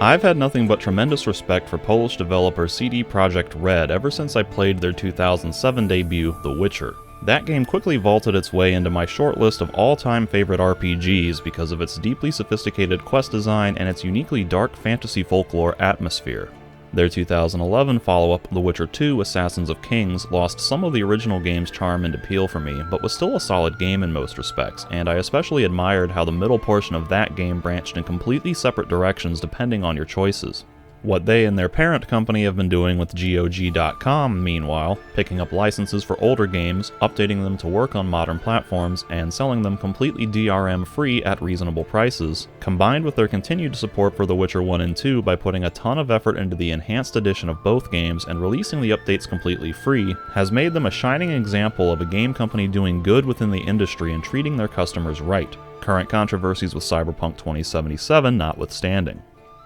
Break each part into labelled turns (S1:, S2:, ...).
S1: I've had nothing but tremendous respect for Polish developer CD Projekt Red ever since I played their 2007 debut, The Witcher. That game quickly vaulted its way into my short list of all-time favorite RPGs because of its deeply sophisticated quest design and its uniquely dark fantasy folklore atmosphere. Their 2011 follow-up, The Witcher 2: Assassins of Kings, lost some of the original game's charm and appeal for me, but was still a solid game in most respects, and I especially admired how the middle portion of that game branched in completely separate directions depending on your choices. What they and their parent company have been doing with GOG.com, meanwhile, picking up licenses for older games, updating them to work on modern platforms, and selling them completely DRM-free at reasonable prices, combined with their continued support for The Witcher 1 and 2 by putting a ton of effort into the enhanced edition of both games and releasing the updates completely free, has made them a shining example of a game company doing good within the industry and treating their customers right, current controversies with Cyberpunk 2077 notwithstanding.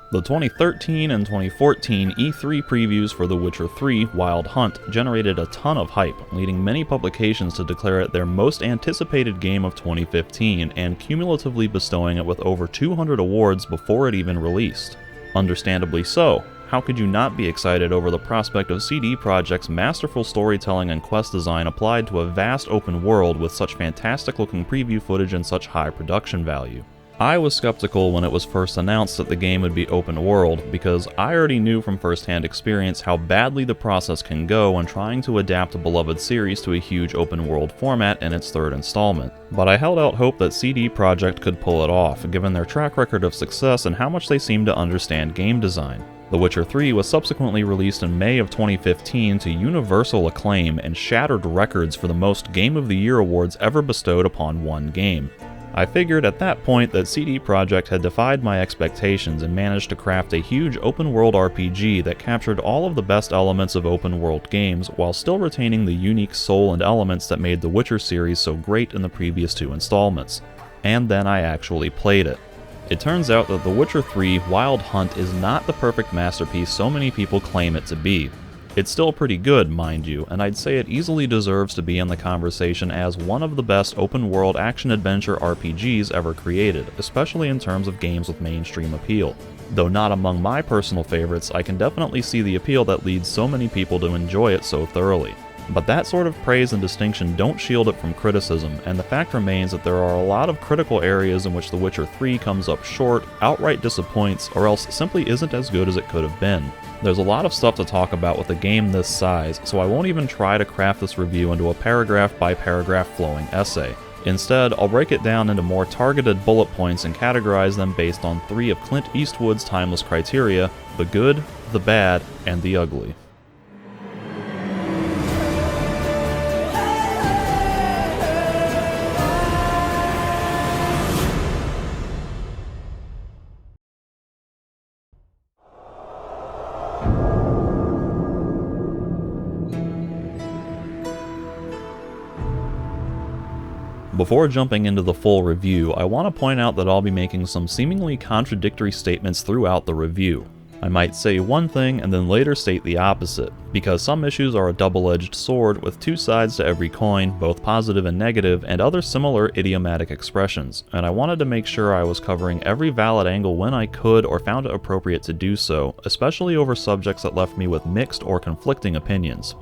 S1: The 2013 and 2014 E3 previews for The Witcher 3: Wild Hunt generated a ton of hype, leading many publications to declare it their most anticipated game of 2015 and cumulatively bestowing it with over 200 awards before it even released. Understandably so. How could you not be excited over the prospect of CD Projekt's masterful storytelling and quest design applied to a vast open world with such fantastic looking preview footage and such high production value? I was skeptical when it was first announced that the game would be open world, because I already knew from first-hand experience how badly the process can go when trying to adapt a beloved series to a huge open world format in its third installment. But I held out hope that CD Projekt could pull it off, given their track record of success and how much they seem to understand game design. The Witcher 3 was subsequently released in May of 2015 to universal acclaim and shattered records for the most Game of the Year awards ever bestowed upon one game. I figured at that point that CD Projekt had defied my expectations and managed to craft a huge open-world RPG that captured all of the best elements of open-world games while still retaining the unique soul and elements that made the Witcher series so great in the previous two installments. And then I actually played it. It turns out that The Witcher 3: Wild Hunt is not the perfect masterpiece so many people claim it to be. It's still pretty good, mind you, and I'd say it easily deserves to be in the conversation as one of the best open-world action-adventure RPGs ever created, especially in terms of games with mainstream appeal. Though not among my personal favorites, I can definitely see the appeal that leads so many people to enjoy it so thoroughly. But that sort of praise and distinction don't shield it from criticism, and the fact remains that there are a lot of critical areas in which The Witcher 3 comes up short, outright disappoints, or else simply isn't as good as it could have been. There's a lot of stuff to talk about with a game this size, so I won't even try to craft this review into a paragraph-by-paragraph flowing essay. Instead, I'll break it down into more targeted bullet points and categorize them based on 3 of Clint Eastwood's timeless criteria: the good, the bad, and the ugly. Before jumping into the full review, I want to point out that I'll be making some seemingly contradictory statements throughout the review. I might say one thing and then later state the opposite, because some issues are a double-edged sword with two sides to every coin, both positive and negative, and other similar idiomatic expressions, and I wanted to make sure I was covering every valid angle when I could or found it appropriate to do so, especially over subjects that left me with mixed or conflicting opinions.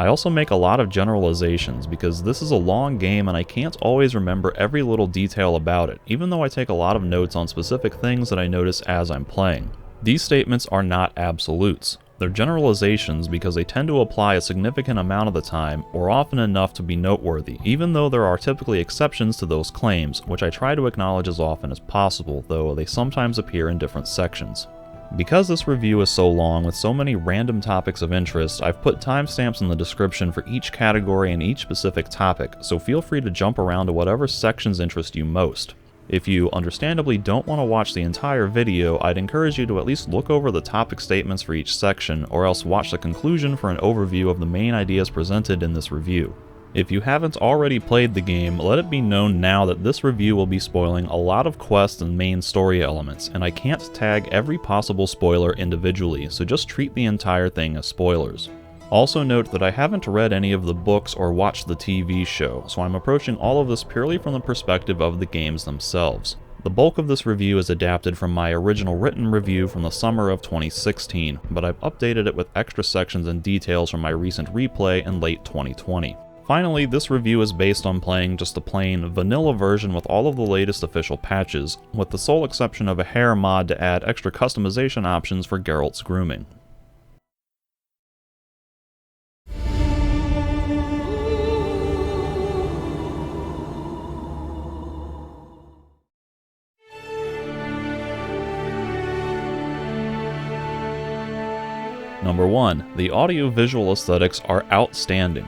S1: I also make a lot of generalizations because this is a long game and I can't always remember every little detail about it, even though I take a lot of notes on specific things that I notice as I'm playing. These statements are not absolutes. They're generalizations because they tend to apply a significant amount of the time, or often enough to be noteworthy, even though there are typically exceptions to those claims, which I try to acknowledge as often as possible, though they sometimes appear in different sections. Because this review is so long with so many random topics of interest, I've put timestamps in the description for each category and each specific topic, so feel free to jump around to whatever sections interest you most. If you understandably don't want to watch the entire video, I'd encourage you to at least look over the topic statements for each section, or else watch the conclusion for an overview of the main ideas presented in this review. If you haven't already played the game, let it be known now that this review will be spoiling a lot of quests and main story elements, and I can't tag every possible spoiler individually, so just treat the entire thing as spoilers. Also note that I haven't read any of the books or watched the TV show, so I'm approaching all of this purely from the perspective of the games themselves. The bulk of this review is adapted from my original written review from the summer of 2016, but I've updated it with extra sections and details from my recent replay in late 2020. Finally, this review is based on playing just the plain vanilla version with all of the latest official patches, with the sole exception of a hair mod to add extra customization options for Geralt's grooming. Number 1. The audio-visual aesthetics are outstanding.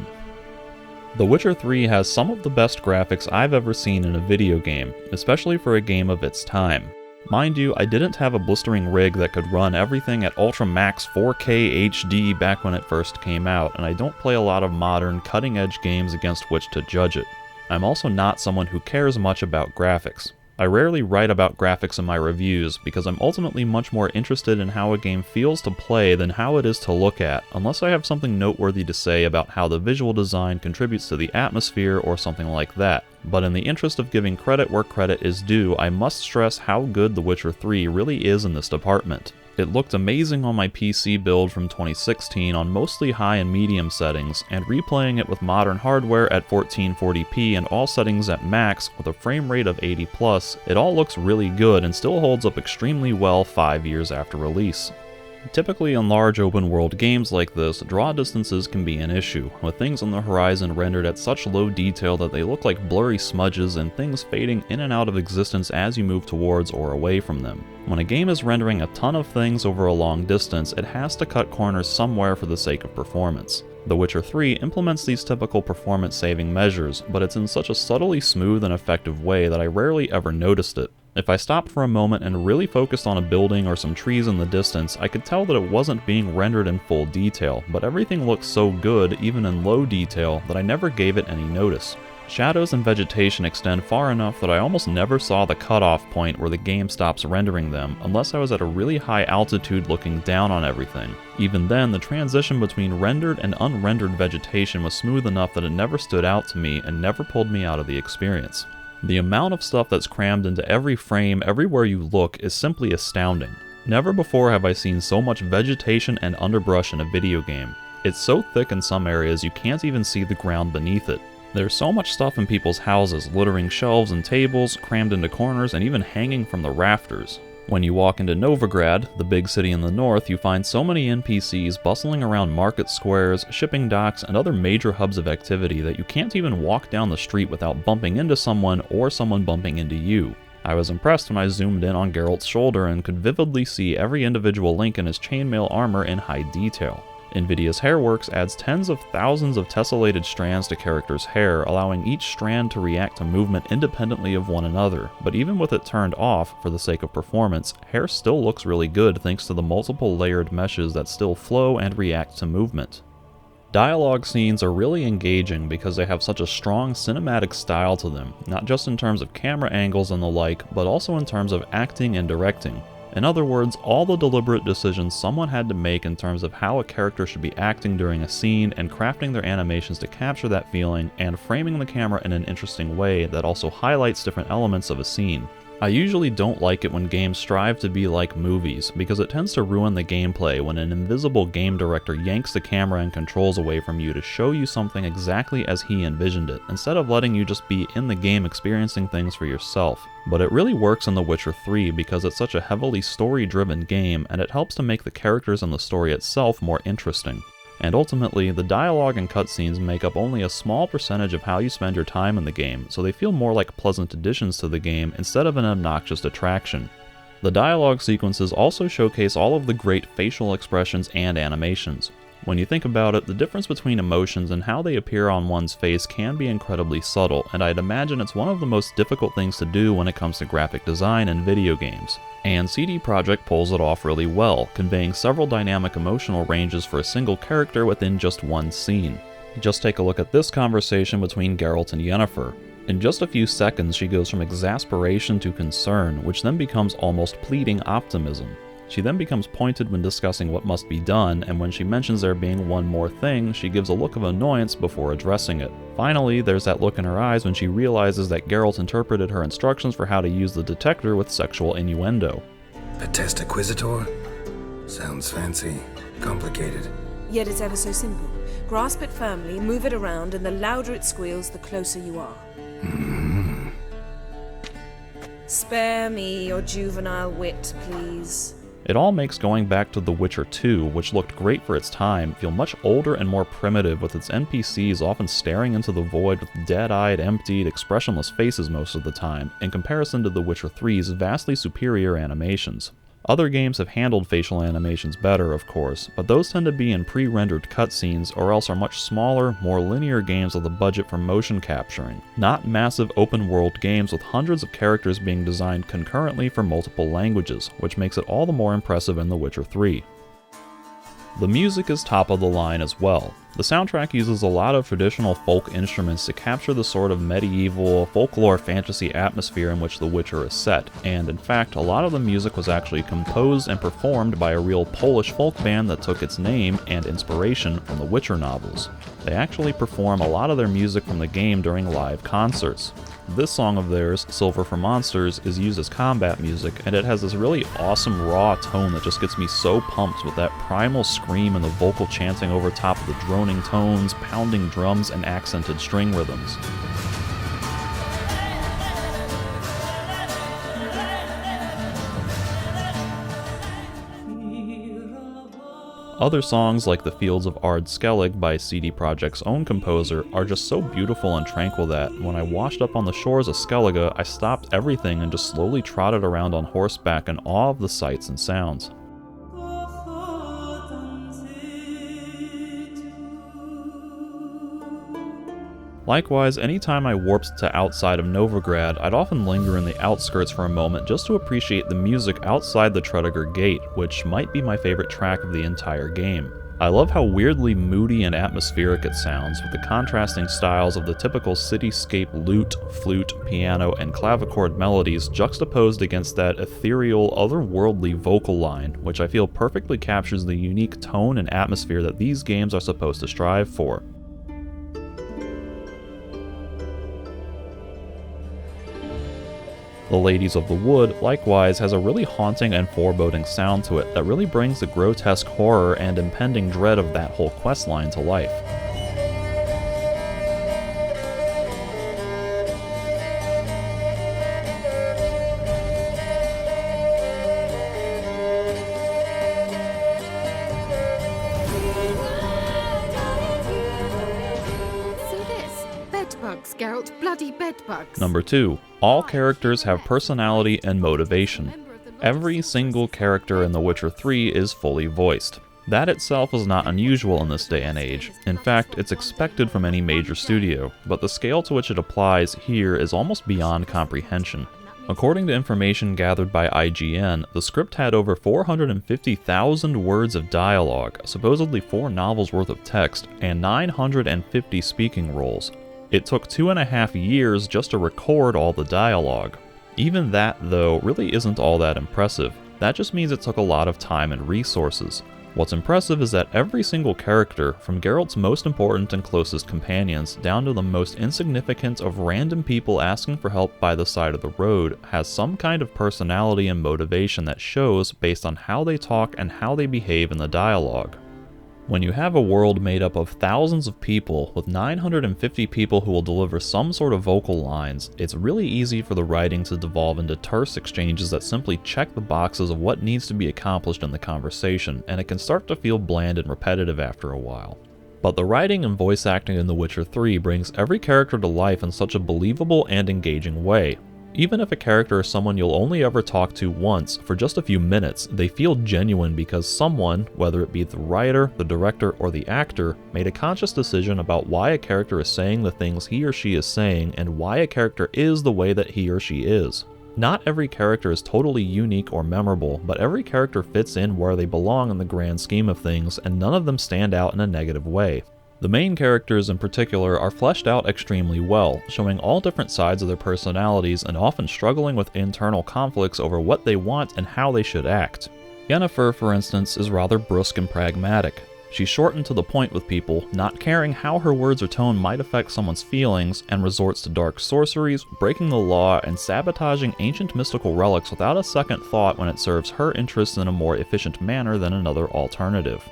S1: The Witcher 3 has some of the best graphics I've ever seen in a video game, especially for a game of its time. Mind you, I didn't have a blistering rig that could run everything at ultra max 4K HD back when it first came out, and I don't play a lot of modern, cutting-edge games against which to judge it. I'm also not someone who cares much about graphics. I rarely write about graphics in my reviews because I'm ultimately much more interested in how a game feels to play than how it is to look at, unless I have something noteworthy to say about how the visual design contributes to the atmosphere or something like that. But in the interest of giving credit where credit is due, I must stress how good The Witcher 3 really is in this department. It looked amazing on my PC build from 2016 on mostly high and medium settings, and replaying it with modern hardware at 1440p and all settings at max with a frame rate of 80+, it all looks really good and still holds up extremely well 5 years after release. Typically in large open-world games like this, draw distances can be an issue, with things on the horizon rendered at such low detail that they look like blurry smudges and things fading in and out of existence as you move towards or away from them. When a game is rendering a ton of things over a long distance, it has to cut corners somewhere for the sake of performance. The Witcher 3 implements these typical performance-saving measures, but it's in such a subtly smooth and effective way that I rarely ever noticed it. If I stopped for a moment and really focused on a building or some trees in the distance, I could tell that it wasn't being rendered in full detail, but everything looks so good, even in low detail, that I never gave it any notice. Shadows and vegetation extend far enough that I almost never saw the cutoff point where the game stops rendering them, unless I was at a really high altitude looking down on everything. Even then, the transition between rendered and unrendered vegetation was smooth enough that it never stood out to me and never pulled me out of the experience. The amount of stuff that's crammed into every frame everywhere you look is simply astounding. Never before have I seen so much vegetation and underbrush in a video game. It's so thick in some areas you can't even see the ground beneath it. There's so much stuff in people's houses, littering shelves and tables, crammed into corners, and even hanging from the rafters. When you walk into Novigrad, the big city in the north, you find so many NPCs bustling around market squares, shipping docks, and other major hubs of activity that you can't even walk down the street without bumping into someone or someone bumping into you. I was impressed when I zoomed in on Geralt's shoulder and could vividly see every individual link in his chainmail armor in high detail. NVIDIA's Hairworks adds tens of thousands of tessellated strands to characters' hair, allowing each strand to react to movement independently of one another, but even with it turned off for the sake of performance, hair still looks really good thanks to the multiple layered meshes that still flow and react to movement. Dialogue scenes are really engaging because they have such a strong cinematic style to them, not just in terms of camera angles and the like, but also in terms of acting and directing. In other words, all the deliberate decisions someone had to make in terms of how a character should be acting during a scene and crafting their animations to capture that feeling and framing the camera in an interesting way that also highlights different elements of a scene. I usually don't like it when games strive to be like movies, because it tends to ruin the gameplay when an invisible game director yanks the camera and controls away from you to show you something exactly as he envisioned it, instead of letting you just be in the game experiencing things for yourself. But it really works in The Witcher 3 because it's such a heavily story-driven game, and it helps to make the characters and the story itself more interesting. And ultimately, the dialogue and cutscenes make up only a small percentage of how you spend your time in the game, so they feel more like pleasant additions to the game instead of an obnoxious detraction. The dialogue sequences also showcase all of the great facial expressions and animations. When you think about it, the difference between emotions and how they appear on one's face can be incredibly subtle, and I'd imagine it's one of the most difficult things to do when it comes to graphic design in video games. And CD Projekt pulls it off really well, conveying several dynamic emotional ranges for a single character within just one scene. Just take a look at this conversation between Geralt and Yennefer. In just a few seconds, she goes from exasperation to concern, which then becomes almost pleading optimism. She then becomes pointed when discussing what must be done, and when she mentions there being one more thing, she gives a look of annoyance before addressing it. Finally, there's that look in her eyes when she realizes that Geralt interpreted her instructions for how to use the detector with sexual innuendo.
S2: Potesta Quisitor? Sounds fancy. Complicated.
S3: Yet it's ever so simple. Grasp it firmly, move it around, and the louder it squeals, the closer you are. Spare me your juvenile wit, please.
S1: It all makes going back to The Witcher 2, which looked great for its time, feel much older and more primitive, with its NPCs often staring into the void with dead-eyed, emptied, expressionless faces most of the time, in comparison to The Witcher 3's vastly superior animations. Other games have handled facial animations better, of course, but those tend to be in pre-rendered cutscenes or else are much smaller, more linear games with a budget for motion capturing, not massive open-world games with hundreds of characters being designed concurrently for multiple languages, which makes it all the more impressive in The Witcher 3. The music is top of the line as well. The soundtrack uses a lot of traditional folk instruments to capture the sort of medieval, folklore fantasy atmosphere in which The Witcher is set, and in fact, a lot of the music was actually composed and performed by a real Polish folk band that took its name and inspiration from the Witcher novels. They actually perform a lot of their music from the game during live concerts. This song of theirs, Silver for Monsters, is used as combat music, and it has this really awesome raw tone that just gets me so pumped with that primal scream and the vocal chanting over top of the droning tones, pounding drums, and accented string rhythms. Other songs like The Fields of Ard Skellig by CD Projekt's own composer are just so beautiful and tranquil that, when I washed up on the shores of Skellige, I stopped everything and just slowly trotted around on horseback in awe of the sights and sounds. Likewise, anytime I warped to outside of Novigrad, I'd often linger in the outskirts for a moment just to appreciate the music outside the Tredegar Gate, which might be my favorite track of the entire game. I love how weirdly moody and atmospheric it sounds, with the contrasting styles of the typical cityscape lute, flute, piano, and clavichord melodies juxtaposed against that ethereal, otherworldly vocal line, which I feel perfectly captures the unique tone and atmosphere that these games are supposed to strive for. The Ladies of the Wood, likewise, has a really haunting and foreboding sound to it that really brings the grotesque horror and impending dread of that whole questline to life.
S4: Bedbugs, Geralt, bloody bedbugs.
S1: Number 2. All characters have personality and motivation. Every single character in The Witcher 3 is fully voiced. That itself is not unusual in this day and age. In fact, it's expected from any major studio, but the scale to which it applies here is almost beyond comprehension. According to information gathered by IGN, the script had over 450,000 words of dialogue, supposedly 4 novels worth of text, and 950 speaking roles. It took 2.5 years just to record all the dialogue. Even that, though, really isn't all that impressive. That just means it took a lot of time and resources. What's impressive is that every single character, from Geralt's most important and closest companions down to the most insignificant of random people asking for help by the side of the road, has some kind of personality and motivation that shows based on how they talk and how they behave in the dialogue. When you have a world made up of thousands of people, with 950 people who will deliver some sort of vocal lines, it's really easy for the writing to devolve into terse exchanges that simply check the boxes of what needs to be accomplished in the conversation, and it can start to feel bland and repetitive after a while. But the writing and voice acting in The Witcher 3 brings every character to life in such a believable and engaging way. Even if a character is someone you'll only ever talk to once, for just a few minutes, they feel genuine because someone, whether it be the writer, the director, or the actor, made a conscious decision about why a character is saying the things he or she is saying and why a character is the way that he or she is. Not every character is totally unique or memorable, but every character fits in where they belong in the grand scheme of things, and none of them stand out in a negative way. The main characters in particular are fleshed out extremely well, showing all different sides of their personalities and often struggling with internal conflicts over what they want and how they should act. Yennefer, for instance, is rather brusque and pragmatic. She's short and to the point with people, not caring how her words or tone might affect someone's feelings, and resorts to dark sorceries, breaking the law, and sabotaging ancient mystical relics without a second thought when it serves her interests in a more efficient manner than another alternative.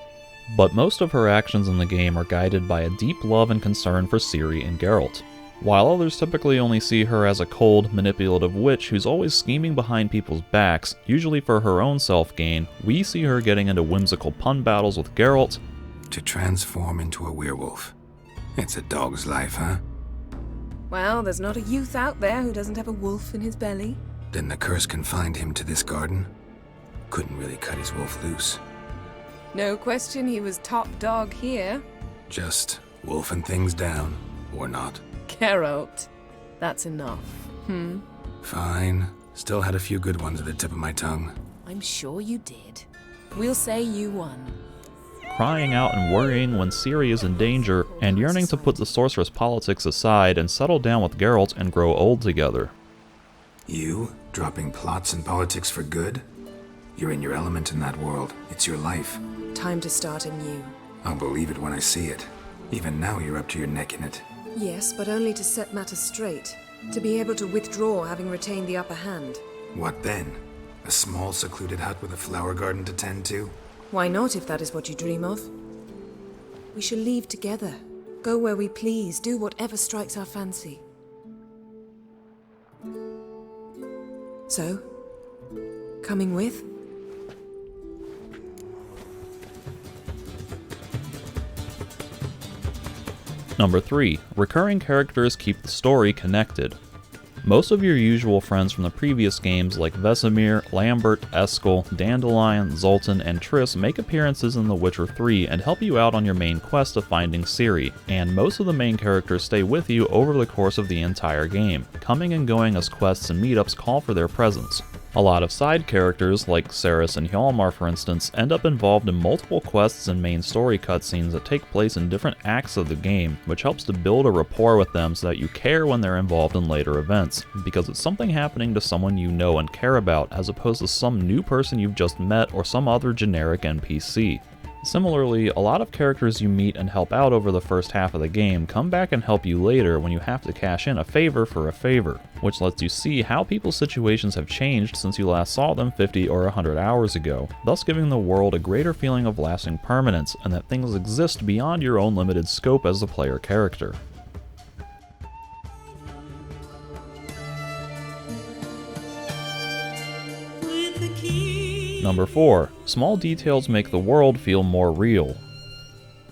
S1: But most of her actions in the game are guided by a deep love and concern for Ciri and Geralt. While others typically only see her as a cold, manipulative witch who's always scheming behind people's backs, usually for her own self-gain, we see her getting into whimsical pun battles with Geralt.
S2: To transform into a werewolf. It's a dog's life, huh?
S3: Well, there's not a youth out there who doesn't have a wolf in his belly.
S2: Then the curse confined him to this garden? Couldn't really cut his wolf loose.
S3: No question he was top dog here.
S2: Just wolfing things down, or not.
S3: Geralt. That's enough.
S2: Fine. Still had a few good ones at the tip of my tongue.
S3: I'm sure you did. We'll say you won.
S1: Crying out and worrying when Ciri is in danger, and yearning to put the sorceress politics aside and settle down with Geralt and grow old together.
S2: You? Dropping plots and politics for good? You're in your element in that world. It's your life.
S3: Time to start anew.
S2: I'll believe it when I see it. Even now you're up to your neck in it.
S3: Yes, but only to set matters straight. To be able to withdraw having retained the upper hand.
S2: What then? A small secluded hut with a flower garden to tend to?
S3: Why not, if that is what you dream of? We shall leave together. Go where we please, do whatever strikes our fancy. So, coming with?
S1: Number 3. Recurring characters keep the story connected. Most of your usual friends from the previous games like Vesemir, Lambert, Eskel, Dandelion, Zoltan, and Triss make appearances in The Witcher 3 and help you out on your main quest of finding Ciri, and most of the main characters stay with you over the course of the entire game, coming and going as quests and meetups call for their presence. A lot of side characters, like Cerys and Hjalmar for instance, end up involved in multiple quests and main story cutscenes that take place in different acts of the game, which helps to build a rapport with them so that you care when they're involved in later events, because it's something happening to someone you know and care about, as opposed to some new person you've just met or some other generic NPC. Similarly, a lot of characters you meet and help out over the first half of the game come back and help you later when you have to cash in a favor for a favor, which lets you see how people's situations have changed since you last saw them 50 or 100 hours ago, thus giving the world a greater feeling of lasting permanence and that things exist beyond your own limited scope as the player character. Number 4. Small details make the world feel more real.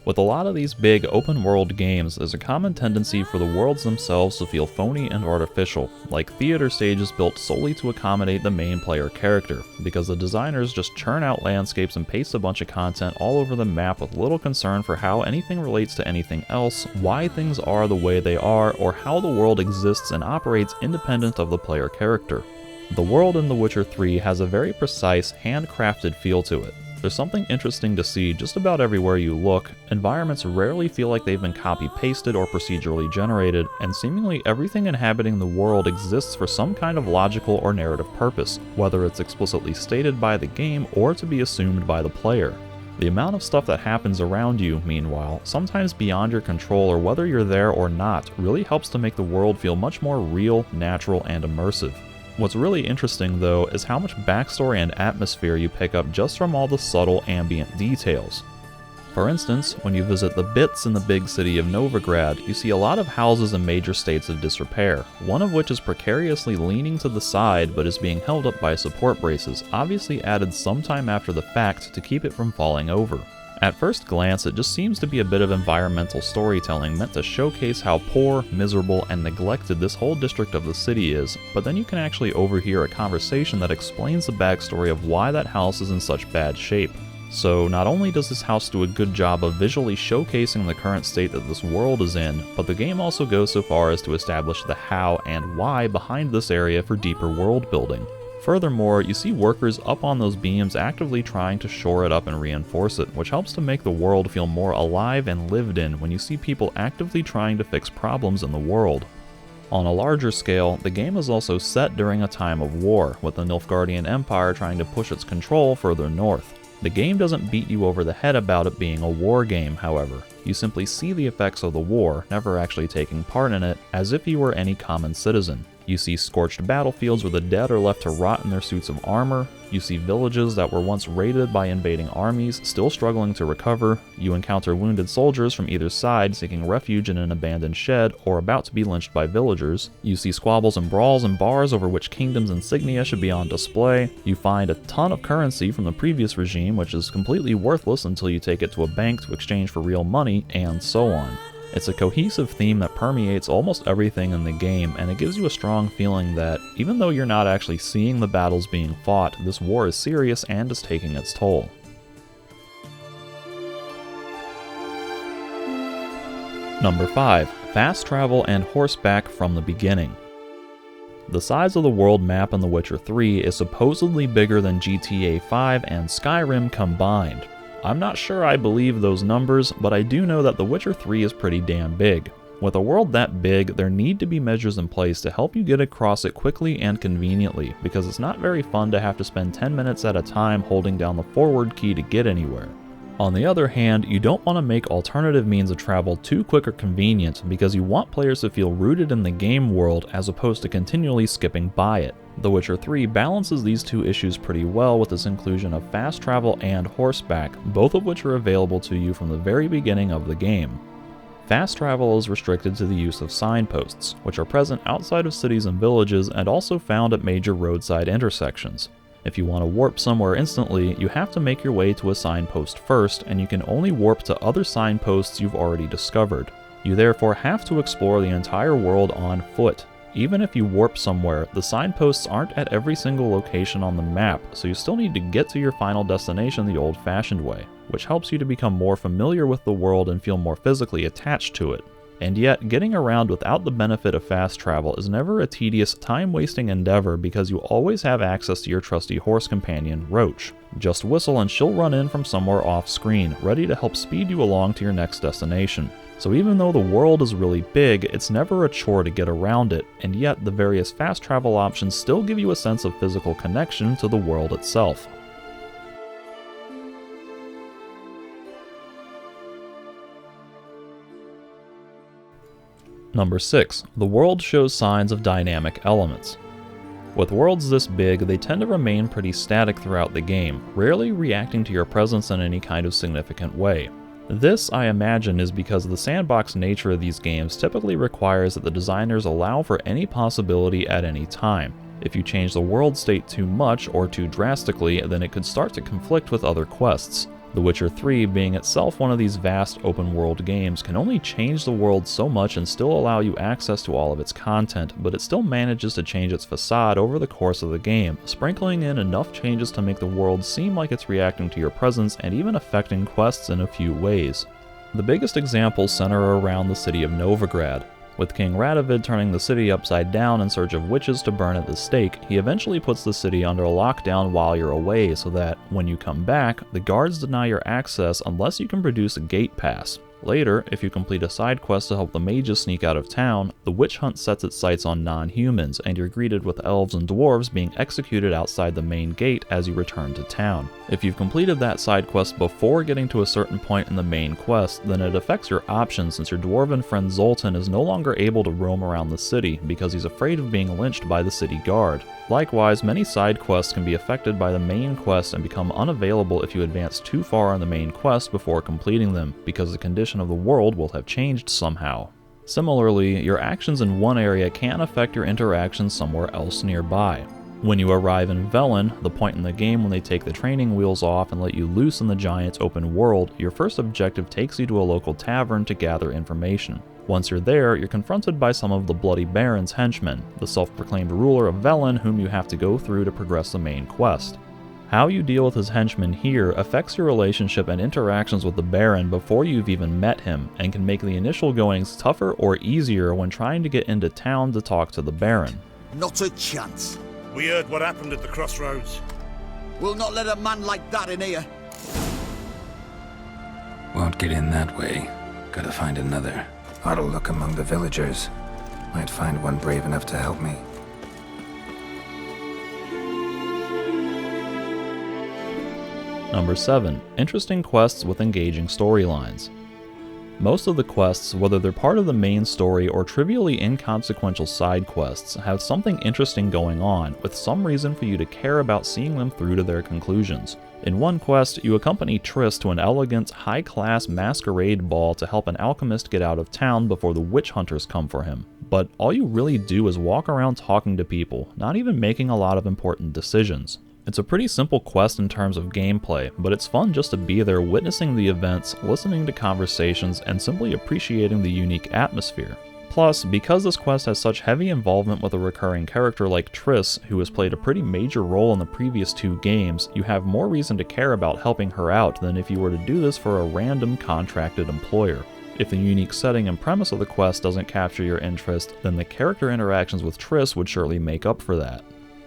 S1: With a lot of these big open world games, there's a common tendency for the worlds themselves to feel phony and artificial, like theater stages built solely to accommodate the main player character, because the designers just churn out landscapes and paste a bunch of content all over the map with little concern for how anything relates to anything else, why things are the way they are, or how the world exists and operates independent of the player character. The world in The Witcher 3 has a very precise, handcrafted feel to it. There's something interesting to see just about everywhere you look, environments rarely feel like they've been copy-pasted or procedurally generated, and seemingly everything inhabiting the world exists for some kind of logical or narrative purpose, whether it's explicitly stated by the game or to be assumed by the player. The amount of stuff that happens around you, meanwhile, sometimes beyond your control or whether you're there or not, really helps to make the world feel much more real, natural, and immersive. What's really interesting, though, is how much backstory and atmosphere you pick up just from all the subtle ambient details. For instance, when you visit the Bits in the big city of Novigrad, you see a lot of houses in major states of disrepair, one of which is precariously leaning to the side but is being held up by support braces, obviously added sometime after the fact to keep it from falling over. At first glance, it just seems to be a bit of environmental storytelling meant to showcase how poor, miserable, and neglected this whole district of the city is, but then you can actually overhear a conversation that explains the backstory of why that house is in such bad shape. So not only does this house do a good job of visually showcasing the current state that this world is in, but the game also goes so far as to establish the how and why behind this area for deeper world building. Furthermore, you see workers up on those beams actively trying to shore it up and reinforce it, which helps to make the world feel more alive and lived in when you see people actively trying to fix problems in the world. On a larger scale, the game is also set during a time of war, with the Nilfgaardian Empire trying to push its control further north. The game doesn't beat you over the head about it being a war game, however. You simply see the effects of the war, never actually taking part in it, as if you were any common citizen. You see scorched battlefields where the dead are left to rot in their suits of armor. You see villages that were once raided by invading armies, still struggling to recover. You encounter wounded soldiers from either side seeking refuge in an abandoned shed or about to be lynched by villagers. You see squabbles and brawls in bars over which kingdom's insignia should be on display. You find a ton of currency from the previous regime, which is completely worthless until you take it to a bank to exchange for real money, and so on. It's a cohesive theme that permeates almost everything in the game, and it gives you a strong feeling that, even though you're not actually seeing the battles being fought, this war is serious and is taking its toll. Number 5. Fast travel and horseback from the beginning. The size of the world map in The Witcher 3 is supposedly bigger than GTA 5 and Skyrim combined. I'm not sure I believe those numbers, but I do know that The Witcher 3 is pretty damn big. With a world that big, there need to be measures in place to help you get across it quickly and conveniently, because it's not very fun to have to spend 10 minutes at a time holding down the forward key to get anywhere. On the other hand, you don't want to make alternative means of travel too quick or convenient, because you want players to feel rooted in the game world as opposed to continually skipping by it. The Witcher 3 balances these two issues pretty well with its inclusion of fast travel and horseback, both of which are available to you from the very beginning of the game. Fast travel is restricted to the use of signposts, which are present outside of cities and villages and also found at major roadside intersections. If you want to warp somewhere instantly, you have to make your way to a signpost first, and you can only warp to other signposts you've already discovered. You therefore have to explore the entire world on foot. Even if you warp somewhere, the signposts aren't at every single location on the map, so you still need to get to your final destination the old-fashioned way, which helps you to become more familiar with the world and feel more physically attached to it. And yet, getting around without the benefit of fast travel is never a tedious, time-wasting endeavor because you always have access to your trusty horse companion, Roach. Just whistle and she'll run in from somewhere off-screen, ready to help speed you along to your next destination. So even though the world is really big, it's never a chore to get around it, and yet the various fast travel options still give you a sense of physical connection to the world itself. Number 6. The world shows signs of dynamic elements. With worlds this big, they tend to remain pretty static throughout the game, rarely reacting to your presence in any kind of significant way. This, I imagine, is because the sandbox nature of these games typically requires that the designers allow for any possibility at any time. If you change the world state too much or too drastically, then it could start to conflict with other quests. The Witcher 3, being itself one of these vast open-world games, can only change the world so much and still allow you access to all of its content, but it still manages to change its facade over the course of the game, sprinkling in enough changes to make the world seem like it's reacting to your presence and even affecting quests in a few ways. The biggest examples center around the city of Novigrad. With King Radovid turning the city upside down in search of witches to burn at the stake, he eventually puts the city under a lockdown while you're away so that, when you come back, the guards deny your access unless you can produce a gate pass. Later, if you complete a side quest to help the mages sneak out of town, the witch hunt sets its sights on non-humans, and you're greeted with elves and dwarves being executed outside the main gate as you return to town. If you've completed that side quest before getting to a certain point in the main quest, then it affects your options since your dwarven friend Zoltan is no longer able to roam around the city because he's afraid of being lynched by the city guard. Likewise, many side quests can be affected by the main quest and become unavailable if you advance too far on the main quest before completing them, because the condition of the world will have changed somehow. Similarly, your actions in one area can affect your interactions somewhere else nearby. When you arrive in Velen, the point in the game when they take the training wheels off and let you loose in the giant open world, your first objective takes you to a local tavern to gather information. Once you're there, you're confronted by some of the Bloody Baron's henchmen, the self-proclaimed ruler of Velen whom you have to go through to progress the main quest. How you deal with his henchmen here affects your relationship and interactions with the Baron before you've even met him, and can make the initial goings tougher or easier when trying to get into town to talk to the Baron.
S5: Not a chance.
S6: We heard what happened at the crossroads.
S5: We'll not let a man like that in here.
S2: Won't get in that way. Gotta find another. Ought to look among the villagers. Might find one brave enough to help me.
S1: Number 7. Interesting quests with engaging storylines. Most of the quests, whether they're part of the main story or trivially inconsequential side quests, have something interesting going on, with some reason for you to care about seeing them through to their conclusions. In one quest, you accompany Triss to an elegant, high-class masquerade ball to help an alchemist get out of town before the witch hunters come for him. But all you really do is walk around talking to people, not even making a lot of important decisions. It's a pretty simple quest in terms of gameplay, but it's fun just to be there witnessing the events, listening to conversations, and simply appreciating the unique atmosphere. Plus, because this quest has such heavy involvement with a recurring character like Triss, who has played a pretty major role in the previous 2 games, you have more reason to care about helping her out than if you were to do this for a random contracted employer. If the unique setting and premise of the quest doesn't capture your interest, then the character interactions with Triss would surely make up for that.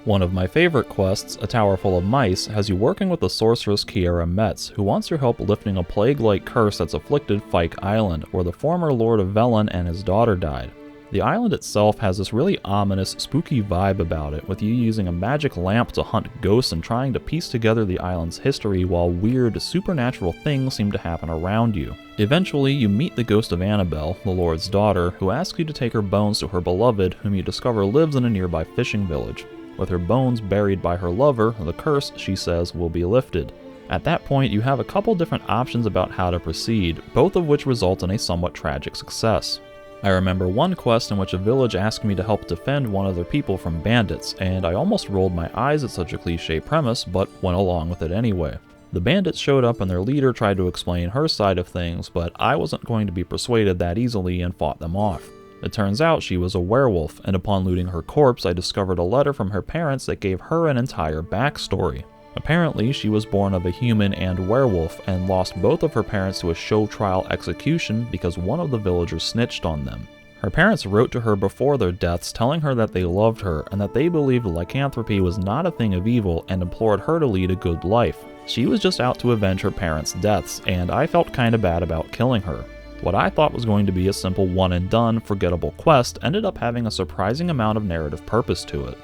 S1: One of my favorite quests, A Tower Full of Mice, has you working with the sorceress Kiera Metz, who wants your help lifting a plague-like curse that's afflicted Fyke Island, where the former Lord of Velen and his daughter died. The island itself has this really ominous, spooky vibe about it, with you using a magic lamp to hunt ghosts and trying to piece together the island's history while weird, supernatural things seem to happen around you. Eventually, you meet the ghost of Annabelle, the Lord's daughter, who asks you to take her bones to her beloved, whom you discover lives in a nearby fishing village. With her bones buried by her lover, the curse, she says, will be lifted. At that point, you have a couple different options about how to proceed, both of which result in a somewhat tragic success. I remember one quest in which a village asked me to help defend one of their people from bandits, and I almost rolled my eyes at such a cliché premise, but went along with it anyway. The bandits showed up and their leader tried to explain her side of things, but I wasn't going to be persuaded that easily and fought them off. It turns out she was a werewolf, and upon looting her corpse, I discovered a letter from her parents that gave her an entire backstory. Apparently, she was born of a human and werewolf, and lost both of her parents to a show trial execution because one of the villagers snitched on them. Her parents wrote to her before their deaths telling her that they loved her and that they believed lycanthropy was not a thing of evil and implored her to lead a good life. She was just out to avenge her parents' deaths, and I felt kinda bad about killing her. What I thought was going to be a simple one-and-done, forgettable quest ended up having a surprising amount of narrative purpose to it.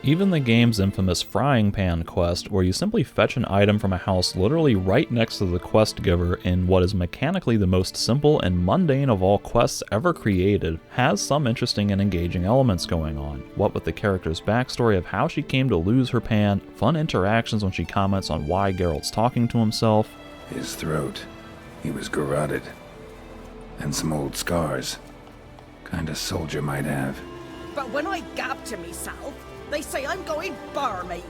S1: Even the game's infamous frying pan quest, where you simply fetch an item from a house literally right next to the quest giver in what is mechanically the most simple and mundane of all quests ever created, has some interesting and engaging elements going on, what with the character's backstory of how she came to lose her pan, fun interactions when she comments on why Geralt's talking to himself.
S2: His throat. He was garroted. And some old scars. Kinda soldier might have.
S7: But when I gab to myself, they say I'm going barmy.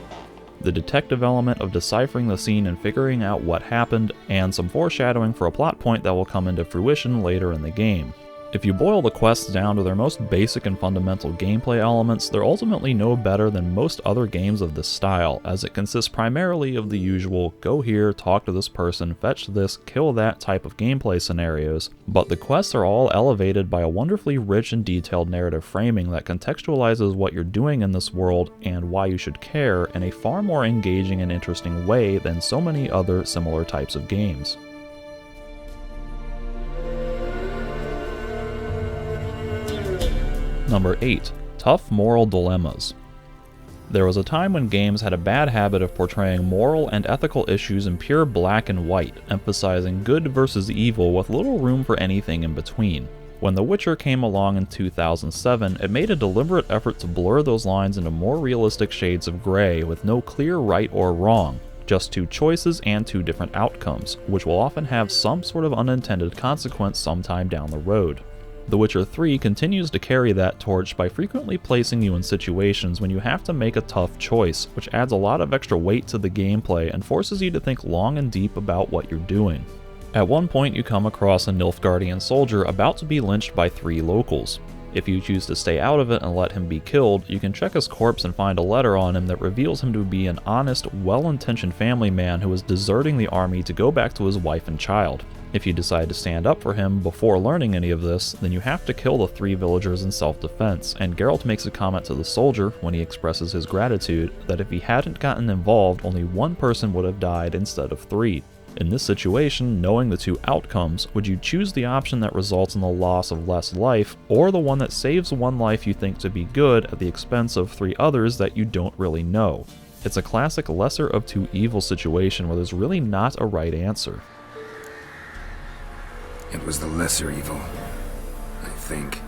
S1: The detective element of deciphering the scene and figuring out what happened, and some foreshadowing for a plot point that will come into fruition later in the game. If you boil the quests down to their most basic and fundamental gameplay elements, they're ultimately no better than most other games of this style, as it consists primarily of the usual go here, talk to this person, fetch this, kill that type of gameplay scenarios, but the quests are all elevated by a wonderfully rich and detailed narrative framing that contextualizes what you're doing in this world and why you should care in a far more engaging and interesting way than so many other similar types of games. Number 8. Tough moral dilemmas. There was a time when games had a bad habit of portraying moral and ethical issues in pure black and white, emphasizing good versus evil with little room for anything in between. When The Witcher came along in 2007, it made a deliberate effort to blur those lines into more realistic shades of gray with no clear right or wrong, just 2 choices and 2 different outcomes, which will often have some sort of unintended consequence sometime down the road. The Witcher 3 continues to carry that torch by frequently placing you in situations when you have to make a tough choice, which adds a lot of extra weight to the gameplay and forces you to think long and deep about what you're doing. At one point you come across a Nilfgaardian soldier about to be lynched by 3 locals. If you choose to stay out of it and let him be killed, you can check his corpse and find a letter on him that reveals him to be an honest, well-intentioned family man who is deserting the army to go back to his wife and child. If you decide to stand up for him before learning any of this, then you have to kill the 3 villagers in self-defense, and Geralt makes a comment to the soldier when he expresses his gratitude that if he hadn't gotten involved, only 1 person would have died instead of 3. In this situation, knowing the two outcomes, would you choose the option that results in the loss of less life, or the one that saves one life you think to be good at the expense of 3 others that you don't really know? It's a classic lesser of two evils situation where there's really not a right answer.
S2: It was the lesser evil, I think.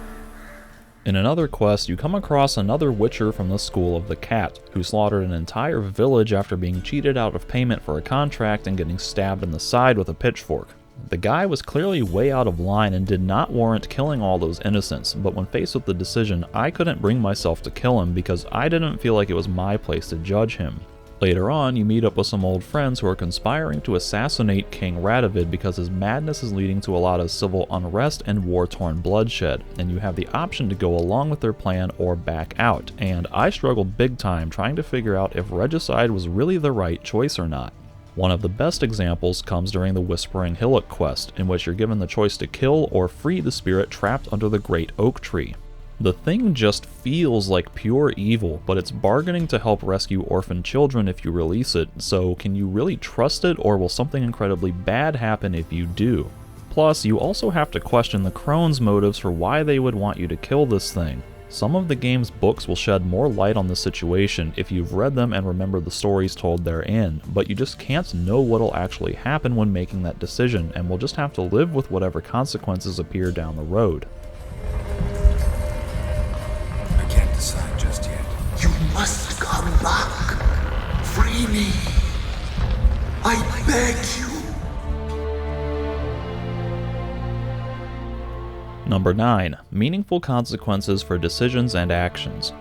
S1: In another quest, you come across another Witcher from the School of the Cat, who slaughtered an entire village after being cheated out of payment for a contract and getting stabbed in the side with a pitchfork. The guy was clearly way out of line and did not warrant killing all those innocents, but when faced with the decision, I couldn't bring myself to kill him because I didn't feel like it was my place to judge him. Later on, you meet up with some old friends who are conspiring to assassinate King Radovid because his madness is leading to a lot of civil unrest and war-torn bloodshed, and you have the option to go along with their plan or back out, and I struggled big time trying to figure out if regicide was really the right choice or not. One of the best examples comes during the Whispering Hillock quest, in which you're given the choice to kill or free the spirit trapped under the Great Oak Tree. The thing just feels like pure evil, but it's bargaining to help rescue orphan children if you release it, so can you really trust it, or will something incredibly bad happen if you do? Plus, you also have to question the crone's motives for why they would want you to kill this thing. Some of the game's books will shed more light on the situation if you've read them and remember the stories told therein, but you just can't know what'll actually happen when making that decision, and will just have to live with whatever consequences appear down the road.
S2: Decide just yet.
S8: You must come back. Free me. I beg you.
S1: Number 9. Meaningful consequences for decisions and actions.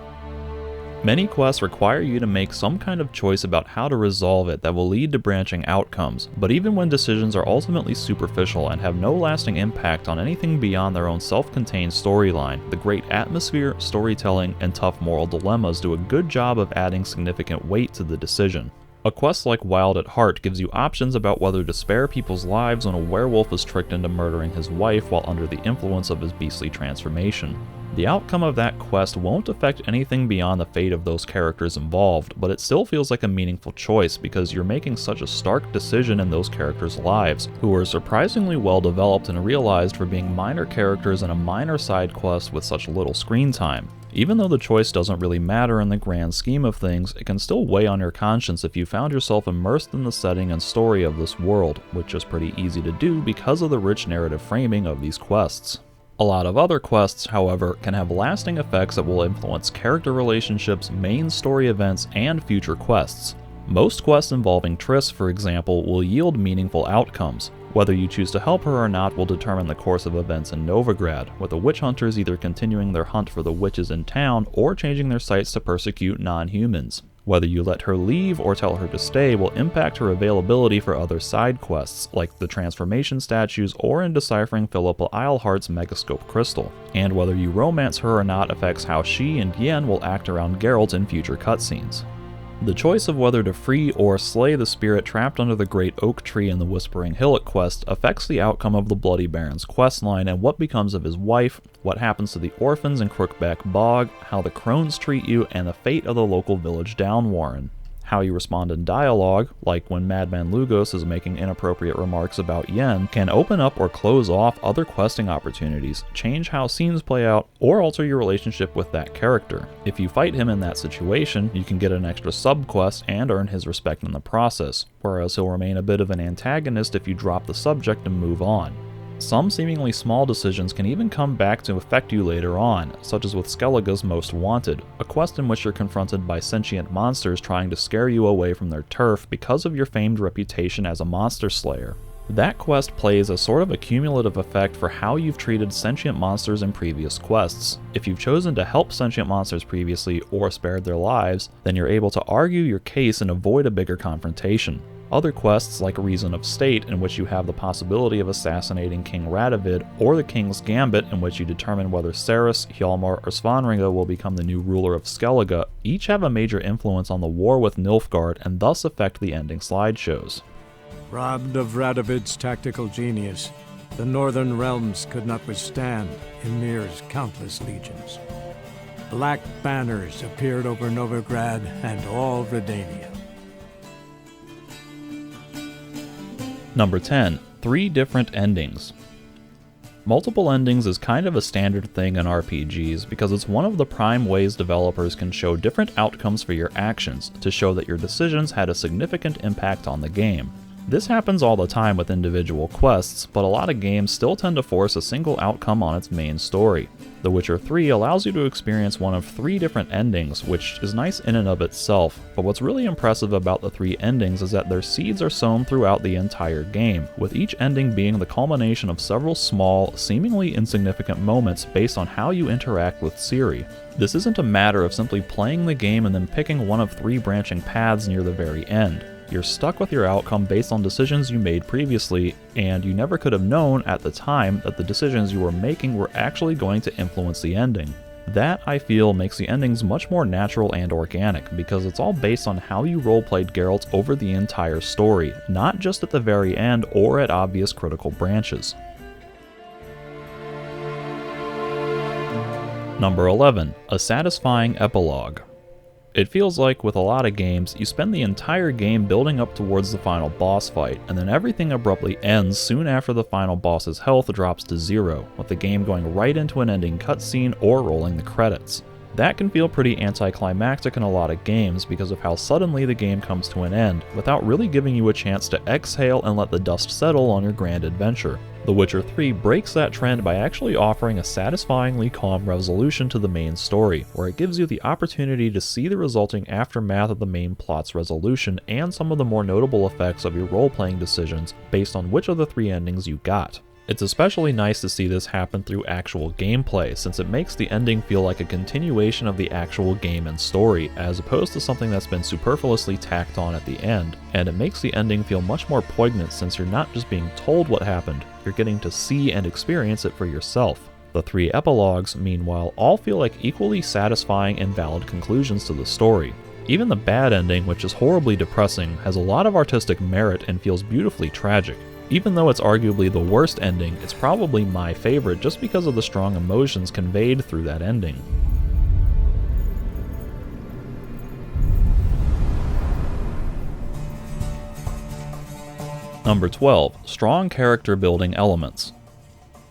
S1: Many quests require you to make some kind of choice about how to resolve it that will lead to branching outcomes, but even when decisions are ultimately superficial and have no lasting impact on anything beyond their own self-contained storyline, the great atmosphere, storytelling, and tough moral dilemmas do a good job of adding significant weight to the decision. A quest like Wild at Heart gives you options about whether to spare people's lives when a werewolf is tricked into murdering his wife while under the influence of his beastly transformation. The outcome of that quest won't affect anything beyond the fate of those characters involved, but it still feels like a meaningful choice because you're making such a stark decision in those characters' lives, who are surprisingly well developed and realized for being minor characters in a minor side quest with such little screen time. Even though the choice doesn't really matter in the grand scheme of things, it can still weigh on your conscience if you found yourself immersed in the setting and story of this world, which is pretty easy to do because of the rich narrative framing of these quests. A lot of other quests, however, can have lasting effects that will influence character relationships, main story events, and future quests. Most quests involving Triss, for example, will yield meaningful outcomes. Whether you choose to help her or not will determine the course of events in Novigrad, with the witch hunters either continuing their hunt for the witches in town or changing their sights to persecute non-humans. Whether you let her leave or tell her to stay will impact her availability for other side quests, like the transformation statues or in deciphering Philippa Eilhart's Megascope crystal. And whether you romance her or not affects how she and Yen will act around Geralt in future cutscenes. The choice of whether to free or slay the spirit trapped under the Great Oak Tree in the Whispering Hillock quest affects the outcome of the Bloody Baron's questline and what becomes of his wife, what happens to the orphans in Crookback Bog, how the crones treat you, and the fate of the local village Downwarren. How you respond in dialogue, like when Madman Lugos is making inappropriate remarks about Yen, can open up or close off other questing opportunities, change how scenes play out, or alter your relationship with that character. If you fight him in that situation, you can get an extra sub-quest and earn his respect in the process, whereas he'll remain a bit of an antagonist if you drop the subject and move on. Some seemingly small decisions can even come back to affect you later on, such as with Skellige's Most Wanted, a quest in which you're confronted by sentient monsters trying to scare you away from their turf because of your famed reputation as a monster slayer. That quest plays a sort of a cumulative effect for how you've treated sentient monsters in previous quests. If you've chosen to help sentient monsters previously or spared their lives, then you're able to argue your case and avoid a bigger confrontation. Other quests, like Reason of State, in which you have the possibility of assassinating King Radovid, or the King's Gambit, in which you determine whether Cerys, Hjalmar, or Svanringa will become the new ruler of Skellige, each have a major influence on the war with Nilfgaard and thus affect the ending slideshows.
S9: Robbed of Radovid's tactical genius, the northern realms could not withstand Ymir's countless legions. Black banners appeared over Novigrad and all Redania.
S1: Number 10. 3 different endings. Multiple endings is kind of a standard thing in RPGs because it's one of the prime ways developers can show different outcomes for your actions to show that your decisions had a significant impact on the game. This happens all the time with individual quests, but a lot of games still tend to force a single outcome on its main story. The Witcher 3 allows you to experience one of 3 different endings, which is nice in and of itself, but what's really impressive about the 3 endings is that their seeds are sown throughout the entire game, with each ending being the culmination of several small, seemingly insignificant moments based on how you interact with Ciri. This isn't a matter of simply playing the game and then picking one of 3 branching paths near the very end. You're stuck with your outcome based on decisions you made previously, and you never could have known at the time that the decisions you were making were actually going to influence the ending. That, I feel, makes the endings much more natural and organic, because it's all based on how you roleplayed Geralt over the entire story, not just at the very end or at obvious critical branches. Number 11. A satisfying epilogue. It feels like with a lot of games, you spend the entire game building up towards the final boss fight, and then everything abruptly ends soon after the final boss's health drops to 0, with the game going right into an ending cutscene or rolling the credits. That can feel pretty anticlimactic in a lot of games because of how suddenly the game comes to an end, without really giving you a chance to exhale and let the dust settle on your grand adventure. The Witcher 3 breaks that trend by actually offering a satisfyingly calm resolution to the main story, where it gives you the opportunity to see the resulting aftermath of the main plot's resolution and some of the more notable effects of your role-playing decisions based on which of the 3 endings you got. It's especially nice to see this happen through actual gameplay, since it makes the ending feel like a continuation of the actual game and story, as opposed to something that's been superfluously tacked on at the end, and it makes the ending feel much more poignant since you're not just being told what happened, you're getting to see and experience it for yourself. The 3 epilogues, meanwhile, all feel like equally satisfying and valid conclusions to the story. Even the bad ending, which is horribly depressing, has a lot of artistic merit and feels beautifully tragic. Even though it's arguably the worst ending, it's probably my favorite just because of the strong emotions conveyed through that ending. Number 12. Strong character building elements.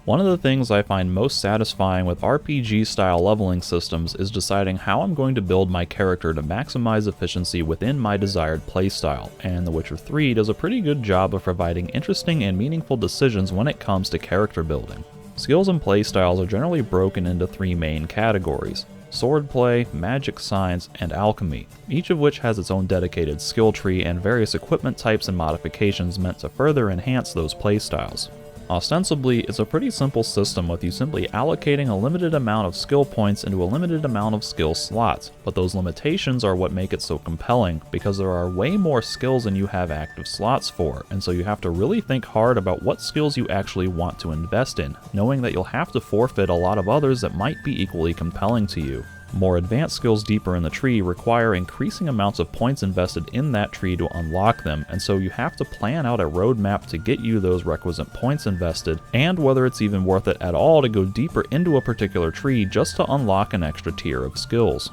S1: One of the things I find most satisfying with RPG-style leveling systems is deciding how I'm going to build my character to maximize efficiency within my desired playstyle, and The Witcher 3 does a pretty good job of providing interesting and meaningful decisions when it comes to character building. Skills and playstyles are generally broken into 3 main categories: swordplay, magic science, and alchemy, each of which has its own dedicated skill tree and various equipment types and modifications meant to further enhance those playstyles. Ostensibly, it's a pretty simple system with you simply allocating a limited amount of skill points into a limited amount of skill slots, but those limitations are what make it so compelling, because there are way more skills than you have active slots for, and so you have to really think hard about what skills you actually want to invest in, knowing that you'll have to forfeit a lot of others that might be equally compelling to you. More advanced skills deeper in the tree require increasing amounts of points invested in that tree to unlock them, and so you have to plan out a roadmap to get you those requisite points invested, and whether it's even worth it at all to go deeper into a particular tree just to unlock an extra tier of skills.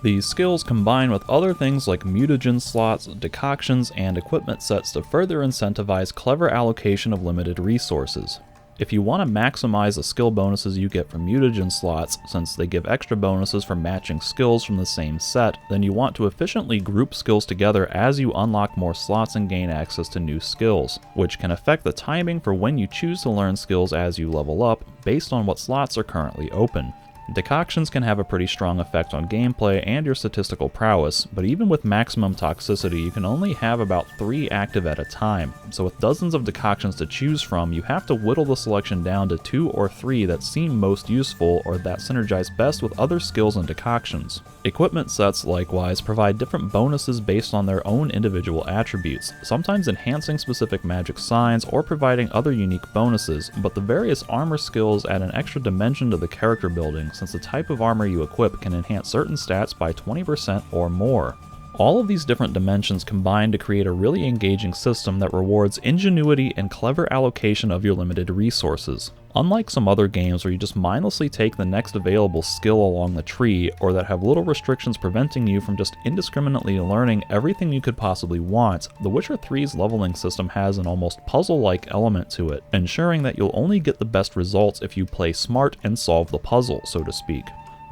S1: These skills combine with other things like mutagen slots, decoctions, and equipment sets to further incentivize clever allocation of limited resources. If you want to maximize the skill bonuses you get from mutagen slots, since they give extra bonuses for matching skills from the same set, then you want to efficiently group skills together as you unlock more slots and gain access to new skills, which can affect the timing for when you choose to learn skills as you level up, based on what slots are currently open. Decoctions can have a pretty strong effect on gameplay and your statistical prowess, but even with maximum toxicity, you can only have about 3 active at a time, so with dozens of decoctions to choose from, you have to whittle the selection down to 2 or 3 that seem most useful or that synergize best with other skills and decoctions. Equipment sets, likewise, provide different bonuses based on their own individual attributes, sometimes enhancing specific magic signs or providing other unique bonuses, but the various armor skills add an extra dimension to the character building, since the type of armor you equip can enhance certain stats by 20% or more. All of these different dimensions combine to create a really engaging system that rewards ingenuity and clever allocation of your limited resources. Unlike some other games where you just mindlessly take the next available skill along the tree, or that have little restrictions preventing you from just indiscriminately learning everything you could possibly want, The Witcher 3's leveling system has an almost puzzle-like element to it, ensuring that you'll only get the best results if you play smart and solve the puzzle, so to speak.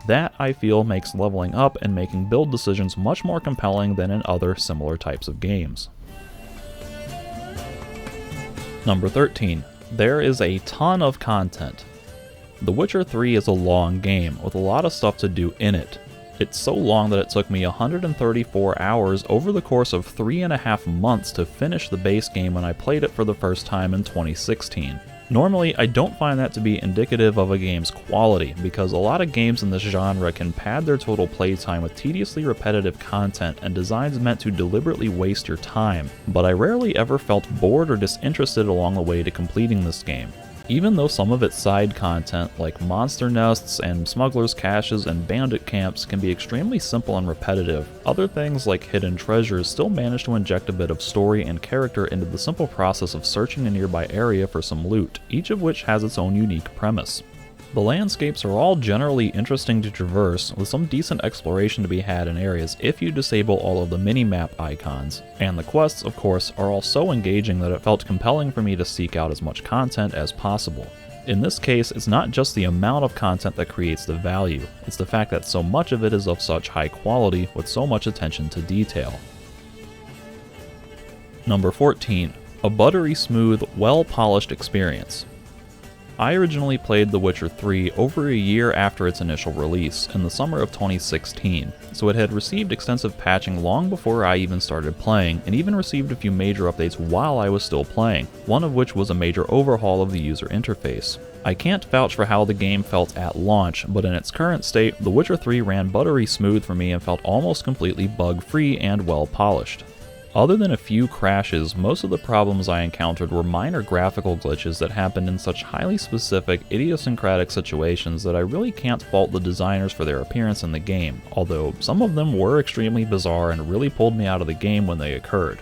S1: That, I feel, makes leveling up and making build decisions much more compelling than in other similar types of games. Number 13. There is a ton of content. The Witcher 3 is a long game, with a lot of stuff to do in it. It's so long that it took me 134 hours over the course of 3.5 months to finish the base game when I played it for the first time in 2016. Normally, I don't find that to be indicative of a game's quality, because a lot of games in this genre can pad their total playtime with tediously repetitive content and designs meant to deliberately waste your time, but I rarely ever felt bored or disinterested along the way to completing this game. Even though some of its side content, like monster nests and smugglers' caches and bandit camps, can be extremely simple and repetitive, other things like hidden treasures still manage to inject a bit of story and character into the simple process of searching a nearby area for some loot, each of which has its own unique premise. The landscapes are all generally interesting to traverse, with some decent exploration to be had in areas if you disable all of the mini-map icons, and the quests, of course, are all so engaging that it felt compelling for me to seek out as much content as possible. In this case, it's not just the amount of content that creates the value, it's the fact that so much of it is of such high quality with so much attention to detail. Number 14. A buttery smooth, well-polished experience. I originally played The Witcher 3 over a year after its initial release, in the summer of 2016, so it had received extensive patching long before I even started playing, and even received a few major updates while I was still playing, one of which was a major overhaul of the user interface. I can't vouch for how the game felt at launch, but in its current state, The Witcher 3 ran buttery smooth for me and felt almost completely bug-free and well-polished. Other than a few crashes, most of the problems I encountered were minor graphical glitches that happened in such highly specific, idiosyncratic situations that I really can't fault the designers for their appearance in the game, although some of them were extremely bizarre and really pulled me out of the game when they occurred.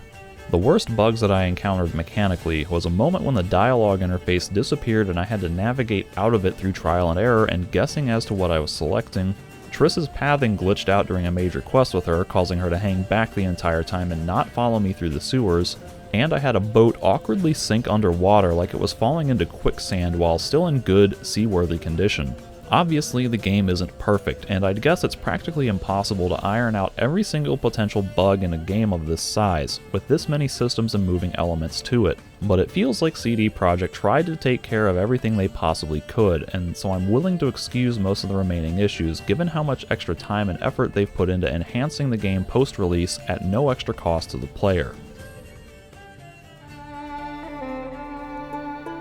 S1: The worst bugs that I encountered mechanically was a moment when the dialogue interface disappeared and I had to navigate out of it through trial and error and guessing as to what I was selecting. Triss's pathing glitched out during a major quest with her, causing her to hang back the entire time and not follow me through the sewers, and I had a boat awkwardly sink underwater like it was falling into quicksand while still in good, seaworthy condition. Obviously, the game isn't perfect, and I'd guess it's practically impossible to iron out every single potential bug in a game of this size, with this many systems and moving elements to it. But it feels like CD Projekt tried to take care of everything they possibly could, and so I'm willing to excuse most of the remaining issues given how much extra time and effort they've put into enhancing the game post-release at no extra cost to the player.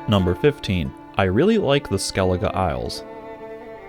S1: Number 15. I really like the Skellige Isles.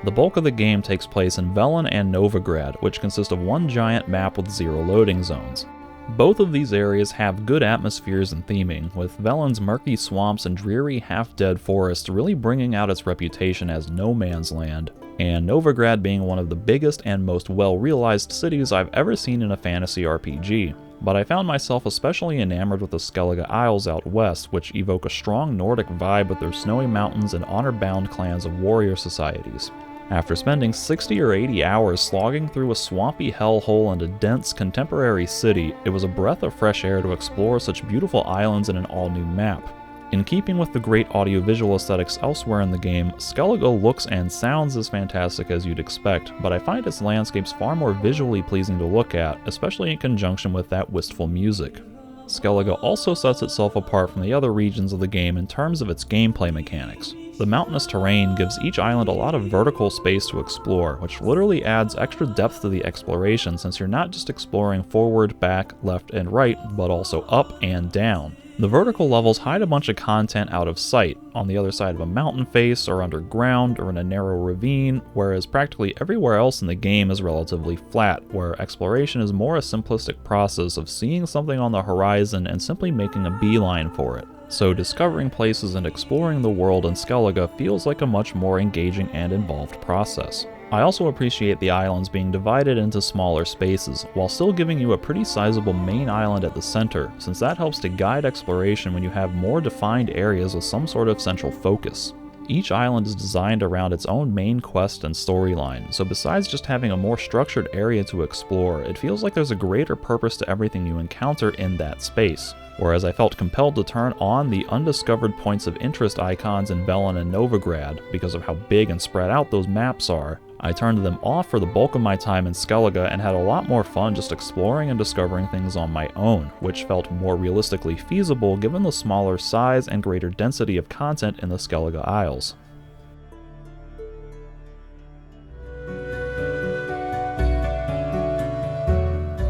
S1: The bulk of the game takes place in Velen and Novigrad, which consist of one giant map with 0 loading zones. Both of these areas have good atmospheres and theming, with Velen's murky swamps and dreary half-dead forests really bringing out its reputation as no man's land, and Novigrad being one of the biggest and most well-realized cities I've ever seen in a fantasy RPG. But I found myself especially enamored with the Skellige Isles out west, which evoke a strong Nordic vibe with their snowy mountains and honor-bound clans of warrior societies. After spending 60 or 80 hours slogging through a swampy hellhole and a dense, contemporary city, it was a breath of fresh air to explore such beautiful islands in an all-new map. In keeping with the great audiovisual aesthetics elsewhere in the game, Skellige looks and sounds as fantastic as you'd expect, but I find its landscapes far more visually pleasing to look at, especially in conjunction with that wistful music. Skellige also sets itself apart from the other regions of the game in terms of its gameplay mechanics. The mountainous terrain gives each island a lot of vertical space to explore, which literally adds extra depth to the exploration since you're not just exploring forward, back, left, and right, but also up and down. The vertical levels hide a bunch of content out of sight, on the other side of a mountain face, or underground, or in a narrow ravine, whereas practically everywhere else in the game is relatively flat, where exploration is more a simplistic process of seeing something on the horizon and simply making a beeline for it. So discovering places and exploring the world in Skellige feels like a much more engaging and involved process. I also appreciate the islands being divided into smaller spaces, while still giving you a pretty sizable main island at the center, since that helps to guide exploration when you have more defined areas with some sort of central focus. Each island is designed around its own main quest and storyline, so besides just having a more structured area to explore, it feels like there's a greater purpose to everything you encounter in that space. Whereas I felt compelled to turn on the undiscovered points of interest icons in Velen and Novigrad because of how big and spread out those maps are, I turned them off for the bulk of my time in Skellige and had a lot more fun just exploring and discovering things on my own, which felt more realistically feasible given the smaller size and greater density of content in the Skellige Isles.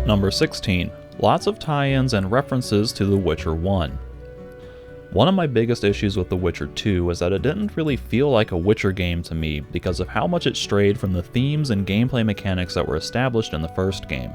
S1: Number 16. Lots of tie-ins and references to The Witcher 1. One of my biggest issues with The Witcher 2 was that it didn't really feel like a Witcher game to me because of how much it strayed from the themes and gameplay mechanics that were established in the first game.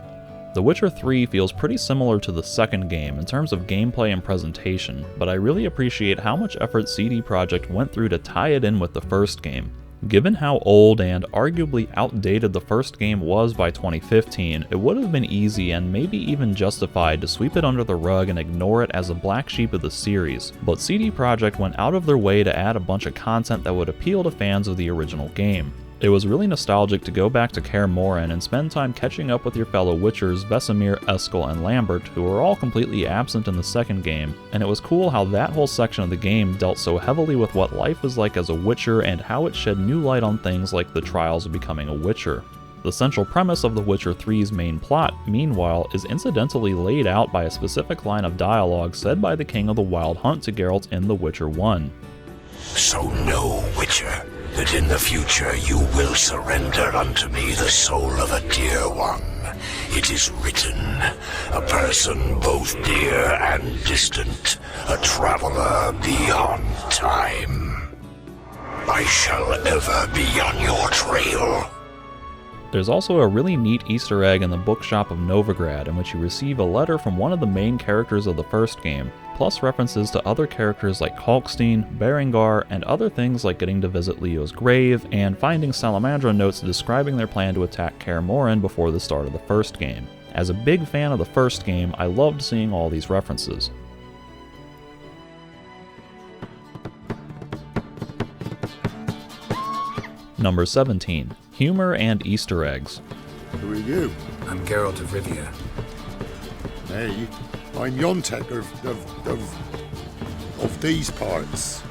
S1: The Witcher 3 feels pretty similar to the second game in terms of gameplay and presentation, but I really appreciate how much effort CD Projekt went through to tie it in with the first game. Given how old and arguably outdated the first game was by 2015, it would have been easy and maybe even justified to sweep it under the rug and ignore it as a black sheep of the series, but CD Projekt went out of their way to add a bunch of content that would appeal to fans of the original game. It was really nostalgic to go back to Kaer Morhen and spend time catching up with your fellow Witchers Vesemir, Eskel, and Lambert, who were all completely absent in the second game, and it was cool how that whole section of the game dealt so heavily with what life was like as a Witcher and how it shed new light on things like the trials of becoming a Witcher. The central premise of The Witcher 3's main plot, meanwhile, is incidentally laid out by a specific line of dialogue said by the King of the Wild Hunt to Geralt in The Witcher 1.
S8: So know, Witcher, that in the future you will surrender unto me the soul of a dear one. It is written, a person both dear and distant, a traveler beyond time. I shall ever be on your trail.
S1: There's also a really neat Easter egg in the bookshop of Novigrad in which you receive a letter from one of the main characters of the first game, plus references to other characters like Kalkstein, Berengar, and other things like getting to visit Leo's grave and finding Salamandra notes describing their plan to attack Kaer Morhen before the start of the first game. As a big fan of the first game, I loved seeing all these references. Number 17. Humor and Easter eggs.
S6: Who are you?
S2: I'm Geralt of Rivia.
S6: Hey, I'm Yontek of these parts.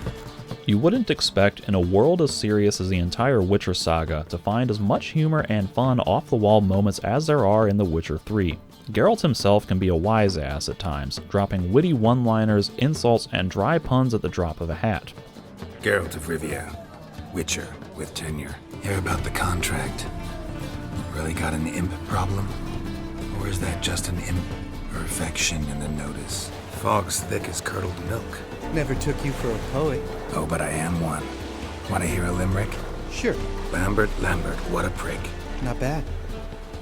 S1: You wouldn't expect, in a world as serious as the entire Witcher saga, to find as much humor and fun off-the-wall moments as there are in The Witcher 3. Geralt himself can be a wise ass at times, dropping witty one-liners, insults, and dry puns at the drop of a hat.
S2: Geralt of Rivia. Witcher with tenure. Hear about the contract? Really got an imp problem? Or is that just an imperfection in the notice? Fog's thick as curdled milk.
S10: Never took you for a poet.
S2: Oh, but I am one. Want to hear a limerick?
S10: Sure.
S2: Lambert, what a prick.
S10: Not bad.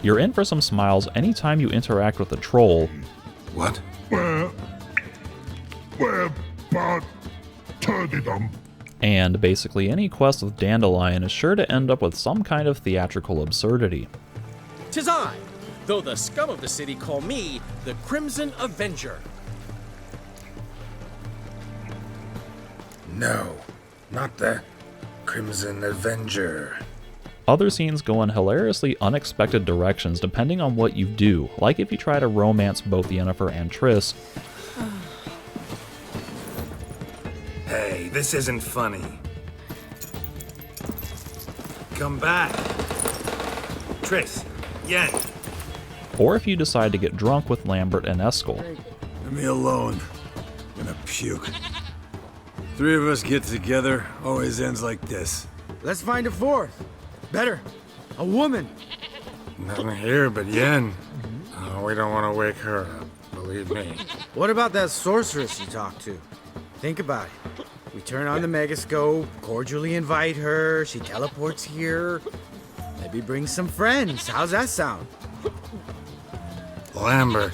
S1: You're in for some smiles anytime you interact with a troll.
S2: What?
S6: Where about Turdidum?
S1: And basically any quest with Dandelion is sure to end up with some kind of theatrical absurdity.
S11: 'Tis I, though the scum of the city call me the Crimson Avenger.
S2: No, not the Crimson Avenger.
S1: Other scenes go in hilariously unexpected directions depending on what you do, like if you try to romance both Yennefer and Triss.
S2: Hey, this isn't funny. Come back. Triss, Yen.
S1: Or if you decide to get drunk with Lambert and Eskel.
S12: Leave me alone. I'm gonna puke. Three of us get together, always ends like this.
S10: Let's find a fourth. Better, a woman.
S2: Nothing here but Yen. Oh, we don't want to wake her up, believe me.
S10: What about that sorceress you talked to? Think about it. We turn on the megascope, cordially invite her, she teleports here. Maybe bring some friends. How's that sound?
S2: Lambert,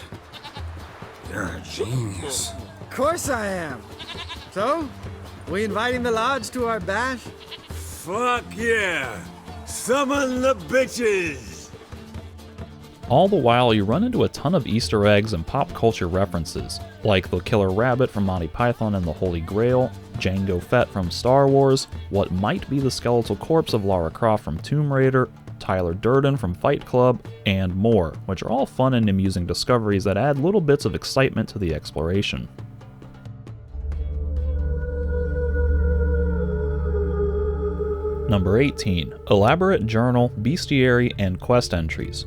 S2: you're a genius.
S10: Of course I am. So, we inviting the lodge to our bash?
S12: Fuck yeah! Summon the bitches!
S1: All the while, you run into a ton of Easter eggs and pop culture references, like the Killer Rabbit from Monty Python and the Holy Grail, Jango Fett from Star Wars, what might be the skeletal corpse of Lara Croft from Tomb Raider, Tyler Durden from Fight Club, and more, which are all fun and amusing discoveries that add little bits of excitement to the exploration. Number 18. Elaborate journal, bestiary, and quest entries.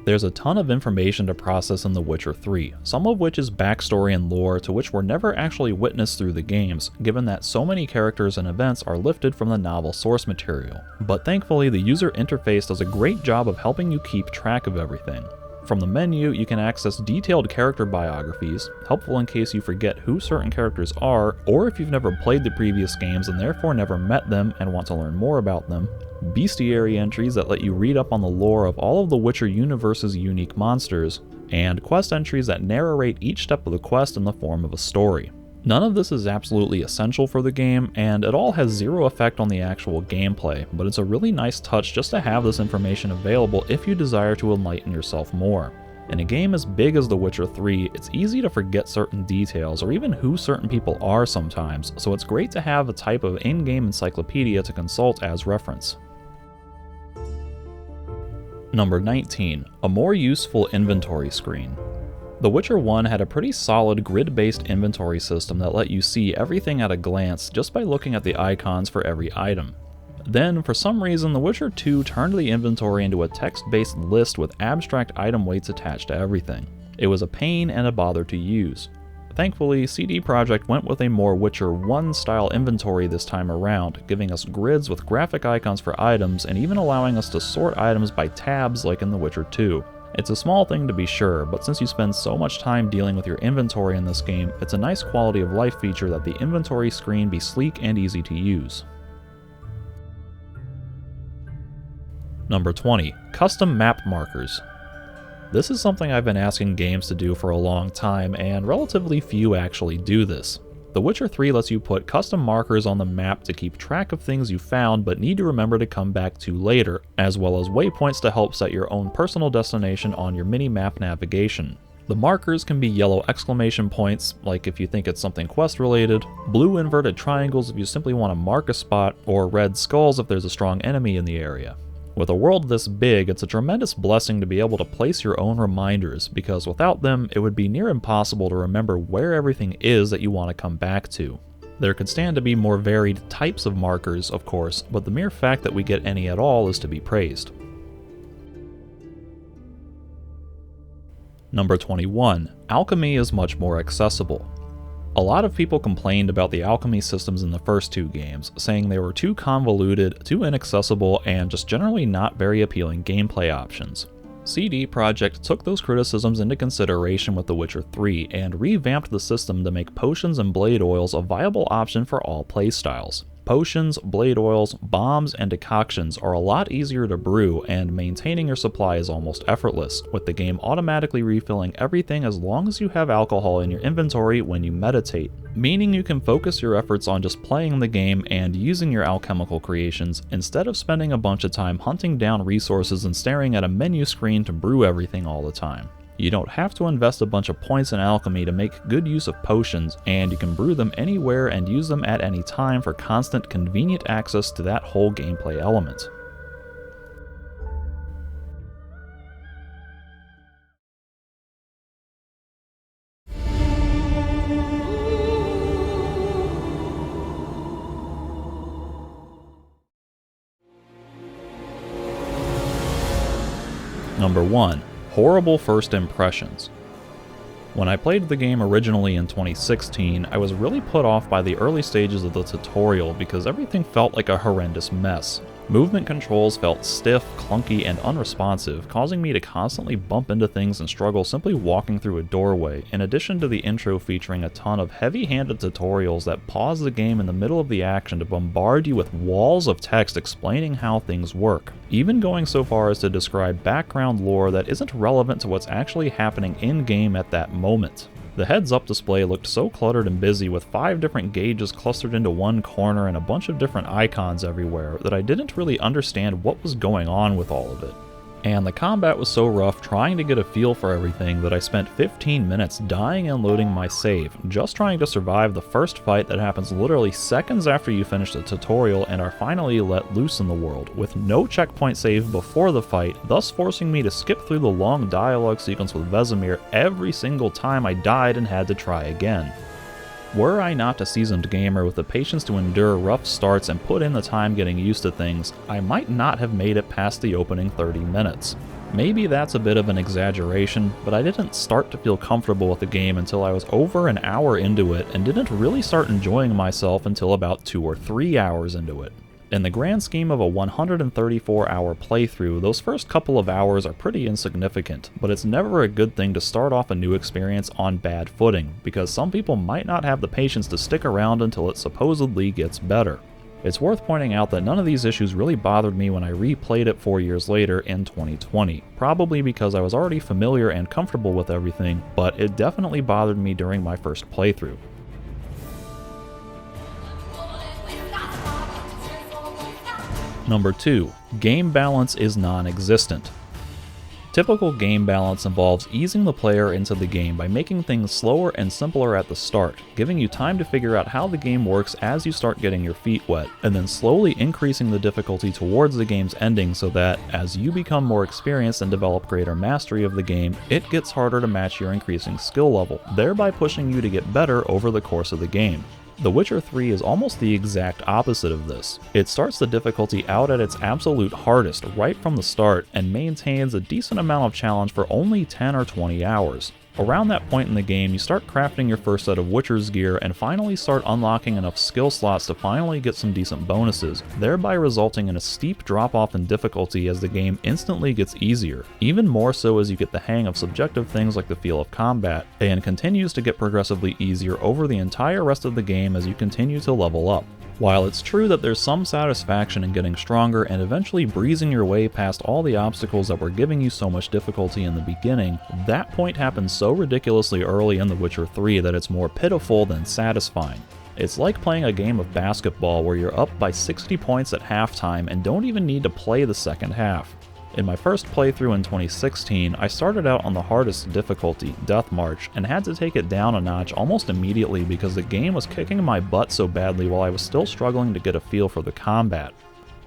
S1: There's a ton of information to process in The Witcher 3, some of which is backstory and lore to which were never actually witnessed through the games, given that so many characters and events are lifted from the novel source material. But thankfully, the user interface does a great job of helping you keep track of everything. From the menu, you can access detailed character biographies, helpful in case you forget who certain characters are, or if you've never played the previous games and therefore never met them and want to learn more about them, bestiary entries that let you read up on the lore of all of the Witcher universe's unique monsters, and quest entries that narrate each step of the quest in the form of a story. None of this is absolutely essential for the game, and it all has zero effect on the actual gameplay, but it's a really nice touch just to have this information available if you desire to enlighten yourself more. In a game as big as The Witcher 3, it's easy to forget certain details or even who certain people are sometimes, so it's great to have a type of in-game encyclopedia to consult as reference. Number 19. A more useful inventory screen. The Witcher 1 had a pretty solid grid-based inventory system that let you see everything at a glance just by looking at the icons for every item. Then, for some reason, The Witcher 2 turned the inventory into a text-based list with abstract item weights attached to everything. It was a pain and a bother to use. Thankfully, CD Projekt went with a more Witcher 1 style inventory this time around, giving us grids with graphic icons for items and even allowing us to sort items by tabs like in The Witcher 2. It's a small thing to be sure, but since you spend so much time dealing with your inventory in this game, it's a nice quality of life feature that the inventory screen be sleek and easy to use. Number 20. Custom map markers. This is something I've been asking games to do for a long time, and relatively few actually do this. The Witcher 3 lets you put custom markers on the map to keep track of things you found but need to remember to come back to later, as well as waypoints to help set your own personal destination on your mini-map navigation. The markers can be yellow exclamation points, like if you think it's something quest-related, blue inverted triangles if you simply want to mark a spot, or red skulls if there's a strong enemy in the area. With a world this big, it's a tremendous blessing to be able to place your own reminders, because without them, it would be near impossible to remember where everything is that you want to come back to. There could stand to be more varied types of markers, of course, but the mere fact that we get any at all is to be praised. Number 21. Alchemy is much more accessible. A lot of people complained about the alchemy systems in the first two games, saying they were too convoluted, too inaccessible, and just generally not very appealing gameplay options. CD Projekt took those criticisms into consideration with The Witcher 3 and revamped the system to make potions and blade oils a viable option for all playstyles. Potions, blade oils, bombs, and decoctions are a lot easier to brew, and maintaining your supply is almost effortless, with the game automatically refilling everything as long as you have alcohol in your inventory when you meditate, meaning you can focus your efforts on just playing the game and using your alchemical creations instead of spending a bunch of time hunting down resources and staring at a menu screen to brew everything all the time. You don't have to invest a bunch of points in alchemy to make good use of potions, and you can brew them anywhere and use them at any time for constant, convenient access to that whole gameplay element. Number 1. Horrible first impressions. When I played the game originally in 2016, I was really put off by the early stages of the tutorial because everything felt like a horrendous mess. Movement controls felt stiff, clunky, and unresponsive, causing me to constantly bump into things and struggle simply walking through a doorway, in addition to the intro featuring a ton of heavy-handed tutorials that pause the game in the middle of the action to bombard you with walls of text explaining how things work, even going so far as to describe background lore that isn't relevant to what's actually happening in-game at that moment. The heads-up display looked so cluttered and busy with 5 different gauges clustered into one corner and a bunch of different icons everywhere that I didn't really understand what was going on with all of it. And the combat was so rough trying to get a feel for everything that I spent 15 minutes dying and loading my save, just trying to survive the first fight that happens literally seconds after you finish the tutorial and are finally let loose in the world, with no checkpoint save before the fight, thus forcing me to skip through the long dialogue sequence with Vesemir every single time I died and had to try again. Were I not a seasoned gamer with the patience to endure rough starts and put in the time getting used to things, I might not have made it past the opening 30 minutes. Maybe that's a bit of an exaggeration, but I didn't start to feel comfortable with the game until I was over an hour into it and didn't really start enjoying myself until about 2 or 3 hours into it. In the grand scheme of a 134-hour playthrough, those first couple of hours are pretty insignificant, but it's never a good thing to start off a new experience on bad footing, because some people might not have the patience to stick around until it supposedly gets better. It's worth pointing out that none of these issues really bothered me when I replayed it 4 years later in 2020, probably because I was already familiar and comfortable with everything, but it definitely bothered me during my first playthrough. Number 2. Game balance is non-existent. Typical game balance involves easing the player into the game by making things slower and simpler at the start, giving you time to figure out how the game works as you start getting your feet wet, and then slowly increasing the difficulty towards the game's ending so that, as you become more experienced and develop greater mastery of the game, it gets harder to match your increasing skill level, thereby pushing you to get better over the course of the game. The Witcher 3 is almost the exact opposite of this. It starts the difficulty out at its absolute hardest right from the start and maintains a decent amount of challenge for only 10 or 20 hours. Around that point in the game, you start crafting your first set of Witcher's gear and finally start unlocking enough skill slots to finally get some decent bonuses, thereby resulting in a steep drop-off in difficulty as the game instantly gets easier, even more so as you get the hang of subjective things like the feel of combat, and continues to get progressively easier over the entire rest of the game as you continue to level up. While it's true that there's some satisfaction in getting stronger and eventually breezing your way past all the obstacles that were giving you so much difficulty in the beginning, that point happens so ridiculously early in The Witcher 3 that it's more pitiful than satisfying. It's like playing a game of basketball where you're up by 60 points at halftime and don't even need to play the second half. In my first playthrough in 2016, I started out on the hardest difficulty, Death March, and had to take it down a notch almost immediately because the game was kicking my butt so badly while I was still struggling to get a feel for the combat.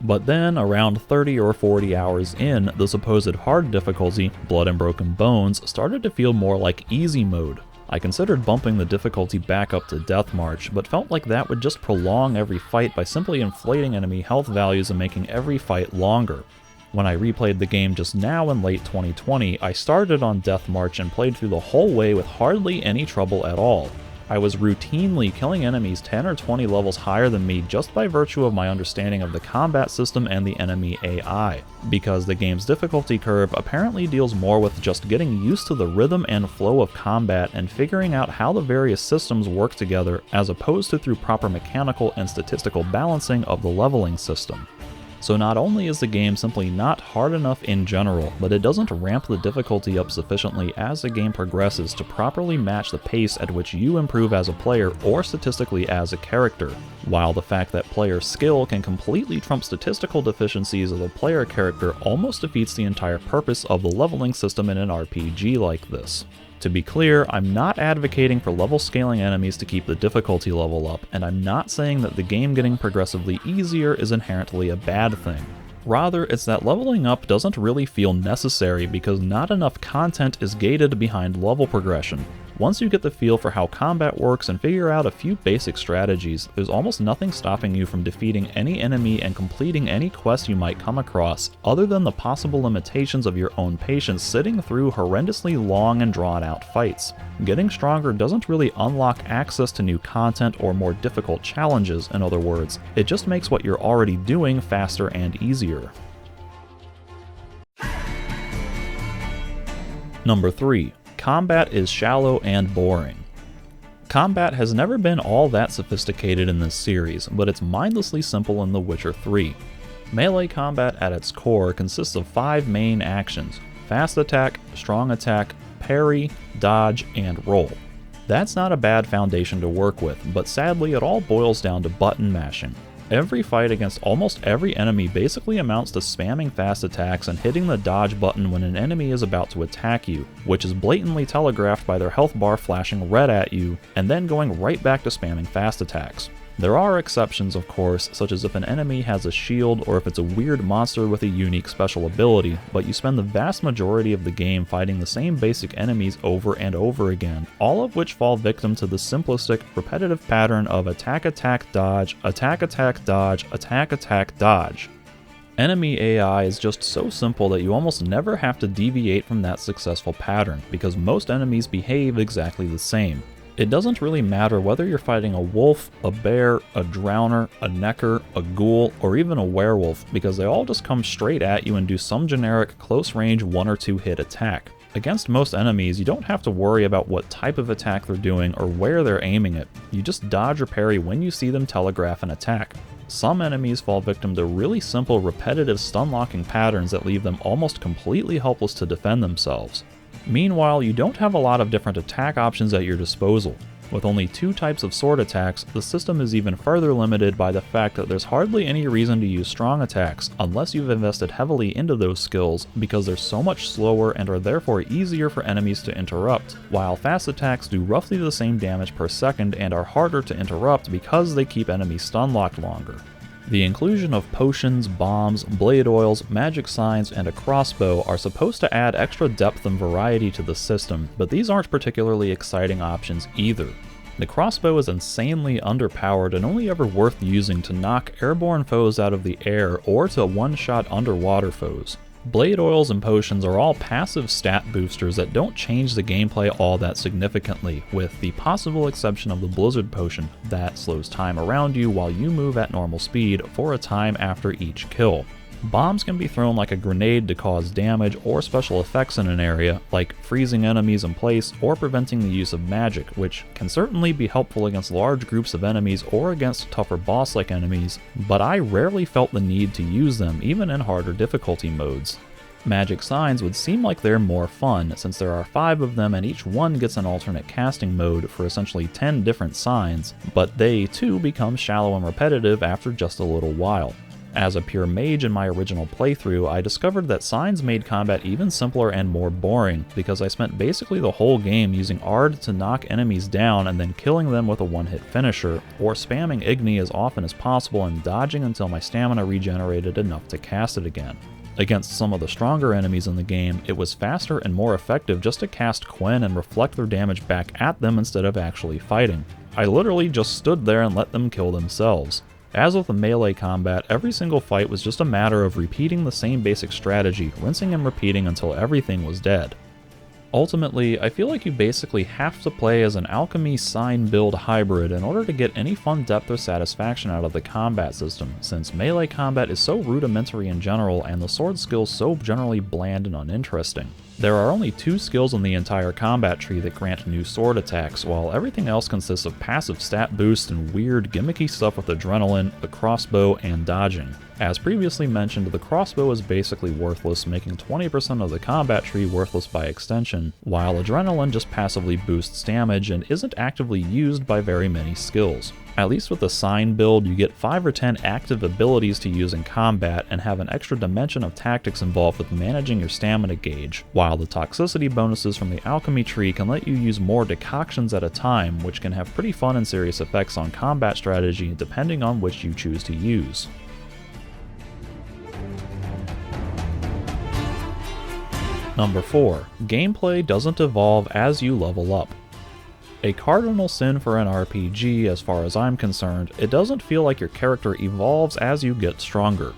S1: But then, around 30 or 40 hours in, the supposed hard difficulty, Blood and Broken Bones, started to feel more like easy mode. I considered bumping the difficulty back up to Death March, but felt like that would just prolong every fight by simply inflating enemy health values and making every fight longer. When I replayed the game just now in late 2020, I started on Death March and played through the whole way with hardly any trouble at all. I was routinely killing enemies 10 or 20 levels higher than me just by virtue of my understanding of the combat system and the enemy AI, because the game's difficulty curve apparently deals more with just getting used to the rhythm and flow of combat and figuring out how the various systems work together as opposed to through proper mechanical and statistical balancing of the leveling system. So not only is the game simply not hard enough in general, but it doesn't ramp the difficulty up sufficiently as the game progresses to properly match the pace at which you improve as a player or statistically as a character, while the fact that player skill can completely trump statistical deficiencies of the player character almost defeats the entire purpose of the leveling system in an RPG like this. To be clear, I'm not advocating for level scaling enemies to keep the difficulty level up, and I'm not saying that the game getting progressively easier is inherently a bad thing. Rather, it's that leveling up doesn't really feel necessary because not enough content is gated behind level progression. Once you get the feel for how combat works and figure out a few basic strategies, there's almost nothing stopping you from defeating any enemy and completing any quest you might come across, other than the possible limitations of your own patience sitting through horrendously long and drawn out fights. Getting stronger doesn't really unlock access to new content or more difficult challenges, in other words, it just makes what you're already doing faster and easier. Number 3. Combat is shallow and boring. Combat has never been all that sophisticated in this series, but it's mindlessly simple in The Witcher 3. Melee combat at its core consists of 5 main actions: fast attack, strong attack, parry, dodge, and roll. That's not a bad foundation to work with, but sadly it all boils down to button mashing. Every fight against almost every enemy basically amounts to spamming fast attacks and hitting the dodge button when an enemy is about to attack you, which is blatantly telegraphed by their health bar flashing red at you, and then going right back to spamming fast attacks. There are exceptions, of course, such as if an enemy has a shield or if it's a weird monster with a unique special ability, but you spend the vast majority of the game fighting the same basic enemies over and over again, all of which fall victim to the simplistic, repetitive pattern of attack, attack, dodge, attack, attack, dodge, attack, attack, dodge. Enemy AI is just so simple that you almost never have to deviate from that successful pattern, because most enemies behave exactly the same. It doesn't really matter whether you're fighting a wolf, a bear, a drowner, a necker, a ghoul, or even a werewolf, because they all just come straight at you and do some generic close-range 1 or 2 hit attack. Against most enemies, you don't have to worry about what type of attack they're doing or where they're aiming it. You just dodge or parry when you see them telegraph an attack. Some enemies fall victim to really simple repetitive stun-locking patterns that leave them almost completely helpless to defend themselves. Meanwhile, you don't have a lot of different attack options at your disposal. With only 2 types of sword attacks, the system is even further limited by the fact that there's hardly any reason to use strong attacks unless you've invested heavily into those skills, because they're so much slower and are therefore easier for enemies to interrupt, while fast attacks do roughly the same damage per second and are harder to interrupt because they keep enemies stun-locked longer. The inclusion of potions, bombs, blade oils, magic signs, and a crossbow are supposed to add extra depth and variety to the system, but these aren't particularly exciting options either. The crossbow is insanely underpowered and only ever worth using to knock airborne foes out of the air or to one-shot underwater foes. Blade oils and potions are all passive stat boosters that don't change the gameplay all that significantly, with the possible exception of the Blizzard Potion that slows time around you while you move at normal speed for a time after each kill. Bombs can be thrown like a grenade to cause damage or special effects in an area, like freezing enemies in place or preventing the use of magic, which can certainly be helpful against large groups of enemies or against tougher boss-like enemies, but I rarely felt the need to use them even in harder difficulty modes. Magic signs would seem like they're more fun, since there are 5 of them and each one gets an alternate casting mode for essentially 10 different signs, but they too become shallow and repetitive after just a little while. As a pure mage in my original playthrough, I discovered that signs made combat even simpler and more boring, because I spent basically the whole game using Ard to knock enemies down and then killing them with a one-hit finisher, or spamming Igni as often as possible and dodging until my stamina regenerated enough to cast it again. Against some of the stronger enemies in the game, it was faster and more effective just to cast Quen and reflect their damage back at them instead of actually fighting. I literally just stood there and let them kill themselves. As with the melee combat, every single fight was just a matter of repeating the same basic strategy, rinsing and repeating until everything was dead. Ultimately, I feel like you basically have to play as an alchemy sign build hybrid in order to get any fun depth or satisfaction out of the combat system, since melee combat is so rudimentary in general and the sword skills so generally bland and uninteresting. There are only 2 skills in the entire combat tree that grant new sword attacks, while everything else consists of passive stat boosts and weird gimmicky stuff with adrenaline, the crossbow, and dodging. As previously mentioned, the crossbow is basically worthless, making 20% of the combat tree worthless by extension, while adrenaline just passively boosts damage and isn't actively used by very many skills. At least with the sign build, you get 5 or 10 active abilities to use in combat and have an extra dimension of tactics involved with managing your stamina gauge, while the toxicity bonuses from the alchemy tree can let you use more decoctions at a time, which can have pretty fun and serious effects on combat strategy depending on which you choose to use. Number 4. Gameplay doesn't evolve as you level up. A cardinal sin for an RPG, as far as I'm concerned, it doesn't feel like your character evolves as you get stronger.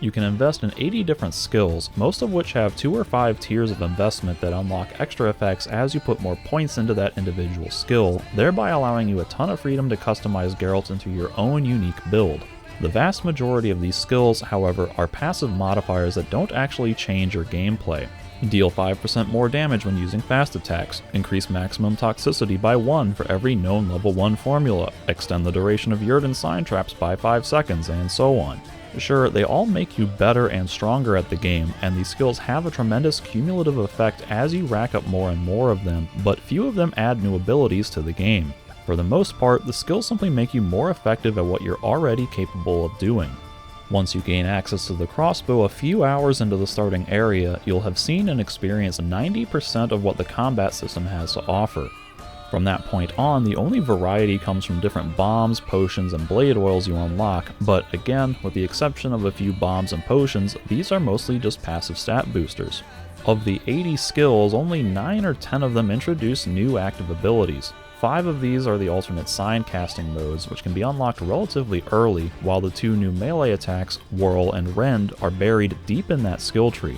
S1: You can invest in 80 different skills, most of which have 2 or 5 tiers of investment that unlock extra effects as you put more points into that individual skill, thereby allowing you a ton of freedom to customize Geralt into your own unique build. The vast majority of these skills, however, are passive modifiers that don't actually change your gameplay. Deal 5% more damage when using fast attacks, increase maximum toxicity by 1 for every known level 1 formula, extend the duration of Yurden sign traps by 5 seconds, and so on. Sure, they all make you better and stronger at the game, and these skills have a tremendous cumulative effect as you rack up more and more of them, but few of them add new abilities to the game. For the most part, the skills simply make you more effective at what you're already capable of doing. Once you gain access to the crossbow a few hours into the starting area, you'll have seen and experienced 90% of what the combat system has to offer. From that point on, the only variety comes from different bombs, potions, and blade oils you unlock, but again, with the exception of a few bombs and potions, these are mostly just passive stat boosters. Of the 80 skills, only 9 or 10 of them introduce new active abilities. 5 of these are the alternate sign casting modes, which can be unlocked relatively early, while the 2 new melee attacks, Whirl and Rend, are buried deep in that skill tree.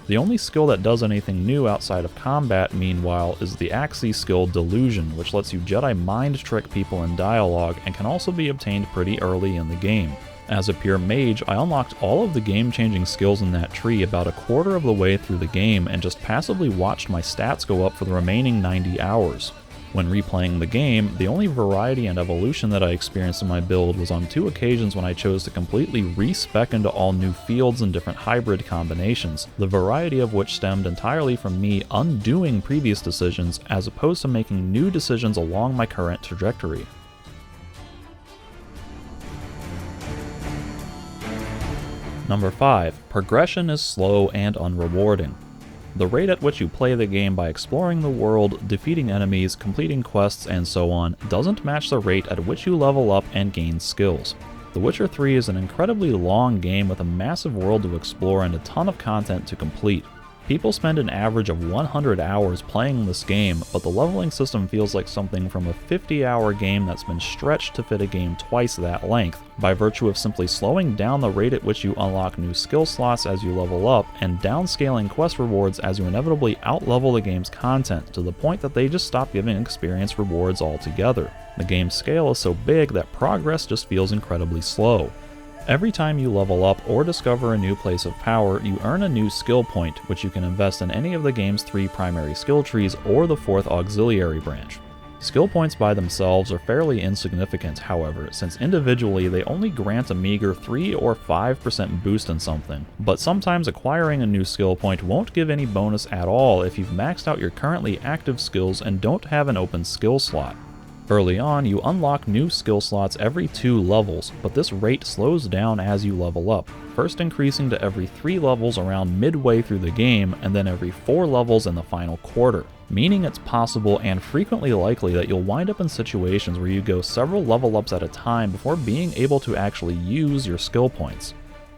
S1: The only skill that does anything new outside of combat, meanwhile, is the Axii skill Delusion, which lets you Jedi mind trick people in dialogue and can also be obtained pretty early in the game. As a pure mage, I unlocked all of the game-changing skills in that tree about a quarter of the way through the game and just passively watched my stats go up for the remaining 90 hours. When replaying the game, the only variety and evolution that I experienced in my build was on 2 occasions when I chose to completely re-spec into all new fields and different hybrid combinations, the variety of which stemmed entirely from me undoing previous decisions as opposed to making new decisions along my current trajectory. Number 5. Progression is slow and unrewarding. The rate at which you play the game by exploring the world, defeating enemies, completing quests, and so on doesn't match the rate at which you level up and gain skills. The Witcher 3 is an incredibly long game with a massive world to explore and a ton of content to complete. People spend an average of 100 hours playing this game, but the leveling system feels like something from a 50-hour game that's been stretched to fit a game twice that length, by virtue of simply slowing down the rate at which you unlock new skill slots as you level up, and downscaling quest rewards as you inevitably outlevel the game's content, to the point that they just stop giving experience rewards altogether. The game's scale is so big that progress just feels incredibly slow. Every time you level up or discover a new place of power, you earn a new skill point, which you can invest in any of the game's 3 primary skill trees or the 4th auxiliary branch. Skill points by themselves are fairly insignificant, however, since individually they only grant a meager 3 or 5% boost in something, but sometimes acquiring a new skill point won't give any bonus at all if you've maxed out your currently active skills and don't have an open skill slot. Early on, you unlock new skill slots every 2 levels, but this rate slows down as you level up, first increasing to every 3 levels around midway through the game, and then every 4 levels in the final quarter, meaning it's possible and frequently likely that you'll wind up in situations where you go several level ups at a time before being able to actually use your skill points.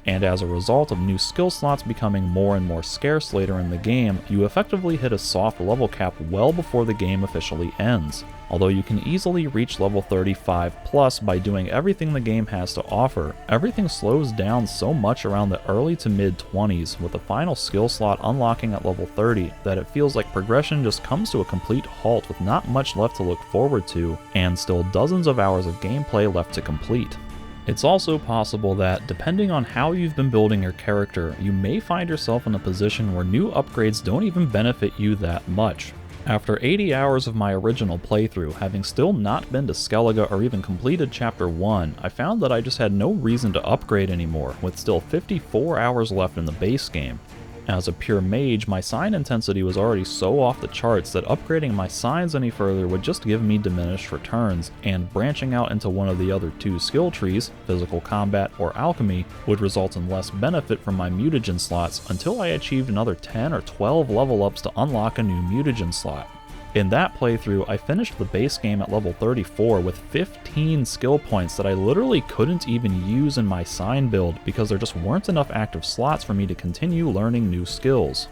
S1: And as a result of new skill slots becoming more and more scarce later in the game, you effectively hit a soft level cap well before the game officially ends. Although you can easily reach level 35 plus by doing everything the game has to offer, everything slows down so much around the early to mid 20s, with the final skill slot unlocking at level 30, that it feels like progression just comes to a complete halt with not much left to look forward to, and still dozens of hours of gameplay left to complete. It's also possible that, depending on how you've been building your character, you may find yourself in a position where new upgrades don't even benefit you that much. After 80 hours of my original playthrough, having still not been to Skellige or even completed Chapter 1, I found that I just had no reason to upgrade anymore, with still 54 hours left in the base game. As a pure mage, my sign intensity was already so off the charts that upgrading my signs any further would just give me diminished returns, and branching out into one of the other 2 skill trees, physical combat or alchemy, would result in less benefit from my mutagen slots until I achieved another 10 or 12 level ups to unlock a new mutagen slot. In that playthrough, I finished the base game at level 34 with 15 skill points that I literally couldn't even use in my sign build because there just weren't enough active slots for me to continue learning new skills.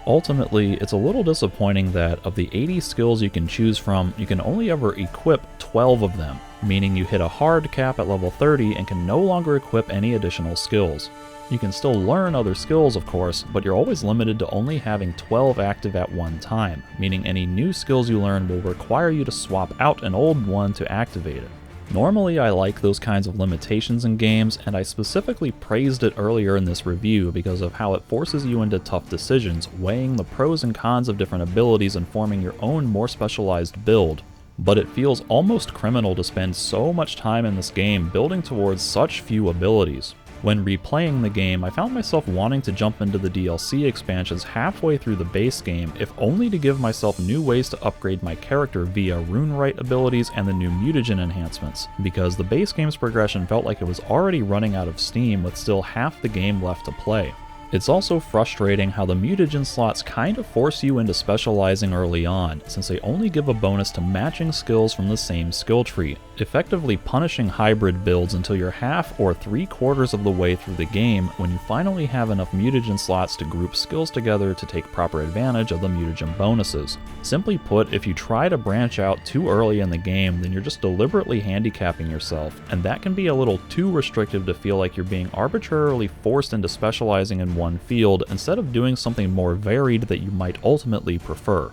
S1: Ultimately, it's a little disappointing that of the 80 skills you can choose from, you can only ever equip 12 of them, meaning you hit a hard cap at level 30 and can no longer equip any additional skills. You can still learn other skills, of course, but you're always limited to only having 12 active at one time, meaning any new skills you learn will require you to swap out an old one to activate it. Normally I like those kinds of limitations in games, and I specifically praised it earlier in this review because of how it forces you into tough decisions, weighing the pros and cons of different abilities and forming your own more specialized build. But it feels almost criminal to spend so much time in this game building towards such few abilities. When replaying the game, I found myself wanting to jump into the DLC expansions halfway through the base game, if only to give myself new ways to upgrade my character via rune-write abilities and the new mutagen enhancements, because the base game's progression felt like it was already running out of steam with still half the game left to play. It's also frustrating how the mutagen slots kind of force you into specializing early on, since they only give a bonus to matching skills from the same skill tree, effectively punishing hybrid builds until you're half or 3/4 of the way through the game when you finally have enough mutagen slots to group skills together to take proper advantage of the mutagen bonuses. Simply put, if you try to branch out too early in the game, then you're just deliberately handicapping yourself, and that can be a little too restrictive to feel like you're being arbitrarily forced into specializing in one field instead of doing something more varied that you might ultimately prefer.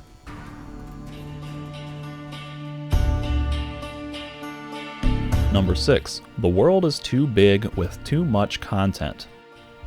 S1: Number 6. The world is too big with too much content.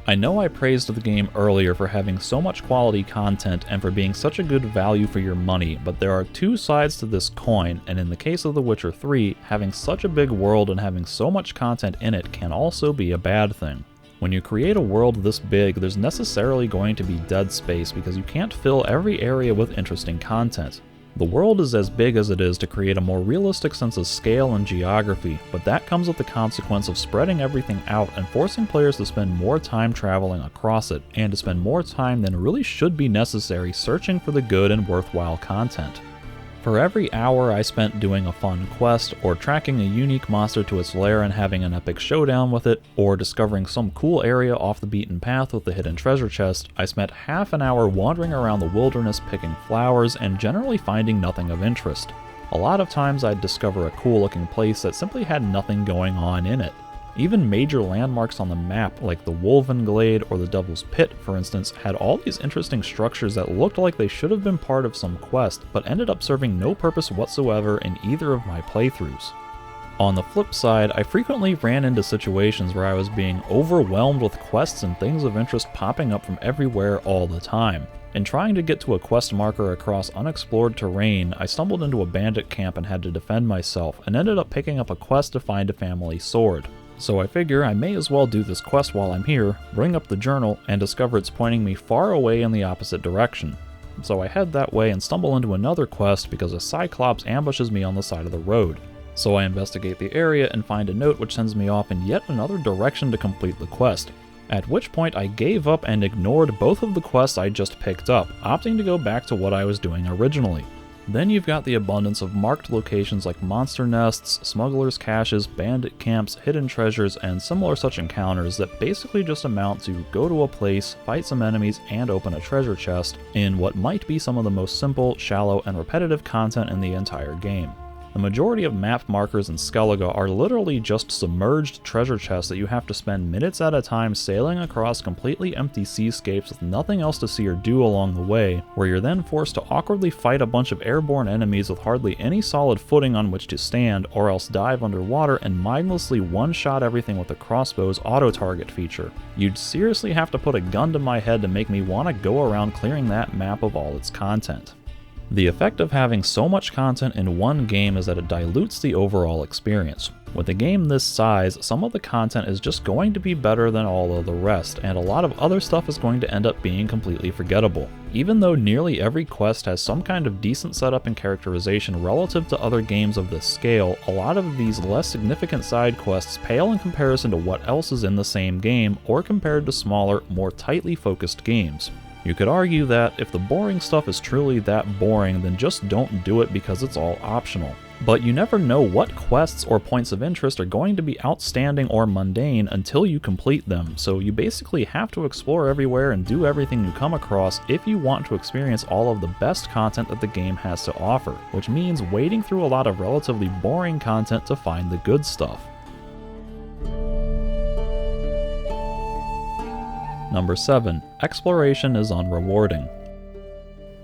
S1: I know I praised the game earlier for having so much quality content and for being such a good value for your money, but there are two sides to this coin, and in the case of The Witcher 3, having such a big world and having so much content in it can also be a bad thing. When you create a world this big, there's necessarily going to be dead space because you can't fill every area with interesting content. The world is as big as it is to create a more realistic sense of scale and geography, but that comes with the consequence of spreading everything out and forcing players to spend more time traveling across it, and to spend more time than really should be necessary searching for the good and worthwhile content. For every hour I spent doing a fun quest, or tracking a unique monster to its lair and having an epic showdown with it, or discovering some cool area off the beaten path with the hidden treasure chest, I spent half an hour wandering around the wilderness picking flowers and generally finding nothing of interest. A lot of times I'd discover a cool looking place that simply had nothing going on in it. Even major landmarks on the map, like the Wolven Glade or the Devil's Pit, for instance, had all these interesting structures that looked like they should have been part of some quest, but ended up serving no purpose whatsoever in either of my playthroughs. On the flip side, I frequently ran into situations where I was being overwhelmed with quests and things of interest popping up from everywhere all the time. In trying to get to a quest marker across unexplored terrain, I stumbled into a bandit camp and had to defend myself, and ended up picking up a quest to find a family sword. So I figure I may as well do this quest while I'm here, bring up the journal, and discover it's pointing me far away in the opposite direction. So I head that way and stumble into another quest because a Cyclops ambushes me on the side of the road. So I investigate the area and find a note which sends me off in yet another direction to complete the quest. At which point I gave up and ignored both of the quests I just picked up, opting to go back to what I was doing originally. Then you've got the abundance of marked locations like monster nests, smugglers' caches, bandit camps, hidden treasures, and similar such encounters that basically just amount to go to a place, fight some enemies, and open a treasure chest in what might be some of the most simple, shallow, and repetitive content in the entire game. The majority of map markers in Skellige are literally just submerged treasure chests that you have to spend minutes at a time sailing across completely empty seascapes with nothing else to see or do along the way, where you're then forced to awkwardly fight a bunch of airborne enemies with hardly any solid footing on which to stand, or else dive underwater and mindlessly one-shot everything with the crossbow's auto-target feature. You'd seriously have to put a gun to my head to make me want to go around clearing that map of all its content. The effect of having so much content in one game is that it dilutes the overall experience. With a game this size, some of the content is just going to be better than all of the rest, and a lot of other stuff is going to end up being completely forgettable. Even though nearly every quest has some kind of decent setup and characterization relative to other games of this scale, a lot of these less significant side quests pale in comparison to what else is in the same game, or compared to smaller, more tightly focused games. You could argue that if the boring stuff is truly that boring, then just don't do it because it's all optional. But you never know what quests or points of interest are going to be outstanding or mundane until you complete them, so you basically have to explore everywhere and do everything you come across if you want to experience all of the best content that the game has to offer, which means wading through a lot of relatively boring content to find the good stuff. Number 7. Exploration is unrewarding.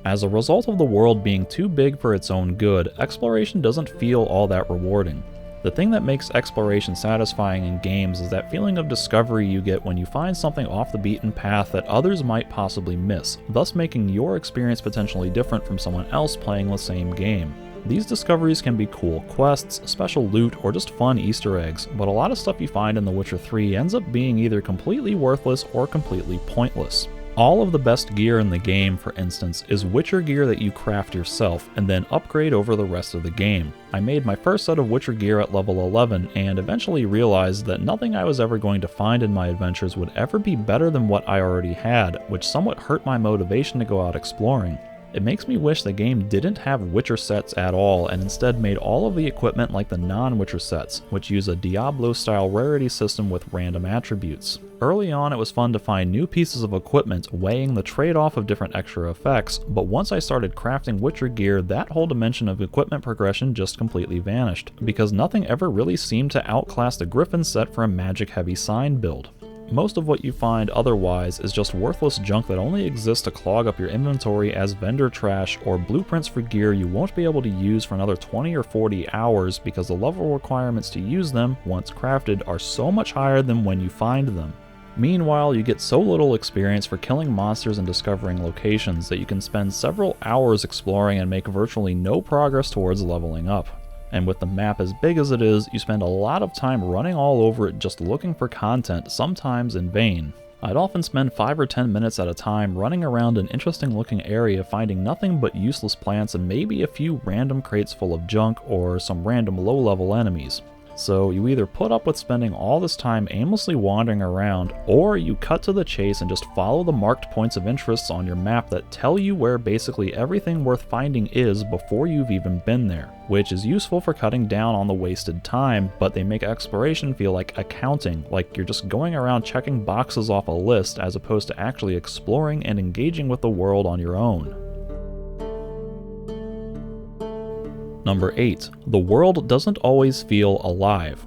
S1: As a result of the world being too big for its own good, exploration doesn't feel all that rewarding. The thing that makes exploration satisfying in games is that feeling of discovery you get when you find something off the beaten path that others might possibly miss, thus making your experience potentially different from someone else playing the same game. These discoveries can be cool quests, special loot, or just fun Easter eggs, but a lot of stuff you find in The Witcher 3 ends up being either completely worthless or completely pointless. All of the best gear in the game, for instance, is Witcher gear that you craft yourself and then upgrade over the rest of the game. I made my first set of Witcher gear at level 11 and eventually realized that nothing I was ever going to find in my adventures would ever be better than what I already had, which somewhat hurt my motivation to go out exploring. It makes me wish the game didn't have Witcher sets at all and instead made all of the equipment like the non-Witcher sets, which use a Diablo-style rarity system with random attributes. Early on it was fun to find new pieces of equipment weighing the trade-off of different extra effects, but once I started crafting Witcher gear, that whole dimension of equipment progression just completely vanished, because nothing ever really seemed to outclass the Griffin set for a magic-heavy sign build. Most of what you find otherwise is just worthless junk that only exists to clog up your inventory as vendor trash or blueprints for gear you won't be able to use for another 20 or 40 hours because the level requirements to use them, once crafted, are so much higher than when you find them. Meanwhile, you get so little experience for killing monsters and discovering locations that you can spend several hours exploring and make virtually no progress towards leveling up. And with the map as big as it is, you spend a lot of time running all over it just looking for content, sometimes in vain. I'd often spend 5 or 10 minutes at a time running around an interesting looking area finding nothing but useless plants and maybe a few random crates full of junk or some random low level enemies. So you either put up with spending all this time aimlessly wandering around, or you cut to the chase and just follow the marked points of interest on your map that tell you where basically everything worth finding is before you've even been there, which is useful for cutting down on the wasted time, but they make exploration feel like accounting, like you're just going around checking boxes off a list as opposed to actually exploring and engaging with the world on your own. Number 8. The world doesn't always feel alive.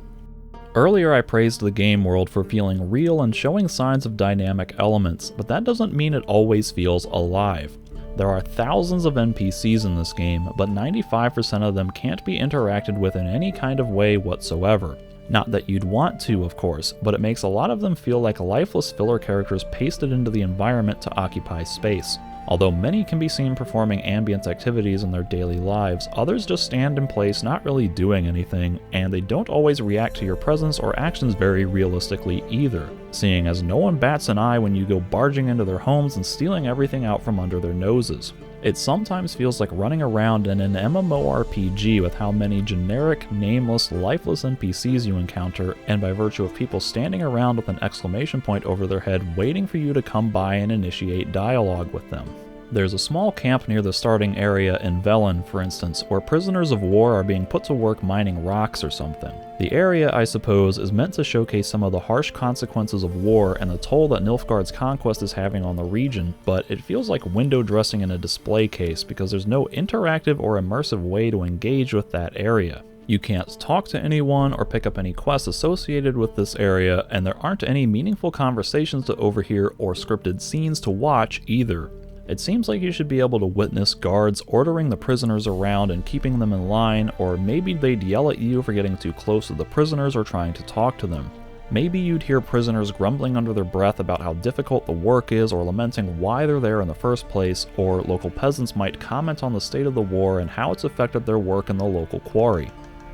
S1: Earlier I praised the game world for feeling real and showing signs of dynamic elements, but that doesn't mean it always feels alive. There are thousands of NPCs in this game, but 95% of them can't be interacted with in any kind of way whatsoever. Not that you'd want to, of course, but it makes a lot of them feel like lifeless filler characters pasted into the environment to occupy space. Although many can be seen performing ambient activities in their daily lives, others just stand in place not really doing anything, and they don't always react to your presence or actions very realistically either, seeing as no one bats an eye when you go barging into their homes and stealing everything out from under their noses. It sometimes feels like running around in an MMORPG with how many generic, nameless, lifeless NPCs you encounter, and by virtue of people standing around with an exclamation point over their head waiting for you to come by and initiate dialogue with them. There's a small camp near the starting area in Velen, for instance, where prisoners of war are being put to work mining rocks or something. The area, I suppose, is meant to showcase some of the harsh consequences of war and the toll that Nilfgaard's conquest is having on the region, but it feels like window dressing in a display case because there's no interactive or immersive way to engage with that area. You can't talk to anyone or pick up any quests associated with this area, and there aren't any meaningful conversations to overhear or scripted scenes to watch either. It seems like you should be able to witness guards ordering the prisoners around and keeping them in line, or maybe they'd yell at you for getting too close to the prisoners or trying to talk to them. Maybe you'd hear prisoners grumbling under their breath about how difficult the work is or lamenting why they're there in the first place, or local peasants might comment on the state of the war and how it's affected their work in the local quarry.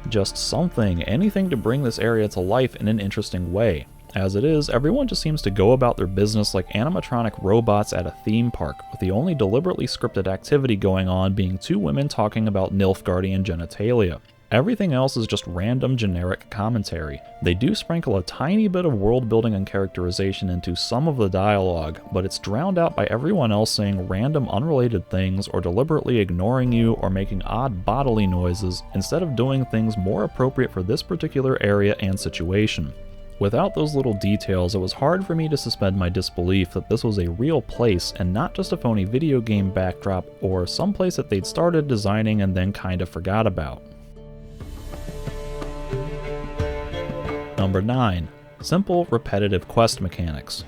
S1: Just something, anything to bring this area to life in an interesting way. As it is, everyone just seems to go about their business like animatronic robots at a theme park, with the only deliberately scripted activity going on being two women talking about Nilfgaardian genitalia. Everything else is just random generic commentary. They do sprinkle a tiny bit of world building and characterization into some of the dialogue, but it's drowned out by everyone else saying random unrelated things or deliberately ignoring you or making odd bodily noises instead of doing things more appropriate for this particular area and situation. Without those little details, it was hard for me to suspend my disbelief that this was a real place and not just a phony video game backdrop or some place that they'd started designing and then kind of forgot about. Number 9. Simple, repetitive quest mechanics.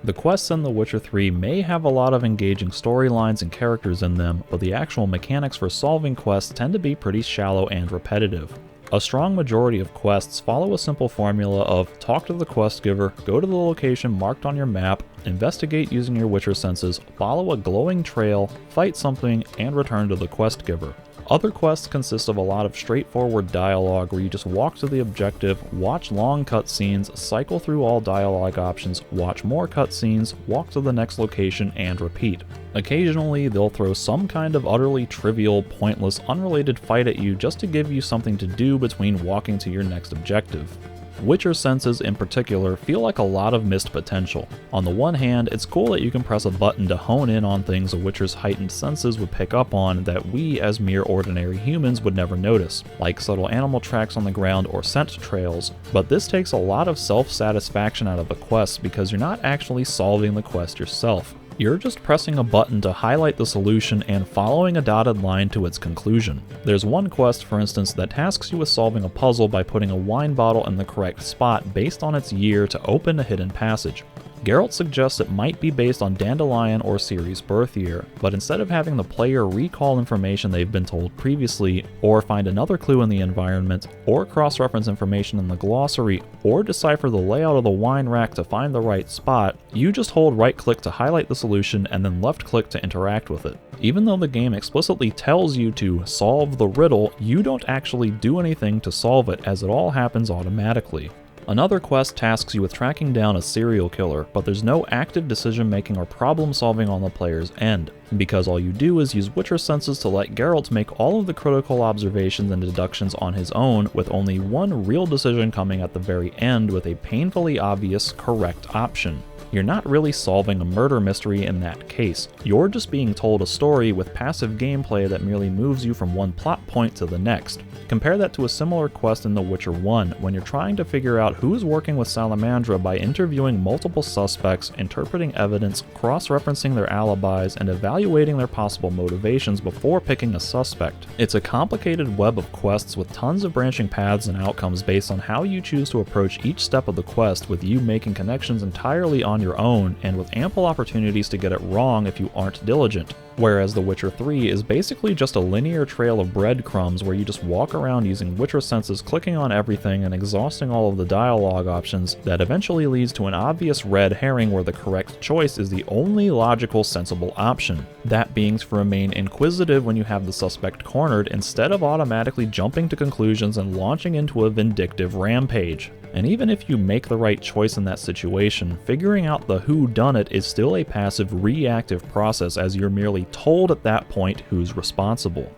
S1: The quests in The Witcher 3 may have a lot of engaging storylines and characters in them, but the actual mechanics for solving quests tend to be pretty shallow and repetitive. A strong majority of quests follow a simple formula of talk to the quest giver, go to the location marked on your map, investigate using your Witcher senses, follow a glowing trail, fight something, and return to the quest giver. Other quests consist of a lot of straightforward dialogue where you just walk to the objective, watch long cutscenes, cycle through all dialogue options, watch more cutscenes, walk to the next location, and repeat. Occasionally, they'll throw some kind of utterly trivial, pointless, unrelated fight at you just to give you something to do between walking to your next objective. Witcher senses in particular feel like a lot of missed potential. On the one hand, it's cool that you can press a button to hone in on things a Witcher's heightened senses would pick up on that we as mere ordinary humans would never notice, like subtle animal tracks on the ground or scent trails, but this takes a lot of self-satisfaction out of the quest because you're not actually solving the quest yourself. You're just pressing a button to highlight the solution and following a dotted line to its conclusion. There's one quest, for instance, that tasks you with solving a puzzle by putting a wine bottle in the correct spot based on its year to open a hidden passage. Geralt suggests it might be based on Dandelion or Ciri's birth year, but instead of having the player recall information they've been told previously, or find another clue in the environment, or cross-reference information in the glossary, or decipher the layout of the wine rack to find the right spot, you just hold right-click to highlight the solution and then left-click to interact with it. Even though the game explicitly tells you to solve the riddle, you don't actually do anything to solve it, as it all happens automatically. Another quest tasks you with tracking down a serial killer, but there's no active decision making or problem solving on the player's end, because all you do is use Witcher senses to let Geralt make all of the critical observations and deductions on his own, with only one real decision coming at the very end with a painfully obvious correct option. You're not really solving a murder mystery in that case, you're just being told a story with passive gameplay that merely moves you from one plot point to the next. Compare that to a similar quest in The Witcher 1, when you're trying to figure out who's working with Salamandra by interviewing multiple suspects, interpreting evidence, cross-referencing their alibis, and evaluating their possible motivations before picking a suspect. It's a complicated web of quests with tons of branching paths and outcomes based on how you choose to approach each step of the quest, with you making connections entirely on your own, and with ample opportunities to get it wrong if you aren't diligent. Whereas The Witcher 3 is basically just a linear trail of breadcrumbs where you just walk around using Witcher senses, clicking on everything and exhausting all of the dialogue options, that eventually leads to an obvious red herring where the correct choice is the only logical, sensible option. That being to remain inquisitive when you have the suspect cornered, instead of automatically jumping to conclusions and launching into a vindictive rampage. And even if you make the right choice in that situation, figuring out the whodunit is still a passive, reactive process, as you're merely told at that point who's responsible.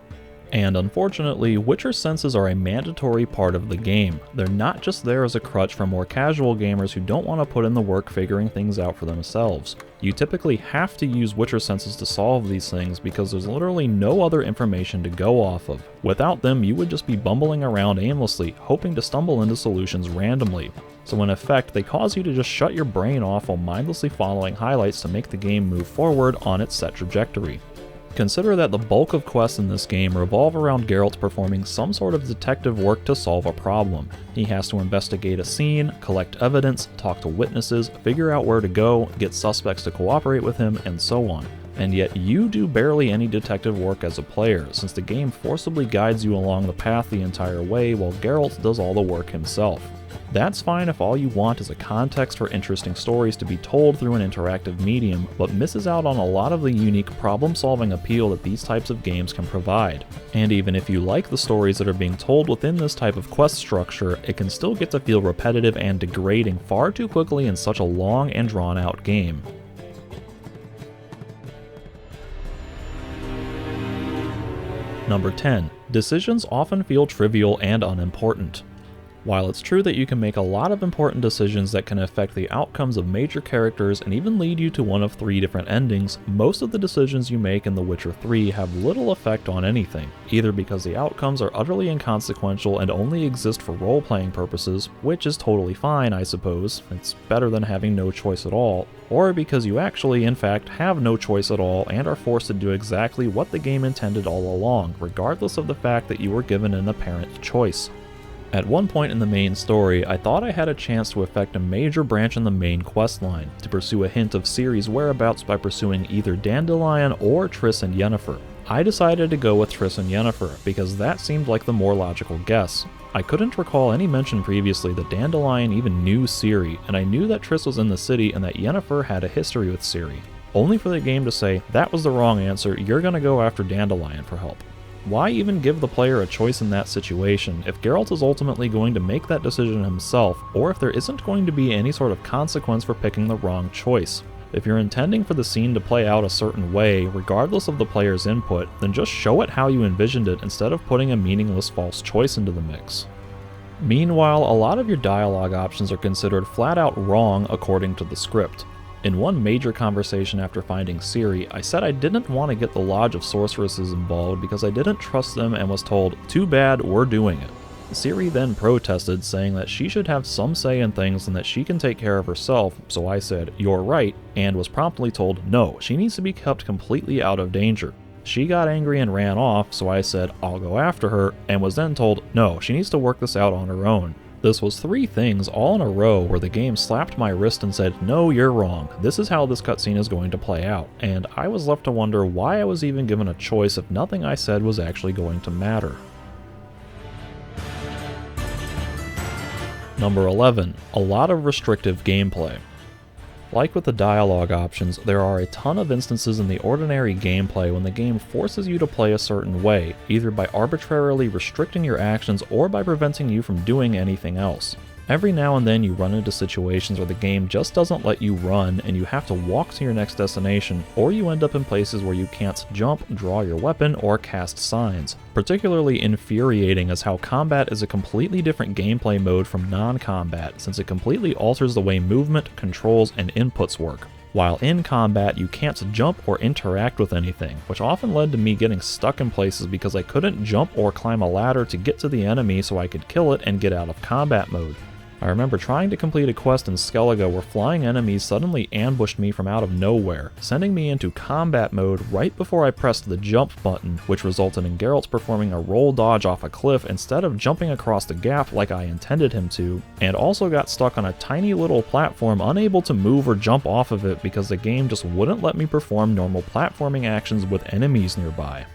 S1: And unfortunately, Witcher senses are a mandatory part of the game. They're not just there as a crutch for more casual gamers who don't want to put in the work figuring things out for themselves. You typically have to use Witcher senses to solve these things because there's literally no other information to go off of. Without them, you would just be bumbling around aimlessly, hoping to stumble into solutions randomly. So in effect, they cause you to just shut your brain off while mindlessly following highlights to make the game move forward on its set trajectory. Consider that the bulk of quests in this game revolve around Geralt performing some sort of detective work to solve a problem. He has to investigate a scene, collect evidence, talk to witnesses, figure out where to go, get suspects to cooperate with him, and so on. And yet you do barely any detective work as a player, since the game forcibly guides you along the path the entire way while Geralt does all the work himself. That's fine if all you want is a context for interesting stories to be told through an interactive medium, but misses out on a lot of the unique problem-solving appeal that these types of games can provide. And even if you like the stories that are being told within this type of quest structure, it can still get to feel repetitive and degrading far too quickly in such a long and drawn-out game. Number 10. Decisions often feel trivial and unimportant. While it's true that you can make a lot of important decisions that can affect the outcomes of major characters and even lead you to one of 3 different endings, most of the decisions you make in The Witcher 3 have little effect on anything, either because the outcomes are utterly inconsequential and only exist for role-playing purposes, which is totally fine, I suppose, it's better than having no choice at all, or because you actually, in fact, have no choice at all and are forced to do exactly what the game intended all along, regardless of the fact that you were given an apparent choice. At one point in the main story, I thought I had a chance to effect a major branch in the main questline, to pursue a hint of Ciri's whereabouts by pursuing either Dandelion or Triss and Yennefer. I decided to go with Triss and Yennefer, because that seemed like the more logical guess. I couldn't recall any mention previously that Dandelion even knew Ciri, and I knew that Triss was in the city and that Yennefer had a history with Ciri. Only for the game to say, that was the wrong answer, you're gonna go after Dandelion for help. Why even give the player a choice in that situation if Geralt is ultimately going to make that decision himself, or if there isn't going to be any sort of consequence for picking the wrong choice? If you're intending for the scene to play out a certain way, regardless of the player's input, then just show it how you envisioned it instead of putting a meaningless false choice into the mix. Meanwhile, a lot of your dialogue options are considered flat out wrong according to the script. In one major conversation after finding Ciri, I said I didn't want to get the Lodge of Sorceresses involved because I didn't trust them and was told, too bad, we're doing it. Ciri then protested, saying that she should have some say in things and that she can take care of herself, so I said, you're right, and was promptly told no, she needs to be kept completely out of danger. She got angry and ran off, so I said, I'll go after her, and was then told, no, she needs to work this out on her own. This was 3 things all in a row where the game slapped my wrist and said, no, you're wrong, this is how this cutscene is going to play out, and I was left to wonder why I was even given a choice if nothing I said was actually going to matter. Number 11. A lot of restrictive gameplay. Like with the dialogue options, there are a ton of instances in the ordinary gameplay when the game forces you to play a certain way, either by arbitrarily restricting your actions or by preventing you from doing anything else. Every now and then you run into situations where the game just doesn't let you run and you have to walk to your next destination, or you end up in places where you can't jump, draw your weapon, or cast signs. Particularly infuriating is how combat is a completely different gameplay mode from non-combat, since it completely alters the way movement, controls, and inputs work. While in combat, you can't jump or interact with anything, which often led to me getting stuck in places because I couldn't jump or climb a ladder to get to the enemy so I could kill it and get out of combat mode. I remember trying to complete a quest in Skellige where flying enemies suddenly ambushed me from out of nowhere, sending me into combat mode right before I pressed the jump button, which resulted in Geralt performing a roll dodge off a cliff instead of jumping across the gap like I intended him to, and also got stuck on a tiny little platform unable to move or jump off of it because the game just wouldn't let me perform normal platforming actions with enemies nearby.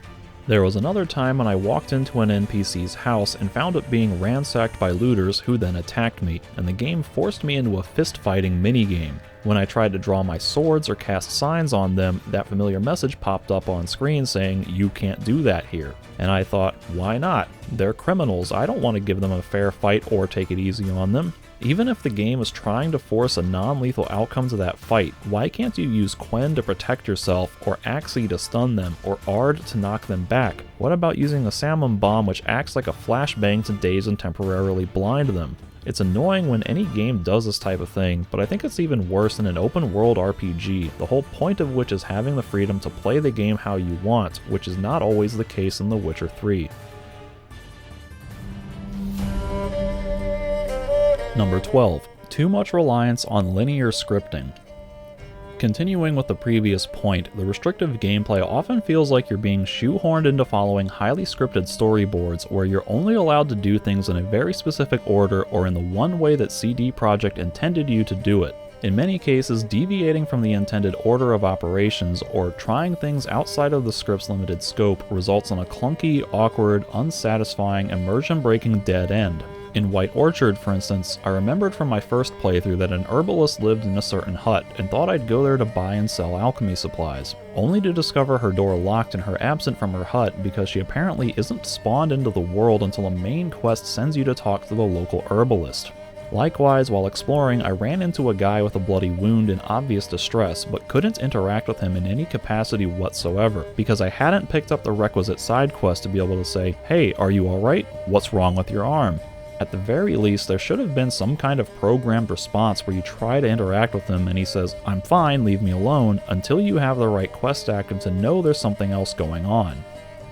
S1: There was another time when I walked into an NPC's house and found it being ransacked by looters who then attacked me, and the game forced me into a fist-fighting minigame. When I tried to draw my swords or cast signs on them, that familiar message popped up on screen saying, you can't do that here. And I thought, why not? They're criminals, I don't want to give them a fair fight or take it easy on them. Even if the game is trying to force a non-lethal outcome to that fight, why can't you use Quen to protect yourself, or Axii to stun them, or Ard to knock them back? What about using a Salmon Bomb which acts like a flashbang to daze and temporarily blind them? It's annoying when any game does this type of thing, but I think it's even worse in an open world RPG, the whole point of which is having the freedom to play the game how you want, which is not always the case in The Witcher 3. Number 12. Too much reliance on linear scripting. Continuing with the previous point, the restrictive gameplay often feels like you're being shoehorned into following highly scripted storyboards where you're only allowed to do things in a very specific order or in the one way that CD Projekt intended you to do it. In many cases, deviating from the intended order of operations or trying things outside of the script's limited scope results in a clunky, awkward, unsatisfying, immersion-breaking dead end. In White Orchard, for instance, I remembered from my first playthrough that an herbalist lived in a certain hut and thought I'd go there to buy and sell alchemy supplies, only to discover her door locked and her absent from her hut because she apparently isn't spawned into the world until a main quest sends you to talk to the local herbalist. Likewise, while exploring, I ran into a guy with a bloody wound in obvious distress, but couldn't interact with him in any capacity whatsoever, because I hadn't picked up the requisite side quest to be able to say, hey, are you alright? What's wrong with your arm? At the very least, there should have been some kind of programmed response where you try to interact with him and he says, I'm fine, leave me alone, until you have the right quest active to know there's something else going on.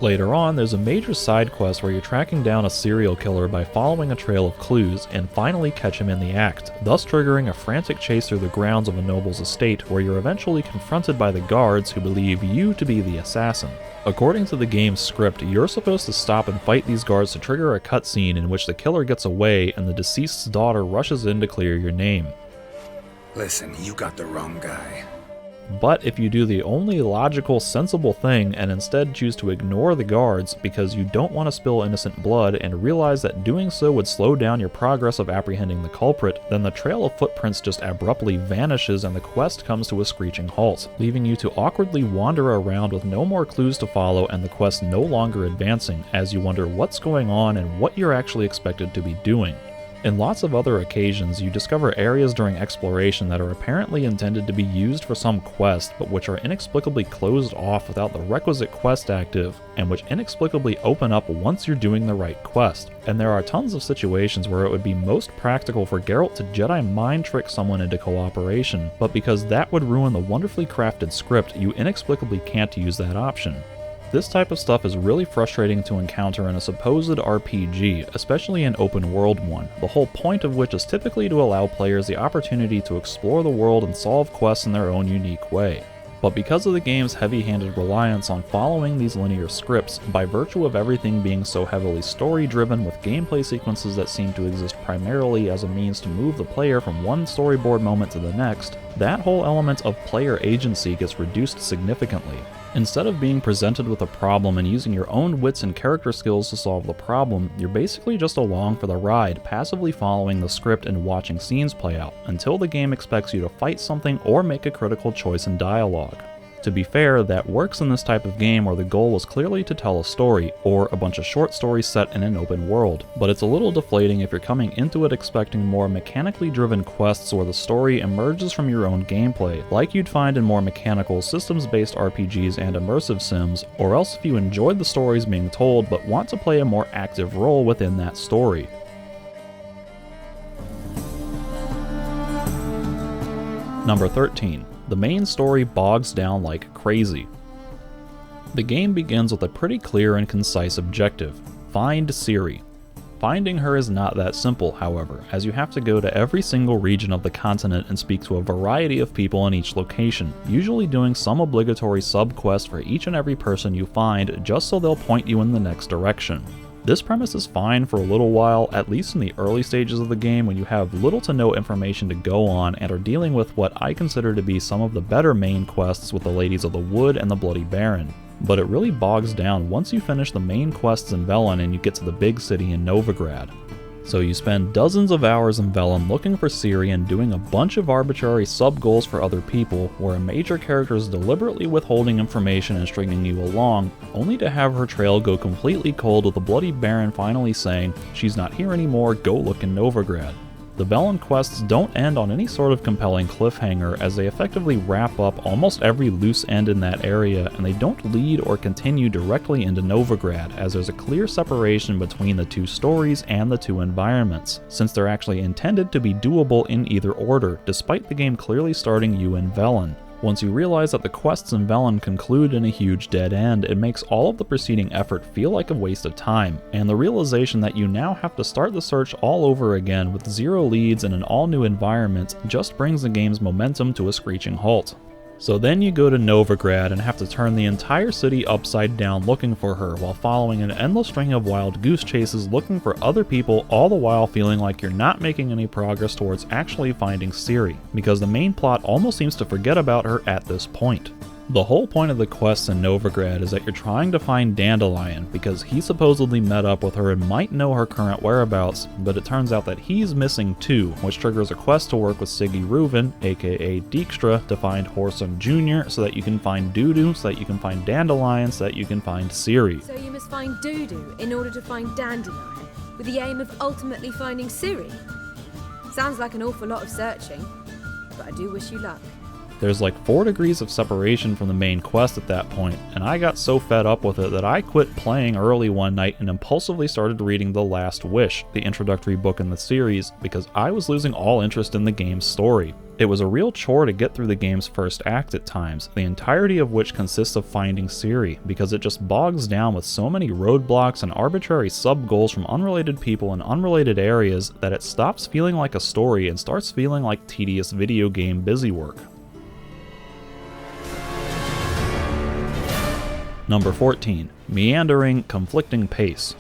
S1: Later on, there's a major side quest where you're tracking down a serial killer by following a trail of clues and finally catch him in the act, thus triggering a frantic chase through the grounds of a noble's estate where you're eventually confronted by the guards who believe you to be the assassin. According to the game's script, you're supposed to stop and fight these guards to trigger a cutscene in which the killer gets away and the deceased's daughter rushes in to clear your name.
S2: Listen, you got the wrong guy.
S1: But if you do the only logical, sensible thing and instead choose to ignore the guards because you don't want to spill innocent blood and realize that doing so would slow down your progress of apprehending the culprit, then the trail of footprints just abruptly vanishes and the quest comes to a screeching halt, leaving you to awkwardly wander around with no more clues to follow and the quest no longer advancing as you wonder what's going on and what you're actually expected to be doing. In lots of other occasions, you discover areas during exploration that are apparently intended to be used for some quest, but which are inexplicably closed off without the requisite quest active, and which inexplicably open up once you're doing the right quest. And there are tons of situations where it would be most practical for Geralt to Jedi mind trick someone into cooperation, but because that would ruin the wonderfully crafted script, you inexplicably can't use that option. This type of stuff is really frustrating to encounter in a supposed RPG, especially an open world one, the whole point of which is typically to allow players the opportunity to explore the world and solve quests in their own unique way. But because of the game's heavy-handed reliance on following these linear scripts, by virtue of everything being so heavily story-driven with gameplay sequences that seem to exist primarily as a means to move the player from one storyboard moment to the next, that whole element of player agency gets reduced significantly. Instead of being presented with a problem and using your own wits and character skills to solve the problem, you're basically just along for the ride, passively following the script and watching scenes play out, until the game expects you to fight something or make a critical choice in dialogue. To be fair, that works in this type of game where the goal was clearly to tell a story, or a bunch of short stories set in an open world, but it's a little deflating if you're coming into it expecting more mechanically driven quests where the story emerges from your own gameplay, like you'd find in more mechanical, systems-based RPGs and immersive sims, or else if you enjoyed the stories being told but want to play a more active role within that story. Number 13. The main story bogs down like crazy. The game begins with a pretty clear and concise objective: find Ciri. Finding her is not that simple, however, as you have to go to every single region of the continent and speak to a variety of people in each location, usually doing some obligatory sub-quest for each and every person you find just so they'll point you in the next direction. This premise is fine for a little while, at least in the early stages of the game when you have little to no information to go on and are dealing with what I consider to be some of the better main quests with the Ladies of the Wood and the Bloody Baron. But it really bogs down once you finish the main quests in Velen and you get to the big city in Novigrad. So you spend dozens of hours in Velen looking for Ciri and doing a bunch of arbitrary sub-goals for other people, where a major character is deliberately withholding information and stringing you along, only to have her trail go completely cold with the Bloody Baron finally saying, "She's not here anymore, go look in Novigrad." The Velen quests don't end on any sort of compelling cliffhanger, as they effectively wrap up almost every loose end in that area, and they don't lead or continue directly into Novigrad, as there's a clear separation between the two stories and the two environments, since they're actually intended to be doable in either order, despite the game clearly starting you in Velen. Once you realize that the quests in Velen conclude in a huge dead end, it makes all of the preceding effort feel like a waste of time, and the realization that you now have to start the search all over again with zero leads in an all-new environment just brings the game's momentum to a screeching halt. So then you go to Novigrad and have to turn the entire city upside down looking for her, while following an endless string of wild goose chases looking for other people, all the while feeling like you're not making any progress towards actually finding Ciri, because the main plot almost seems to forget about her at this point. The whole point of the quests in Novigrad is that you're trying to find Dandelion, because he supposedly met up with her and might know her current whereabouts, but it turns out that he's missing too, which triggers a quest to work with Siggy Reuven, aka Dijkstra, to find Whoreson Jr. so that you can find Dudu, so that you can find Dandelion, so that you can find Ciri.
S3: So you must find Dudu in order to find Dandelion, with the aim of ultimately finding Ciri? Sounds like an awful lot of searching, but I do wish you luck.
S1: There's like 4 degrees of separation from the main quest at that point, and I got so fed up with it that I quit playing early one night and impulsively started reading The Last Wish, the introductory book in the series, because I was losing all interest in the game's story. It was a real chore to get through the game's first act at times, the entirety of which consists of finding Ciri, because it just bogs down with so many roadblocks and arbitrary sub-goals from unrelated people in unrelated areas that it stops feeling like a story and starts feeling like tedious video game busywork. Number 14. Meandering, conflicting pace.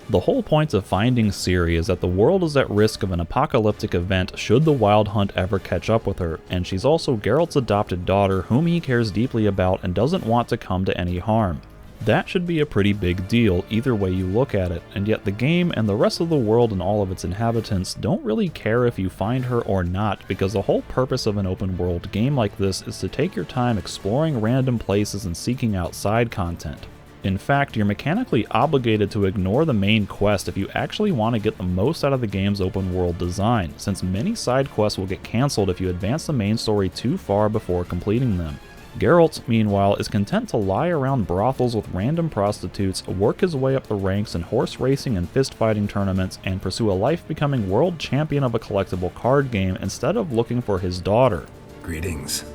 S1: The whole point of finding Ciri is that the world is at risk of an apocalyptic event should the Wild Hunt ever catch up with her, and she's also Geralt's adopted daughter whom he cares deeply about and doesn't want to come to any harm. That should be a pretty big deal either way you look at it, and yet the game and the rest of the world and all of its inhabitants don't really care if you find her or not, because the whole purpose of an open world game like this is to take your time exploring random places and seeking out side content. In fact, you're mechanically obligated to ignore the main quest if you actually want to get the most out of the game's open world design, since many side quests will get cancelled if you advance the main story too far before completing them. Geralt, meanwhile, is content to lie around brothels with random prostitutes, work his way up the ranks in horse racing and fist-fighting tournaments, and pursue a life becoming world champion of a collectible card game instead of looking for his daughter.
S2: Greetings.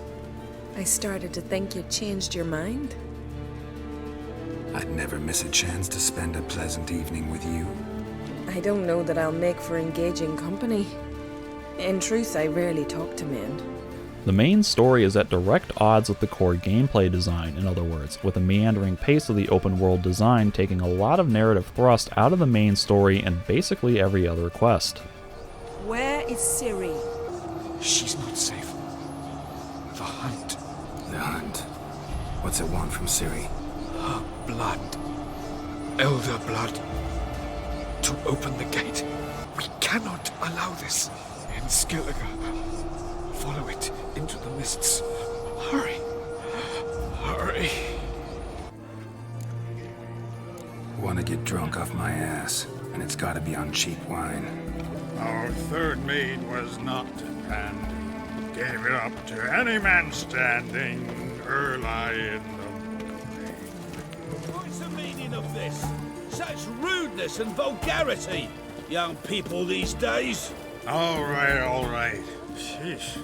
S3: I started to think you'd changed your mind.
S2: I'd never miss a chance to spend a pleasant evening with you.
S3: I don't know that I'll make for engaging company. In truth, I rarely talk to men.
S1: The main story is at direct odds with the core gameplay design, in other words, with the meandering pace of the open world design taking a lot of narrative thrust out of the main story and basically every other quest.
S7: Where is Ciri?
S6: She's not safe. The hunt.
S2: The hunt? What's it want from Ciri?
S6: Her blood. Elder blood. To open the gate. We cannot allow this. In Skellige. Follow it into the mists. Hurry. Hurry.
S2: Want to get drunk off my ass, and it's gotta be on cheap wine.
S6: Our third maid was not, and gave it up to any man standing early in the morning.
S13: What's the meaning of this? Such rudeness and vulgarity, young people these days.
S6: All right. Sheesh.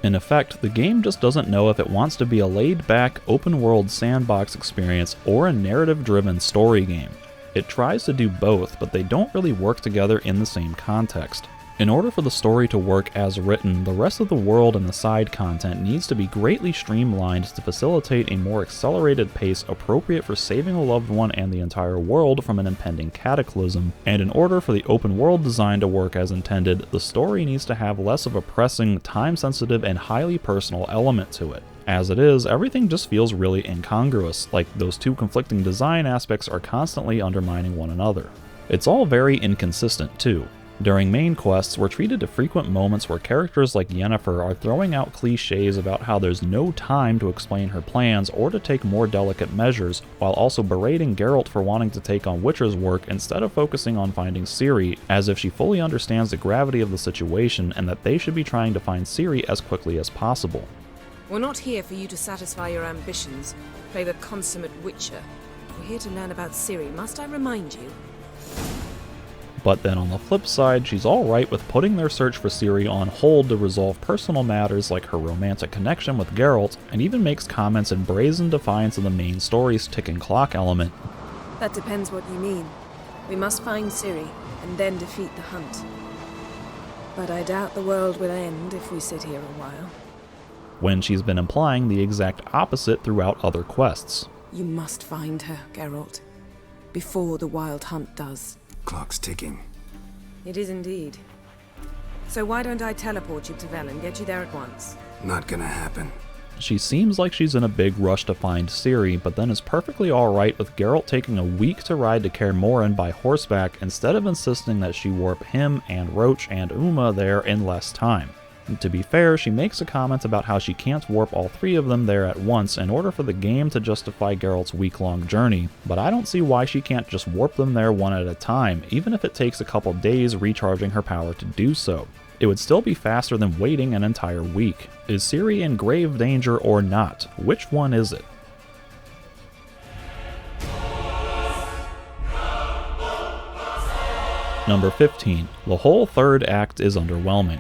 S1: In effect, the game just doesn't know if it wants to be a laid-back, open-world sandbox experience or a narrative-driven story game. It tries to do both, but they don't really work together in the same context. In order for the story to work as written, the rest of the world and the side content needs to be greatly streamlined to facilitate a more accelerated pace appropriate for saving a loved one and the entire world from an impending cataclysm. And in order for the open world design to work as intended, the story needs to have less of a pressing, time-sensitive, and highly personal element to it. As it is, everything just feels really incongruous, like those two conflicting design aspects are constantly undermining one another. It's all very inconsistent too. During main quests, we're treated to frequent moments where characters like Yennefer are throwing out cliches about how there's no time to explain her plans or to take more delicate measures, while also berating Geralt for wanting to take on Witcher's work instead of focusing on finding Ciri, as if she fully understands the gravity of the situation and that they should be trying to find Ciri as quickly as possible.
S3: We're not here for you to satisfy your ambitions, play the consummate Witcher. We're here to learn about Ciri, must I remind you?
S1: But then on the flip side, she's alright with putting their search for Ciri on hold to resolve personal matters like her romantic connection with Geralt, and even makes comments in brazen defiance of the main story's ticking clock element.
S3: That depends what you mean. We must find Ciri, and then defeat the hunt. But I doubt the world will end if we sit here a while.
S1: When she's been implying the exact opposite throughout other quests.
S3: You must find her, Geralt. Before the Wild Hunt does.
S2: Clock's ticking.
S3: It is indeed. So why don't I teleport you to Velen, get you there at once?
S2: Not gonna happen.
S1: She seems like she's in a big rush to find Ciri, but then is perfectly alright with Geralt taking a week to ride to Kaer Morhen by horseback instead of insisting that she warp him and Roach and Uma there in less time. To be fair, she makes a comment about how she can't warp all three of them there at once in order for the game to justify Geralt's week-long journey, but I don't see why she can't just warp them there one at a time, even if it takes a couple days recharging her power to do so. It would still be faster than waiting an entire week. Is Ciri in grave danger or not? Which one is it? Number 15. The whole third act is underwhelming.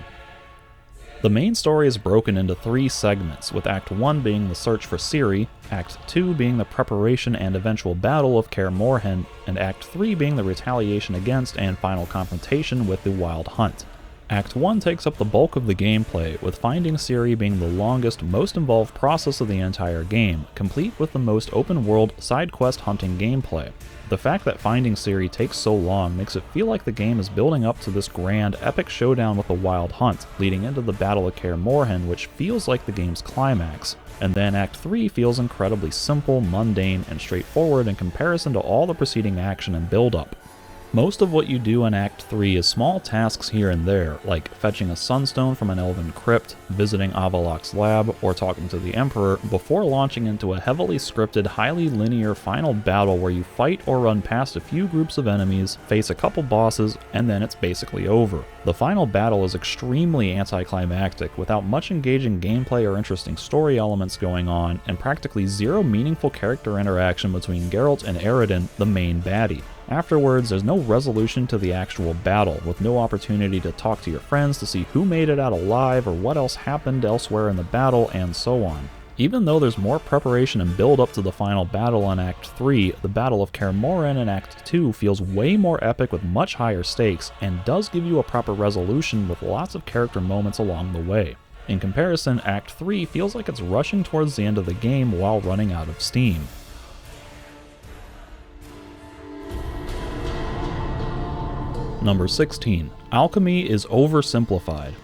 S1: The main story is broken into 3 segments, with Act 1 being the search for Ciri, Act 2 being the preparation and eventual battle of Kaer Morhen, and Act 3 being the retaliation against and final confrontation with the Wild Hunt. Act 1 takes up the bulk of the gameplay, with finding Ciri being the longest, most involved process of the entire game, complete with the most open-world, side-quest hunting gameplay. The fact that finding Ciri takes so long makes it feel like the game is building up to this grand, epic showdown with the Wild Hunt, leading into the Battle of Kaer Morhen, which feels like the game's climax. And then Act 3 feels incredibly simple, mundane, and straightforward in comparison to all the preceding action and build-up. Most of what you do in Act 3 is small tasks here and there, like fetching a sunstone from an elven crypt, visiting Avallac'h's lab, or talking to the Emperor, before launching into a heavily scripted, highly linear final battle where you fight or run past a few groups of enemies, face a couple bosses, and then it's basically over. The final battle is extremely anticlimactic, without much engaging gameplay or interesting story elements going on, and practically zero meaningful character interaction between Geralt and Eredin, the main baddie. Afterwards, there's no resolution to the actual battle, with no opportunity to talk to your friends to see who made it out alive or what else happened elsewhere in the battle, and so on. Even though there's more preparation and build up to the final battle in Act 3, the Battle of Kaer Morhen in Act 2 feels way more epic with much higher stakes, and does give you a proper resolution with lots of character moments along the way. In comparison, Act 3 feels like it's rushing towards the end of the game while running out of steam. Number 16. Alchemy is oversimplified.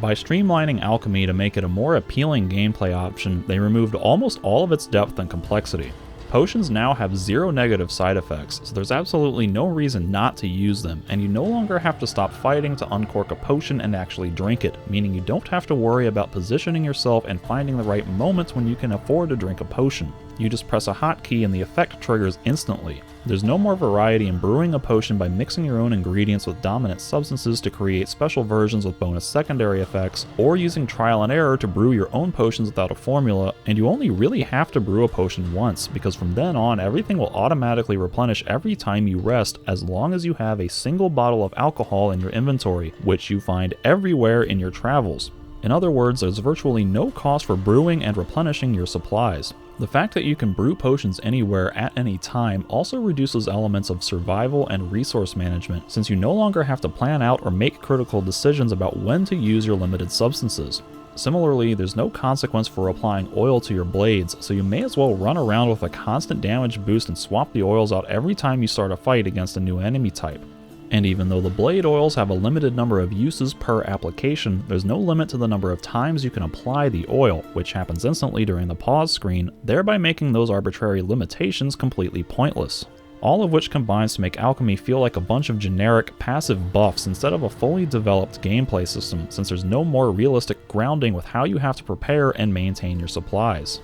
S1: By streamlining alchemy to make it a more appealing gameplay option, they removed almost all of its depth and complexity. Potions now have zero negative side effects, so there's absolutely no reason not to use them, and you no longer have to stop fighting to uncork a potion and actually drink it, meaning you don't have to worry about positioning yourself and finding the right moments when you can afford to drink a potion. You just press a hotkey and the effect triggers instantly. There's no more variety in brewing a potion by mixing your own ingredients with dominant substances to create special versions with bonus secondary effects, or using trial and error to brew your own potions without a formula, and you only really have to brew a potion once, because from then on everything will automatically replenish every time you rest as long as you have a single bottle of alcohol in your inventory, which you find everywhere in your travels. In other words, there's virtually no cost for brewing and replenishing your supplies. The fact that you can brew potions anywhere at any time also reduces elements of survival and resource management, since you no longer have to plan out or make critical decisions about when to use your limited substances. Similarly, there's no consequence for applying oil to your blades, so you may as well run around with a constant damage boost and swap the oils out every time you start a fight against a new enemy type. And even though the blade oils have a limited number of uses per application, there's no limit to the number of times you can apply the oil, which happens instantly during the pause screen, thereby making those arbitrary limitations completely pointless. All of which combines to make alchemy feel like a bunch of generic, passive buffs instead of a fully developed gameplay system, since there's no more realistic grounding with how you have to prepare and maintain your supplies.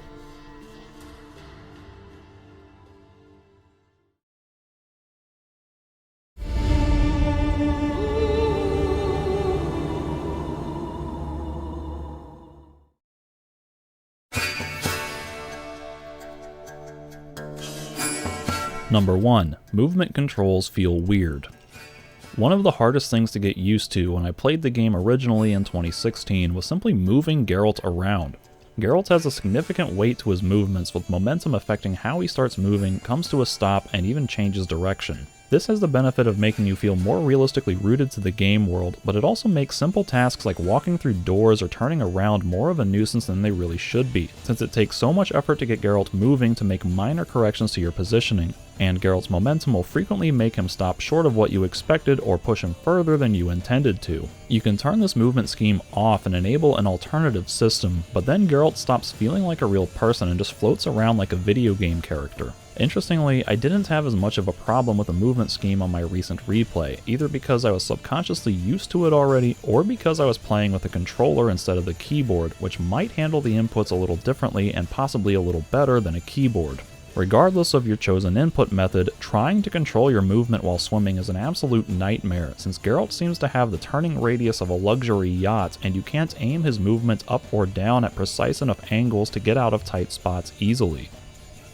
S1: Number 1. Movement controls feel weird. One of the hardest things to get used to when I played the game originally in 2016 was simply moving Geralt around. Geralt has a significant weight to his movements, with momentum affecting how he starts moving, comes to a stop, and even changes direction. This has the benefit of making you feel more realistically rooted to the game world, but it also makes simple tasks like walking through doors or turning around more of a nuisance than they really should be, since it takes so much effort to get Geralt moving to make minor corrections to your positioning, and Geralt's momentum will frequently make him stop short of what you expected or push him further than you intended to. You can turn this movement scheme off and enable an alternative system, but then Geralt stops feeling like a real person and just floats around like a video game character. Interestingly, I didn't have as much of a problem with the movement scheme on my recent replay, either because I was subconsciously used to it already, or because I was playing with a controller instead of the keyboard, which might handle the inputs a little differently and possibly a little better than a keyboard. Regardless of your chosen input method, trying to control your movement while swimming is an absolute nightmare, since Geralt seems to have the turning radius of a luxury yacht, and you can't aim his movement up or down at precise enough angles to get out of tight spots easily.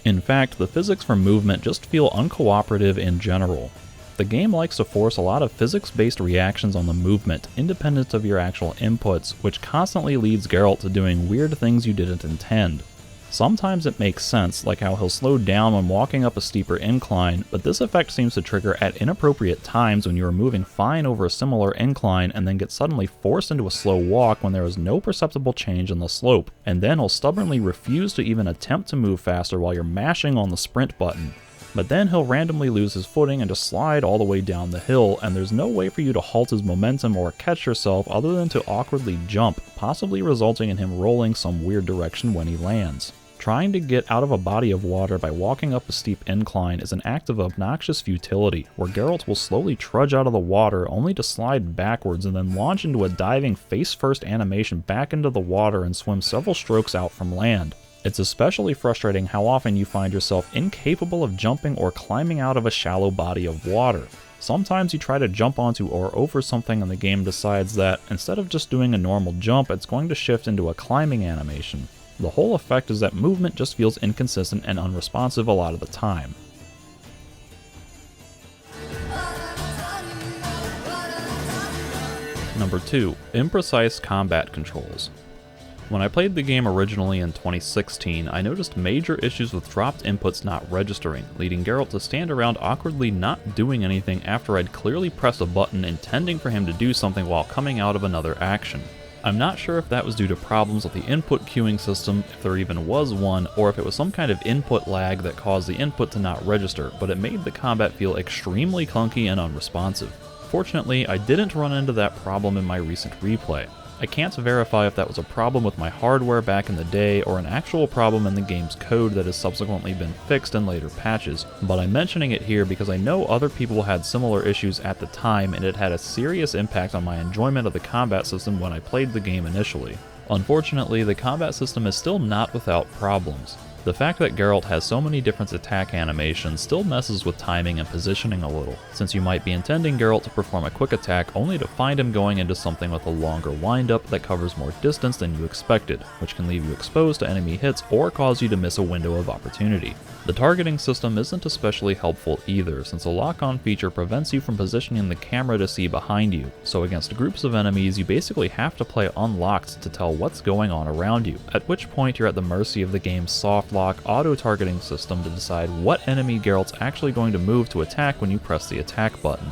S1: In fact, the physics for movement just feel uncooperative in general. The game likes to force a lot of physics-based reactions on the movement, independent of your actual inputs, which constantly leads Geralt to doing weird things you didn't intend. Sometimes it makes sense, like how he'll slow down when walking up a steeper incline, but this effect seems to trigger at inappropriate times when you are moving fine over a similar incline and then get suddenly forced into a slow walk when there is no perceptible change in the slope, and then he'll stubbornly refuse to even attempt to move faster while you're mashing on the sprint button. But then he'll randomly lose his footing and just slide all the way down the hill, and there's no way for you to halt his momentum or catch yourself other than to awkwardly jump, possibly resulting in him rolling some weird direction when he lands. Trying to get out of a body of water by walking up a steep incline is an act of obnoxious futility, where Geralt will slowly trudge out of the water only to slide backwards and then launch into a diving face-first animation back into the water and swim several strokes out from land. It's especially frustrating how often you find yourself incapable of jumping or climbing out of a shallow body of water. Sometimes you try to jump onto or over something and the game decides that, instead of just doing a normal jump, it's going to shift into a climbing animation. The whole effect is that movement just feels inconsistent and unresponsive a lot of the time. Number 2. Imprecise combat controls. When I played the game originally in 2016, I noticed major issues with dropped inputs not registering, leading Geralt to stand around awkwardly not doing anything after I'd clearly pressed a button intending for him to do something while coming out of another action. I'm not sure if that was due to problems with the input queuing system, if there even was one, or if it was some kind of input lag that caused the input to not register, but it made the combat feel extremely clunky and unresponsive. Fortunately, I didn't run into that problem in my recent replay. I can't verify if that was a problem with my hardware back in the day or an actual problem in the game's code that has subsequently been fixed in later patches, but I'm mentioning it here because I know other people had similar issues at the time and it had a serious impact on my enjoyment of the combat system when I played the game initially. Unfortunately, the combat system is still not without problems. The fact that Geralt has so many different attack animations still messes with timing and positioning a little, since you might be intending Geralt to perform a quick attack only to find him going into something with a longer windup that covers more distance than you expected, which can leave you exposed to enemy hits or cause you to miss a window of opportunity. The targeting system isn't especially helpful either, since a lock-on feature prevents you from positioning the camera to see behind you, so against groups of enemies you basically have to play unlocked to tell what's going on around you, at which point you're at the mercy of the game's soft lock auto-targeting system to decide what enemy Geralt's actually going to move to attack when you press the attack button.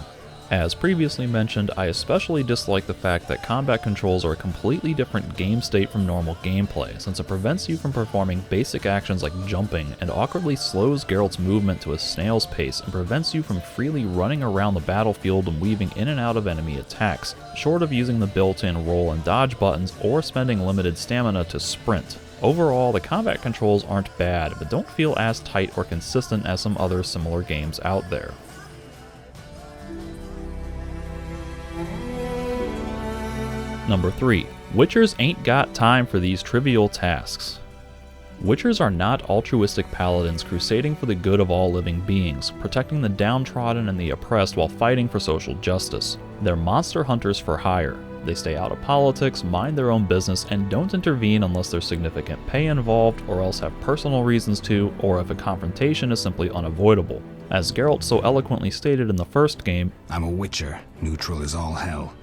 S1: As previously mentioned, I especially dislike the fact that combat controls are a completely different game state from normal gameplay, since it prevents you from performing basic actions like jumping, and awkwardly slows Geralt's movement to a snail's pace and prevents you from freely running around the battlefield and weaving in and out of enemy attacks, short of using the built-in roll and dodge buttons or spending limited stamina to sprint. Overall, the combat controls aren't bad, but don't feel as tight or consistent as some other similar games out there. Number 3. Witchers ain't got time for these trivial tasks. Witchers are not altruistic paladins crusading for the good of all living beings, protecting the downtrodden and the oppressed while fighting for social justice. They're monster hunters for hire. They stay out of politics, mind their own business, and don't intervene unless there's significant pay involved, or else have personal reasons to, or if a confrontation is simply unavoidable. As Geralt so eloquently stated in the first game,
S2: I'm a witcher. Neutral is all hell.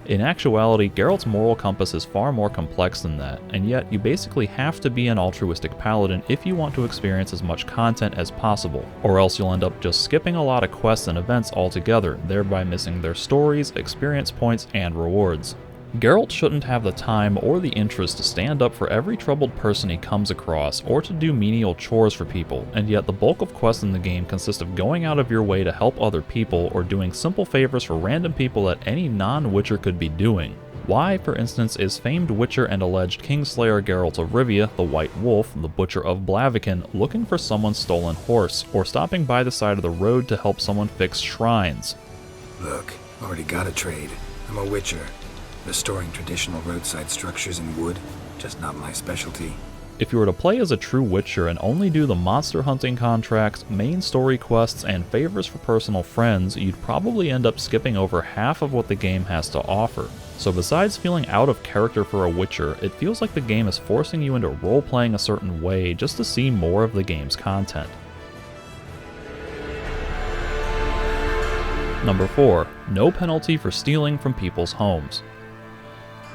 S1: In actuality, Geralt's moral compass is far more complex than that, and yet you basically have to be an altruistic paladin if you want to experience as much content as possible, or else you'll end up just skipping a lot of quests and events altogether, thereby missing their stories, experience points, and rewards. Geralt shouldn't have the time or the interest to stand up for every troubled person he comes across, or to do menial chores for people, and yet the bulk of quests in the game consist of going out of your way to help other people, or doing simple favors for random people that any non-Witcher could be doing. Why, for instance, is famed Witcher and alleged Kingslayer Geralt of Rivia, the White Wolf, the Butcher of Blaviken, looking for someone's stolen horse, or stopping by the side of the road to help someone fix shrines?
S2: Look, already got a trade. I'm a Witcher. Restoring traditional roadside structures in wood, just not my specialty.
S1: If you were to play as a true Witcher and only do the monster hunting contracts, main story quests, and favors for personal friends, you'd probably end up skipping over half of what the game has to offer. So besides feeling out of character for a Witcher, it feels like the game is forcing you into role-playing a certain way just to see more of the game's content. Number 4. No penalty for stealing from people's homes.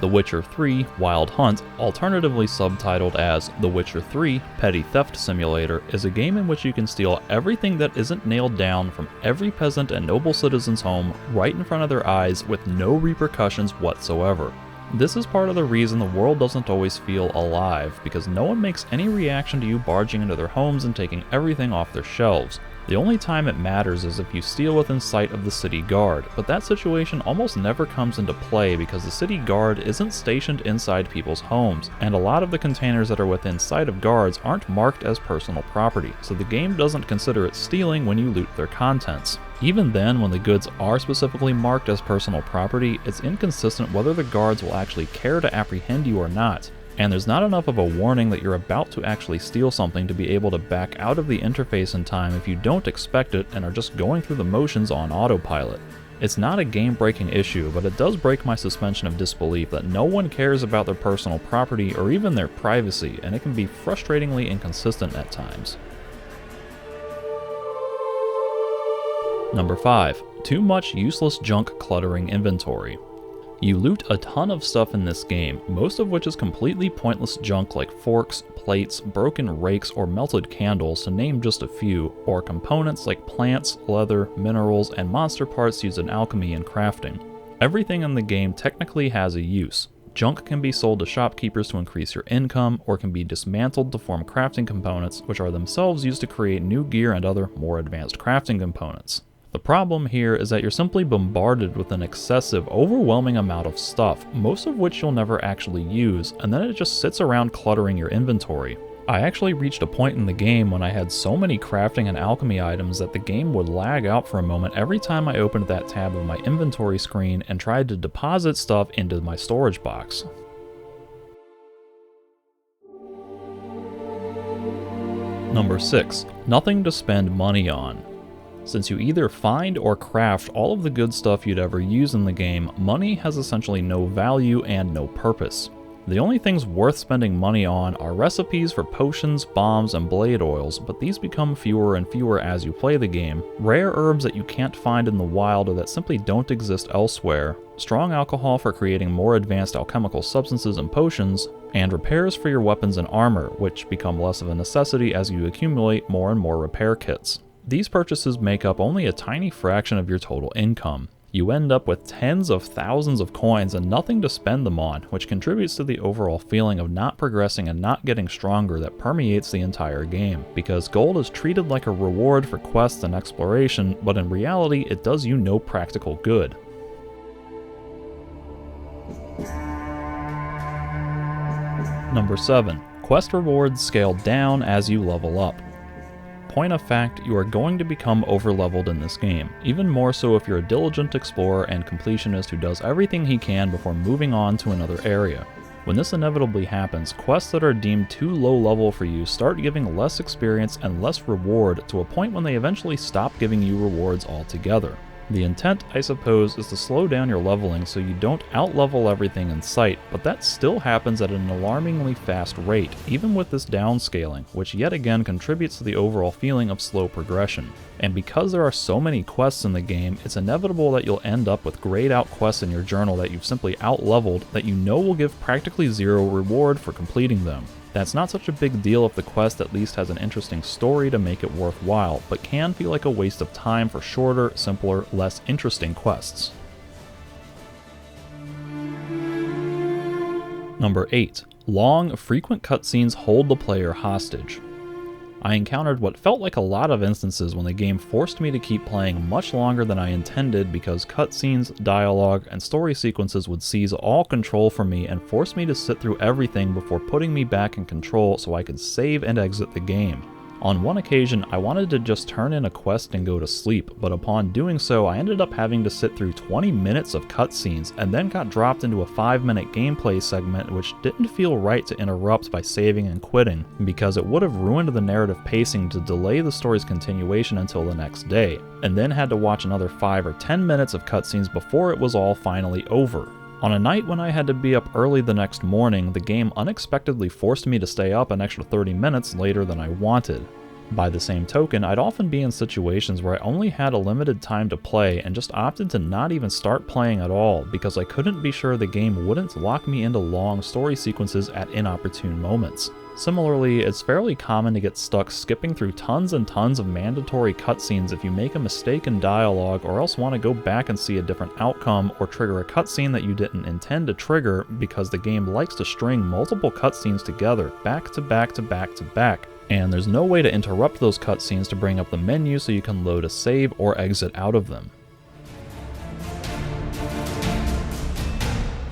S1: The Witcher 3 Wild Hunt, alternatively subtitled as The Witcher 3 Petty Theft Simulator, is a game in which you can steal everything that isn't nailed down from every peasant and noble citizen's home right in front of their eyes with no repercussions whatsoever. This is part of the reason the world doesn't always feel alive, because no one makes any reaction to you barging into their homes and taking everything off their shelves. The only time it matters is if you steal within sight of the city guard, but that situation almost never comes into play because the city guard isn't stationed inside people's homes, and a lot of the containers that are within sight of guards aren't marked as personal property, so the game doesn't consider it stealing when you loot their contents. Even then, when the goods are specifically marked as personal property, it's inconsistent whether the guards will actually care to apprehend you or not. And there's not enough of a warning that you're about to actually steal something to be able to back out of the interface in time if you don't expect it and are just going through the motions on autopilot. It's not a game-breaking issue, but it does break my suspension of disbelief that no one cares about their personal property or even their privacy, and it can be frustratingly inconsistent at times. Number 5. Too much useless junk cluttering inventory. You loot a ton of stuff in this game, most of which is completely pointless junk like forks, plates, broken rakes, or melted candles, to name just a few, or components like plants, leather, minerals, and monster parts used in alchemy and crafting. Everything in the game technically has a use. Junk can be sold to shopkeepers to increase your income, or can be dismantled to form crafting components, which are themselves used to create new gear and other more advanced crafting components. The problem here is that you're simply bombarded with an excessive, overwhelming amount of stuff, most of which you'll never actually use, and then it just sits around cluttering your inventory. I actually reached a point in the game when I had so many crafting and alchemy items that the game would lag out for a moment every time I opened that tab of my inventory screen and tried to deposit stuff into my storage box. Number 6. Nothing to spend money on. Since you either find or craft all of the good stuff you'd ever use in the game, money has essentially no value and no purpose. The only things worth spending money on are recipes for potions, bombs, and blade oils, but these become fewer and fewer as you play the game, rare herbs that you can't find in the wild or that simply don't exist elsewhere, strong alcohol for creating more advanced alchemical substances and potions, and repairs for your weapons and armor, which become less of a necessity as you accumulate more and more repair kits. These purchases make up only a tiny fraction of your total income. You end up with tens of thousands of coins and nothing to spend them on, which contributes to the overall feeling of not progressing and not getting stronger that permeates the entire game, because gold is treated like a reward for quests and exploration, but in reality it does you no practical good. Number 7. Quest rewards scale down as you level up. Point of fact, you are going to become overleveled in this game, even more so if you're a diligent explorer and completionist who does everything he can before moving on to another area. When this inevitably happens, quests that are deemed too low level for you start giving less experience and less reward to a point when they eventually stop giving you rewards altogether. The intent, I suppose, is to slow down your leveling so you don't outlevel everything in sight, but that still happens at an alarmingly fast rate, even with this downscaling, which yet again contributes to the overall feeling of slow progression. And because there are so many quests in the game, it's inevitable that you'll end up with grayed out quests in your journal that you've simply outleveled that you know will give practically zero reward for completing them. That's not such a big deal if the quest at least has an interesting story to make it worthwhile, but can feel like a waste of time for shorter, simpler, less interesting quests. Number 8. Long, frequent cutscenes hold the player hostage. I encountered what felt like a lot of instances when the game forced me to keep playing much longer than I intended because cutscenes, dialogue, and story sequences would seize all control from me and force me to sit through everything before putting me back in control so I could save and exit the game. On one occasion, I wanted to just turn in a quest and go to sleep, but upon doing so, I ended up having to sit through 20 minutes of cutscenes and then got dropped into a 5-minute gameplay segment which didn't feel right to interrupt by saving and quitting, because it would have ruined the narrative pacing to delay the story's continuation until the next day, and then had to watch another 5 or 10 minutes of cutscenes before it was all finally over. On a night when I had to be up early the next morning, the game unexpectedly forced me to stay up an extra 30 minutes later than I wanted. By the same token, I'd often be in situations where I only had a limited time to play and just opted to not even start playing at all because I couldn't be sure the game wouldn't lock me into long story sequences at inopportune moments. Similarly, it's fairly common to get stuck skipping through tons and tons of mandatory cutscenes if you make a mistake in dialogue or else want to go back and see a different outcome or trigger a cutscene that you didn't intend to trigger because the game likes to string multiple cutscenes together, back to back to back to back. And there's no way to interrupt those cutscenes to bring up the menu so you can load a save or exit out of them.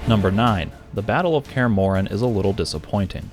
S1: Number 9. The Battle of Kaer Morhen is a little disappointing.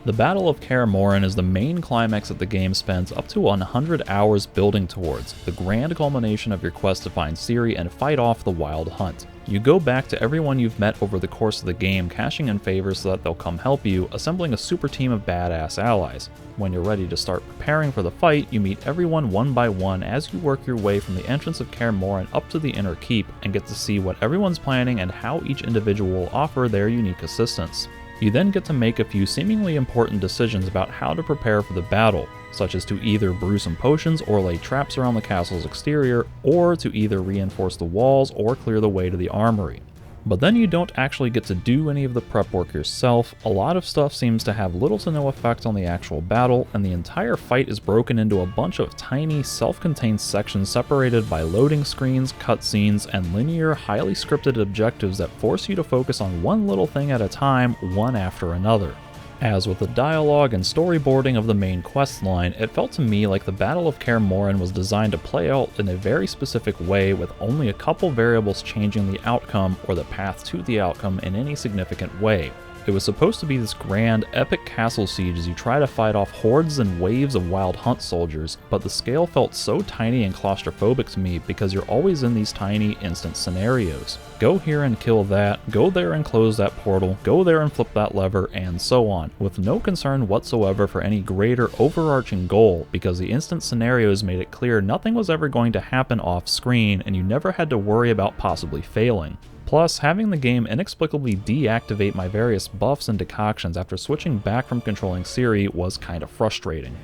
S1: The Battle of Kaer Morhen is the main climax that the game spends up to 100 hours building towards, the grand culmination of your quest to find Ciri and fight off the Wild Hunt. You go back to everyone you've met over the course of the game, cashing in favors so that they'll come help you, assembling a super team of badass allies. When you're ready to start preparing for the fight, you meet everyone one by one as you work your way from the entrance of Kaer Morhen up to the Inner Keep and get to see what everyone's planning and how each individual will offer their unique assistance. You then get to make a few seemingly important decisions about how to prepare for the battle, such as to either brew some potions or lay traps around the castle's exterior, or to either reinforce the walls or clear the way to the armory. But then you don't actually get to do any of the prep work yourself, a lot of stuff seems to have little to no effect on the actual battle, and the entire fight is broken into a bunch of tiny, self-contained sections separated by loading screens, cutscenes, and linear, highly scripted objectives that force you to focus on one little thing at a time, one after another. As with the dialogue and storyboarding of the main quest line, it felt to me like the Battle of Kaer Morhen was designed to play out in a very specific way with only a couple variables changing the outcome or the path to the outcome in any significant way. It was supposed to be this grand, epic castle siege as you try to fight off hordes and waves of Wild Hunt soldiers, but the scale felt so tiny and claustrophobic to me because you're always in these tiny, instant scenarios. Go here and kill that, go there and close that portal, go there and flip that lever, and so on, with no concern whatsoever for any greater overarching goal because the instant scenarios made it clear nothing was ever going to happen off screen and you never had to worry about possibly failing. Plus, having the game inexplicably deactivate my various buffs and decoctions after switching back from controlling Ciri was kinda frustrating.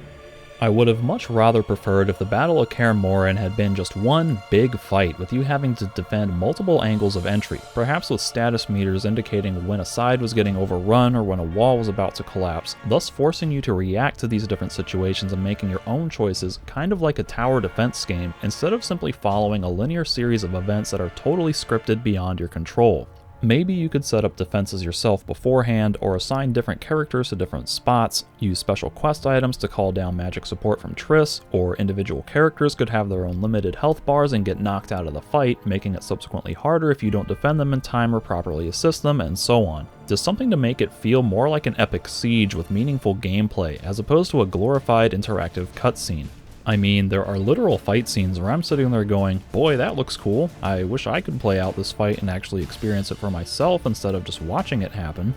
S1: I would have much rather preferred if the Battle of Kaer Morhen had been just one big fight with you having to defend multiple angles of entry, perhaps with status meters indicating when a side was getting overrun or when a wall was about to collapse, thus forcing you to react to these different situations and making your own choices, kind of like a tower defense game, instead of simply following a linear series of events that are totally scripted beyond your control. Maybe you could set up defenses yourself beforehand, or assign different characters to different spots, use special quest items to call down magic support from Triss, or individual characters could have their own limited health bars and get knocked out of the fight, making it subsequently harder if you don't defend them in time or properly assist them, and so on. Just something to make it feel more like an epic siege with meaningful gameplay, as opposed to a glorified interactive cutscene. I mean, there are literal fight scenes where I'm sitting there going, boy, that looks cool. I wish I could play out this fight and actually experience it for myself instead of just watching it happen.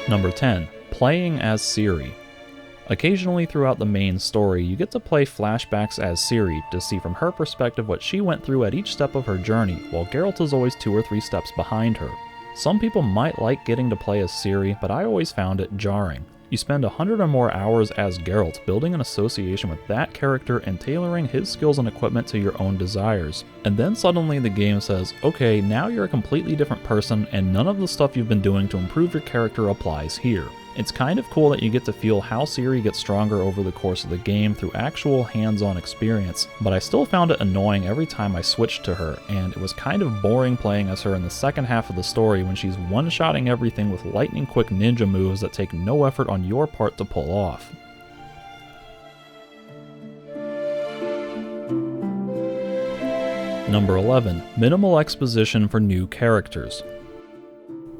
S1: Number 10. Playing as Ciri. Occasionally throughout the main story, you get to play flashbacks as Ciri to see from her perspective what she went through at each step of her journey, while Geralt is always 2 or 3 steps behind her. Some people might like getting to play as Ciri, but I always found it jarring. You spend 100 or more hours as Geralt building an association with that character and tailoring his skills and equipment to your own desires. And then suddenly the game says, okay, now you're a completely different person and none of the stuff you've been doing to improve your character applies here. It's kind of cool that you get to feel how Ciri gets stronger over the course of the game through actual hands-on experience, but I still found it annoying every time I switched to her, and it was kind of boring playing as her in the second half of the story when she's one-shotting everything with lightning-quick ninja moves that take no effort on your part to pull off. Number 11. Minimal exposition for new characters.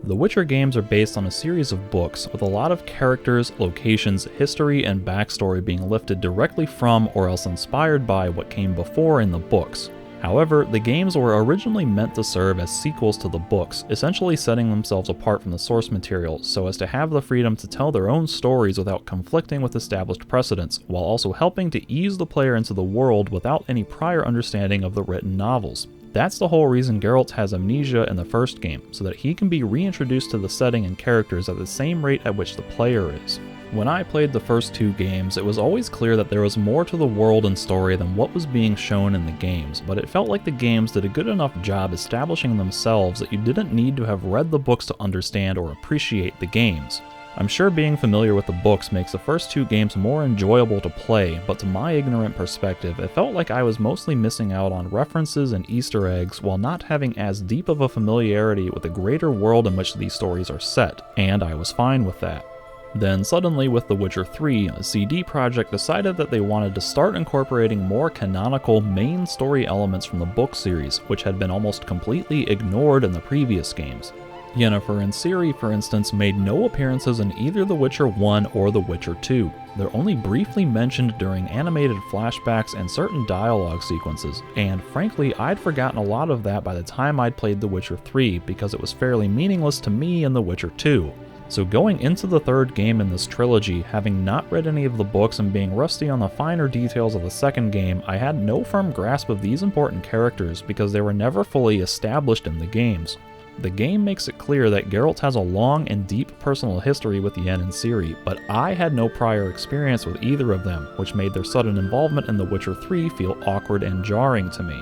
S1: The Witcher games are based on a series of books with a lot of characters, locations, history, and backstory being lifted directly from or else inspired by what came before in the books. However, the games were originally meant to serve as sequels to the books, essentially setting themselves apart from the source material so as to have the freedom to tell their own stories without conflicting with established precedents, while also helping to ease the player into the world without any prior understanding of the written novels. That's the whole reason Geralt has amnesia in the first game, so that he can be reintroduced to the setting and characters at the same rate at which the player is. When I played the first 2 games, it was always clear that there was more to the world and story than what was being shown in the games, but it felt like the games did a good enough job establishing themselves that you didn't need to have read the books to understand or appreciate the games. I'm sure being familiar with the books makes the first 2 games more enjoyable to play, but to my ignorant perspective, it felt like I was mostly missing out on references and Easter eggs while not having as deep of a familiarity with the greater world in which these stories are set, and I was fine with that. Then suddenly with The Witcher 3, CD Projekt decided that they wanted to start incorporating more canonical main story elements from the book series, which had been almost completely ignored in the previous games. Yennefer and Ciri, for instance, made no appearances in either The Witcher 1 or The Witcher 2. They're only briefly mentioned during animated flashbacks and certain dialogue sequences, and frankly, I'd forgotten a lot of that by the time I'd played The Witcher 3 because it was fairly meaningless to me in The Witcher 2. So going into the third game in this trilogy, having not read any of the books and being rusty on the finer details of the second game, I had no firm grasp of these important characters because they were never fully established in the games. The game makes it clear that Geralt has a long and deep personal history with Yen and Ciri, but I had no prior experience with either of them, which made their sudden involvement in The Witcher 3 feel awkward and jarring to me.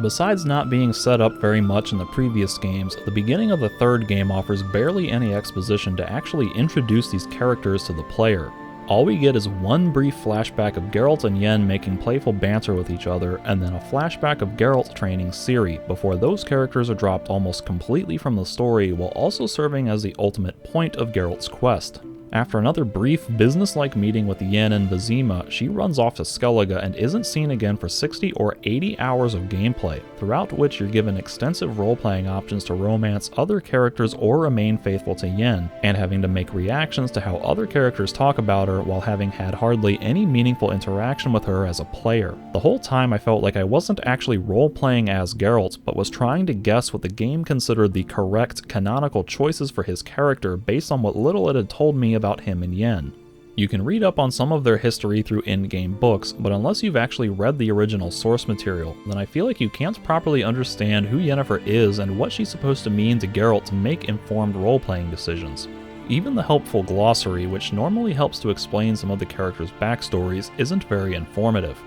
S1: Besides not being set up very much in the previous games, the beginning of the third game offers barely any exposition to actually introduce these characters to the player. All we get is one brief flashback of Geralt and Yen making playful banter with each other, and then a flashback of Geralt training Ciri, before those characters are dropped almost completely from the story while also serving as the ultimate point of Geralt's quest. After another brief, business-like meeting with Yen and Vizima, she runs off to Skellige and isn't seen again for 60 or 80 hours of gameplay, throughout which you're given extensive role-playing options to romance other characters or remain faithful to Yen, and having to make reactions to how other characters talk about her while having had hardly any meaningful interaction with her as a player. The whole time I felt like I wasn't actually role-playing as Geralt, but was trying to guess what the game considered the correct, canonical choices for his character based on what little it had told me about him and Yen. You can read up on some of their history through in-game books, but unless you've actually read the original source material, then I feel like you can't properly understand who Yennefer is and what she's supposed to mean to Geralt to make informed role-playing decisions. Even the helpful glossary, which normally helps to explain some of the characters' backstories, isn't very informative.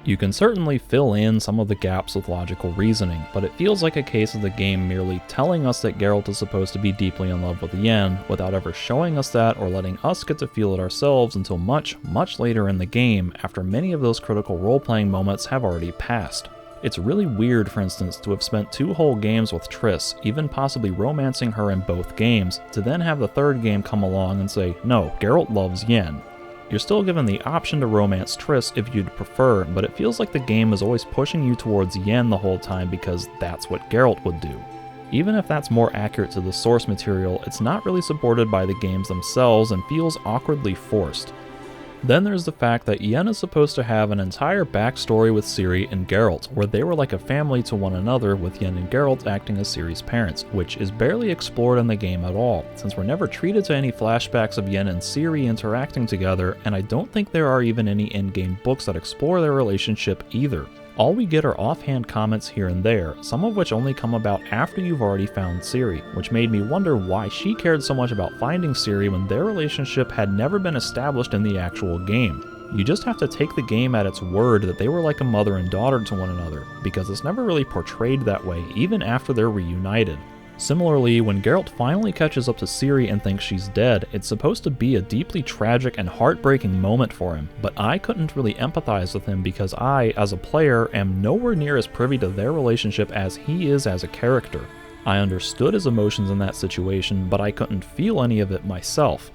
S1: You can certainly fill in some of the gaps with logical reasoning, but it feels like a case of the game merely telling us that Geralt is supposed to be deeply in love with Yen, without ever showing us that or letting us get to feel it ourselves until much, much later in the game, after many of those critical role-playing moments have already passed. It's really weird, for instance, to have spent 2 whole games with Triss, even possibly romancing her in both games, to then have the third game come along and say, no, Geralt loves Yen. You're still given the option to romance Triss if you'd prefer, but it feels like the game is always pushing you towards Yen the whole time because that's what Geralt would do. Even if that's more accurate to the source material, it's not really supported by the games themselves and feels awkwardly forced. Then there's the fact that Yen is supposed to have an entire backstory with Ciri and Geralt, where they were like a family to one another, with Yen and Geralt acting as Ciri's parents, which is barely explored in the game at all, since we're never treated to any flashbacks of Yen and Ciri interacting together, and I don't think there are even any in-game books that explore their relationship either. All we get are offhand comments here and there, some of which only come about after you've already found Ciri, which made me wonder why she cared so much about finding Ciri when their relationship had never been established in the actual game. You just have to take the game at its word that they were like a mother and daughter to one another, because it's never really portrayed that way even after they're reunited. Similarly, when Geralt finally catches up to Ciri and thinks she's dead, it's supposed to be a deeply tragic and heartbreaking moment for him, but I couldn't really empathize with him because I, as a player, am nowhere near as privy to their relationship as he is as a character. I understood his emotions in that situation, but I couldn't feel any of it myself.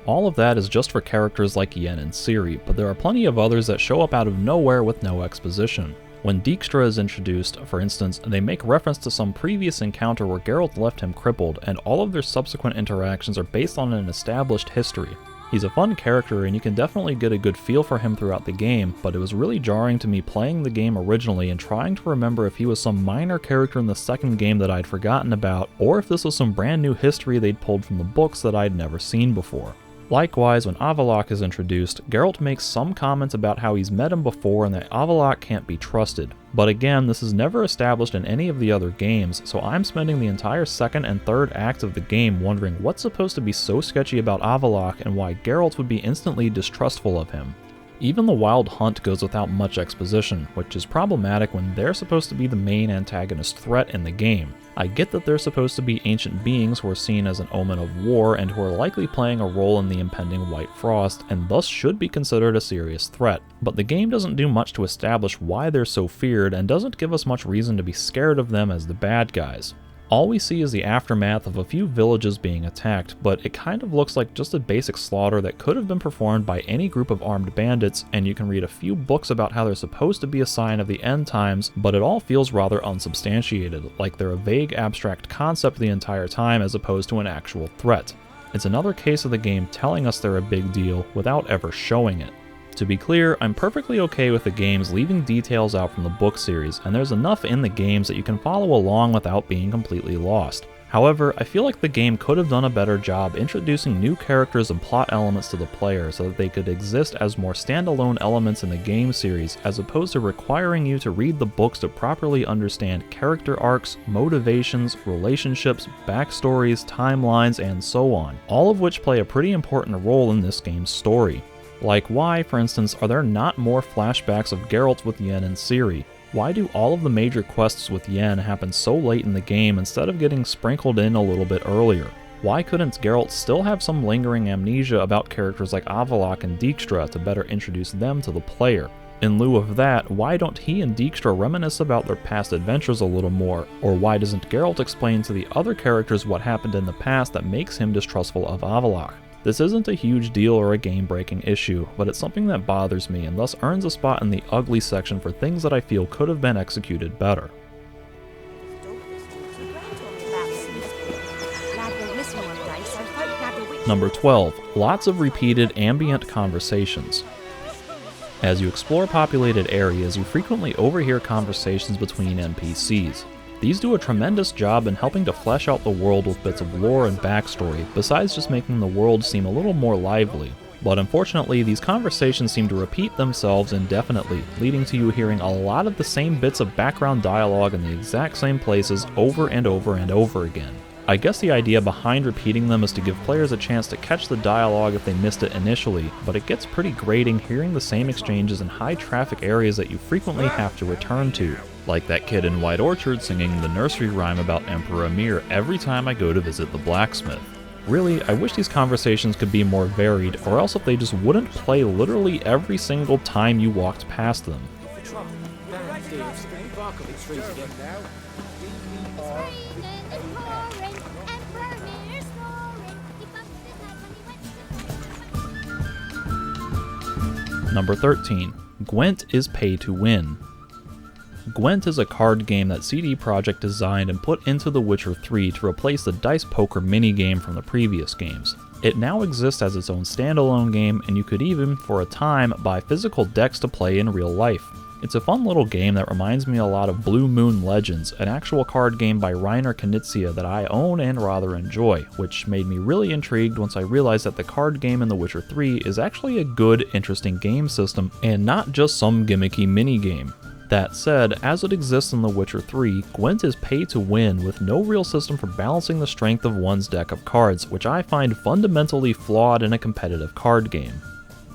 S1: All of that is just for characters like Yen and Ciri, but there are plenty of others that show up out of nowhere with no exposition. When Dijkstra is introduced, for instance, they make reference to some previous encounter where Geralt left him crippled, and all of their subsequent interactions are based on an established history. He's a fun character and you can definitely get a good feel for him throughout the game, but it was really jarring to me playing the game originally and trying to remember if he was some minor character in the second game that I'd forgotten about, or if this was some brand new history they'd pulled from the books that I'd never seen before. Likewise, when Avallac'h is introduced, Geralt makes some comments about how he's met him before and that Avallac'h can't be trusted. But again, this is never established in any of the other games, so I'm spending the entire second and third acts of the game wondering what's supposed to be so sketchy about Avallac'h and why Geralt would be instantly distrustful of him. Even the Wild Hunt goes without much exposition, which is problematic when they're supposed to be the main antagonist threat in the game. I get that they're supposed to be ancient beings who are seen as an omen of war and who are likely playing a role in the impending White Frost, and thus should be considered a serious threat, but the game doesn't do much to establish why they're so feared and doesn't give us much reason to be scared of them as the bad guys. All we see is the aftermath of a few villages being attacked, but it kind of looks like just a basic slaughter that could have been performed by any group of armed bandits, and you can read a few books about how they're supposed to be a sign of the end times, but it all feels rather unsubstantiated, like they're a vague abstract concept the entire time as opposed to an actual threat. It's another case of the game telling us they're a big deal without ever showing it. To be clear, I'm perfectly okay with the games leaving details out from the book series, and there's enough in the games that you can follow along without being completely lost. However, I feel like the game could have done a better job introducing new characters and plot elements to the player so that they could exist as more standalone elements in the game series, as opposed to requiring you to read the books to properly understand character arcs, motivations, relationships, backstories, timelines, and so on, all of which play a pretty important role in this game's story. Like why, for instance, are there not more flashbacks of Geralt with Yen and Ciri? Why do all of the major quests with Yen happen so late in the game instead of getting sprinkled in a little bit earlier? Why couldn't Geralt still have some lingering amnesia about characters like Avallac'h and Dijkstra to better introduce them to the player? In lieu of that, why don't he and Dijkstra reminisce about their past adventures a little more? Or why doesn't Geralt explain to the other characters what happened in the past that makes him distrustful of Avallac'h? This isn't a huge deal or a game-breaking issue, but it's something that bothers me and thus earns a spot in the ugly section for things that I feel could have been executed better. Number 12. Lots of repeated ambient conversations. As you explore populated areas, you frequently overhear conversations between NPCs. These do a tremendous job in helping to flesh out the world with bits of lore and backstory, besides just making the world seem a little more lively. But unfortunately, these conversations seem to repeat themselves indefinitely, leading to you hearing a lot of the same bits of background dialogue in the exact same places over and over and over again. I guess the idea behind repeating them is to give players a chance to catch the dialogue if they missed it initially, but it gets pretty grating hearing the same exchanges in high-traffic areas that you frequently have to return to. Like that kid in White Orchard singing the nursery rhyme about Emperor Emhyr every time I go to visit the blacksmith. Really, I wish these conversations could be more varied, or else if they just wouldn't play literally every single time you walked past them. Number 13. Gwent is pay to win. Gwent is a card game that CD Projekt designed and put into The Witcher 3 to replace the dice poker minigame from the previous games. It now exists as its own standalone game, and you could even, for a time, buy physical decks to play in real life. It's a fun little game that reminds me a lot of Blue Moon Legends, an actual card game by Reiner Knizia that I own and rather enjoy, which made me really intrigued once I realized that the card game in The Witcher 3 is actually a good, interesting game system, and not just some gimmicky minigame. That said, as it exists in The Witcher 3, Gwent is pay to win with no real system for balancing the strength of one's deck of cards, which I find fundamentally flawed in a competitive card game.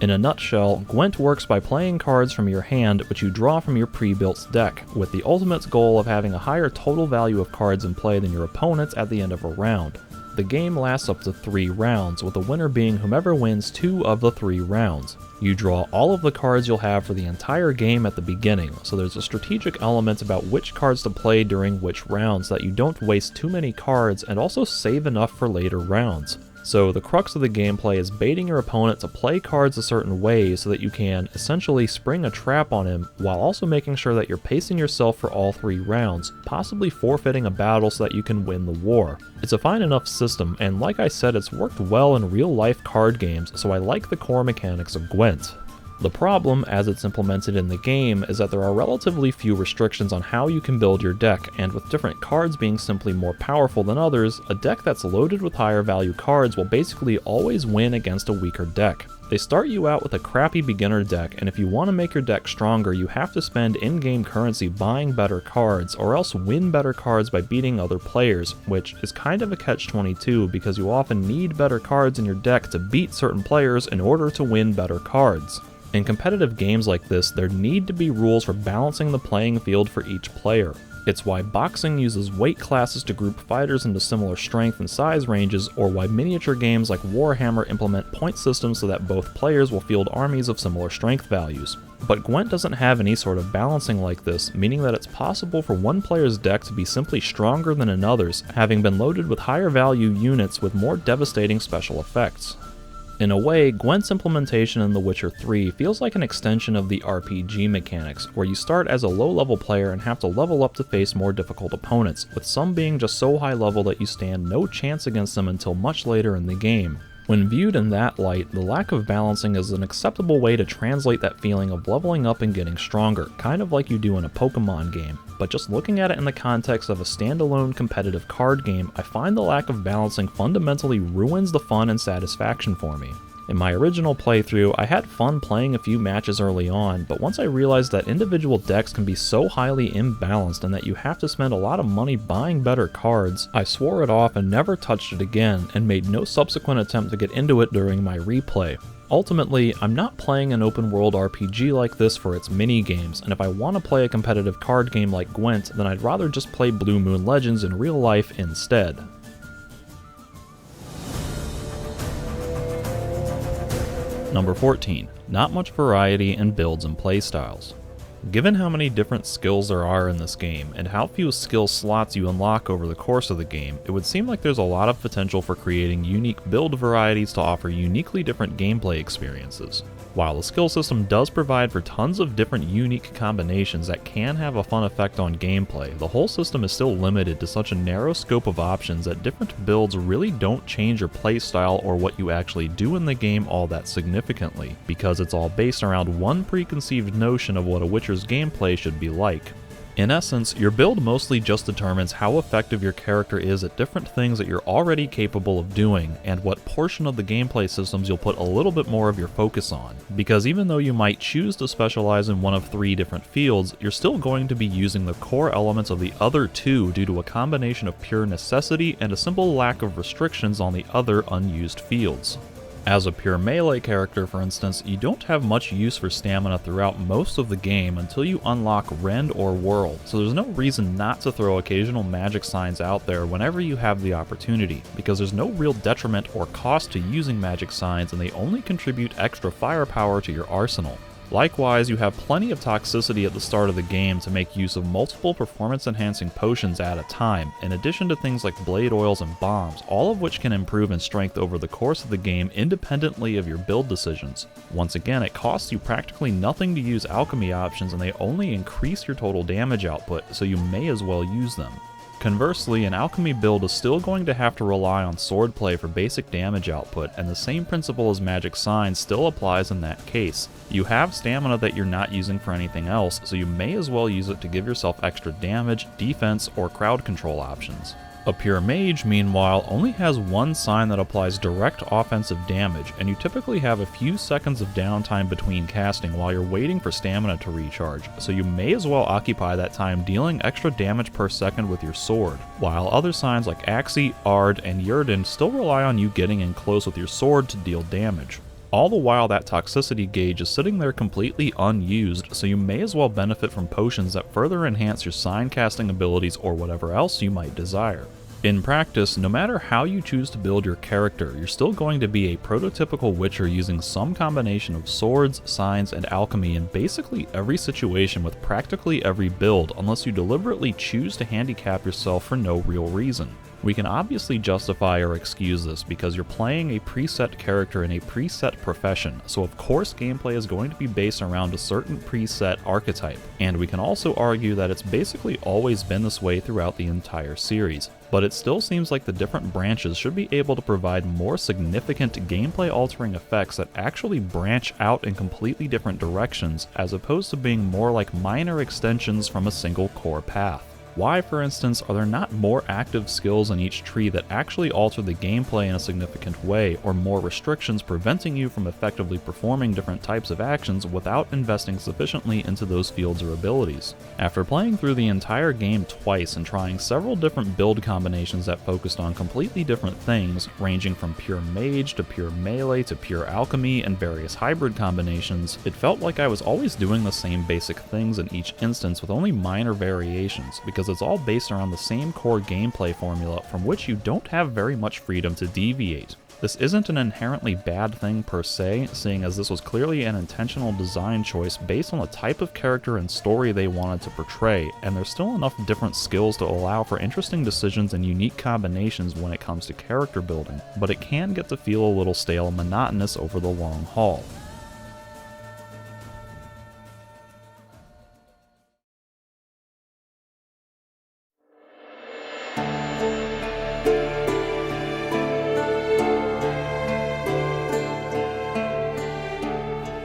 S1: In a nutshell, Gwent works by playing cards from your hand which you draw from your pre-built deck, with the ultimate goal of having a higher total value of cards in play than your opponents at the end of a round. The game lasts up to 3 rounds, with the winner being whomever wins 2 of the 3 rounds. You draw all of the cards you'll have for the entire game at the beginning, so there's a strategic element about which cards to play during which rounds so that you don't waste too many cards and also save enough for later rounds. So the crux of the gameplay is baiting your opponent to play cards a certain way so that you can essentially spring a trap on him while also making sure that you're pacing yourself for all 3 rounds, possibly forfeiting a battle so that you can win the war. It's a fine enough system, and like I said, it's worked well in real life card games, so I like the core mechanics of Gwent. The problem, as it's implemented in the game, is that there are relatively few restrictions on how you can build your deck, and with different cards being simply more powerful than others, a deck that's loaded with higher value cards will basically always win against a weaker deck. They start you out with a crappy beginner deck, and if you want to make your deck stronger, you have to spend in-game currency buying better cards, or else win better cards by beating other players, which is kind of a catch-22 because you often need better cards in your deck to beat certain players in order to win better cards. In competitive games like this, there need to be rules for balancing the playing field for each player. It's why boxing uses weight classes to group fighters into similar strength and size ranges, or why miniature games like Warhammer implement point systems so that both players will field armies of similar strength values. But Gwent doesn't have any sort of balancing like this, meaning that it's possible for one player's deck to be simply stronger than another's, having been loaded with higher value units with more devastating special effects. In a way, Gwent's implementation in The Witcher 3 feels like an extension of the RPG mechanics, where you start as a low-level player and have to level up to face more difficult opponents, with some being just so high level that you stand no chance against them until much later in the game. When viewed in that light, the lack of balancing is an acceptable way to translate that feeling of leveling up and getting stronger, kind of like you do in a Pokemon game. But just looking at it in the context of a standalone competitive card game, I find the lack of balancing fundamentally ruins the fun and satisfaction for me. In my original playthrough, I had fun playing a few matches early on, but once I realized that individual decks can be so highly imbalanced and that you have to spend a lot of money buying better cards, I swore it off and never touched it again, and made no subsequent attempt to get into it during my replay. Ultimately, I'm not playing an open world RPG like this for its mini-games, and if I want to play a competitive card game like Gwent, then I'd rather just play Blue Moon Legends in real life instead. Number 14. Not much variety in builds and playstyles. Given how many different skills there are in this game, and how few skill slots you unlock over the course of the game, it would seem like there's a lot of potential for creating unique build varieties to offer uniquely different gameplay experiences. While the skill system does provide for tons of different unique combinations that can have a fun effect on gameplay, the whole system is still limited to such a narrow scope of options that different builds really don't change your playstyle or what you actually do in the game all that significantly, because it's all based around one preconceived notion of what a Witcher's gameplay should be like. In essence, your build mostly just determines how effective your character is at different things that you're already capable of doing, and what portion of the gameplay systems you'll put a little bit more of your focus on. Because even though you might choose to specialize in one of 3 different fields, you're still going to be using the core elements of the other 2 due to a combination of pure necessity and a simple lack of restrictions on the other unused fields. As a pure melee character, for instance, you don't have much use for stamina throughout most of the game until you unlock Rend or Whirl, so there's no reason not to throw occasional magic signs out there whenever you have the opportunity, because there's no real detriment or cost to using magic signs and they only contribute extra firepower to your arsenal. Likewise, you have plenty of toxicity at the start of the game to make use of multiple performance-enhancing potions at a time, in addition to things like blade oils and bombs, all of which can improve in strength over the course of the game independently of your build decisions. Once again, it costs you practically nothing to use alchemy options and they only increase your total damage output, so you may as well use them. Conversely, an alchemy build is still going to have to rely on swordplay for basic damage output, and the same principle as magic signs still applies in that case. You have stamina that you're not using for anything else, so you may as well use it to give yourself extra damage, defense, or crowd control options. A pure mage, meanwhile, only has one sign that applies direct offensive damage, and you typically have a few seconds of downtime between casting while you're waiting for stamina to recharge, so you may as well occupy that time dealing extra damage per second with your sword, while other signs like Axii, Ard, and Yrden still rely on you getting in close with your sword to deal damage. All the while that toxicity gauge is sitting there completely unused, so you may as well benefit from potions that further enhance your sign casting abilities or whatever else you might desire. In practice, no matter how you choose to build your character, you're still going to be a prototypical Witcher using some combination of swords, signs, and alchemy in basically every situation with practically every build, unless you deliberately choose to handicap yourself for no real reason. We can obviously justify or excuse this because you're playing a preset character in a preset profession, so of course gameplay is going to be based around a certain preset archetype, and we can also argue that it's basically always been this way throughout the entire series. But it still seems like the different branches should be able to provide more significant gameplay-altering effects that actually branch out in completely different directions, as opposed to being more like minor extensions from a single core path. Why, for instance, are there not more active skills in each tree that actually alter the gameplay in a significant way, or more restrictions preventing you from effectively performing different types of actions without investing sufficiently into those fields or abilities? After playing through the entire game twice and trying several different build combinations that focused on completely different things, ranging from pure mage to pure melee to pure alchemy and various hybrid combinations, it felt like I was always doing the same basic things in each instance with only minor variations, because it's all based around the same core gameplay formula from which you don't have very much freedom to deviate. This isn't an inherently bad thing per se, seeing as this was clearly an intentional design choice based on the type of character and story they wanted to portray, and there's still enough different skills to allow for interesting decisions and unique combinations when it comes to character building, but it can get to feel a little stale and monotonous over the long haul.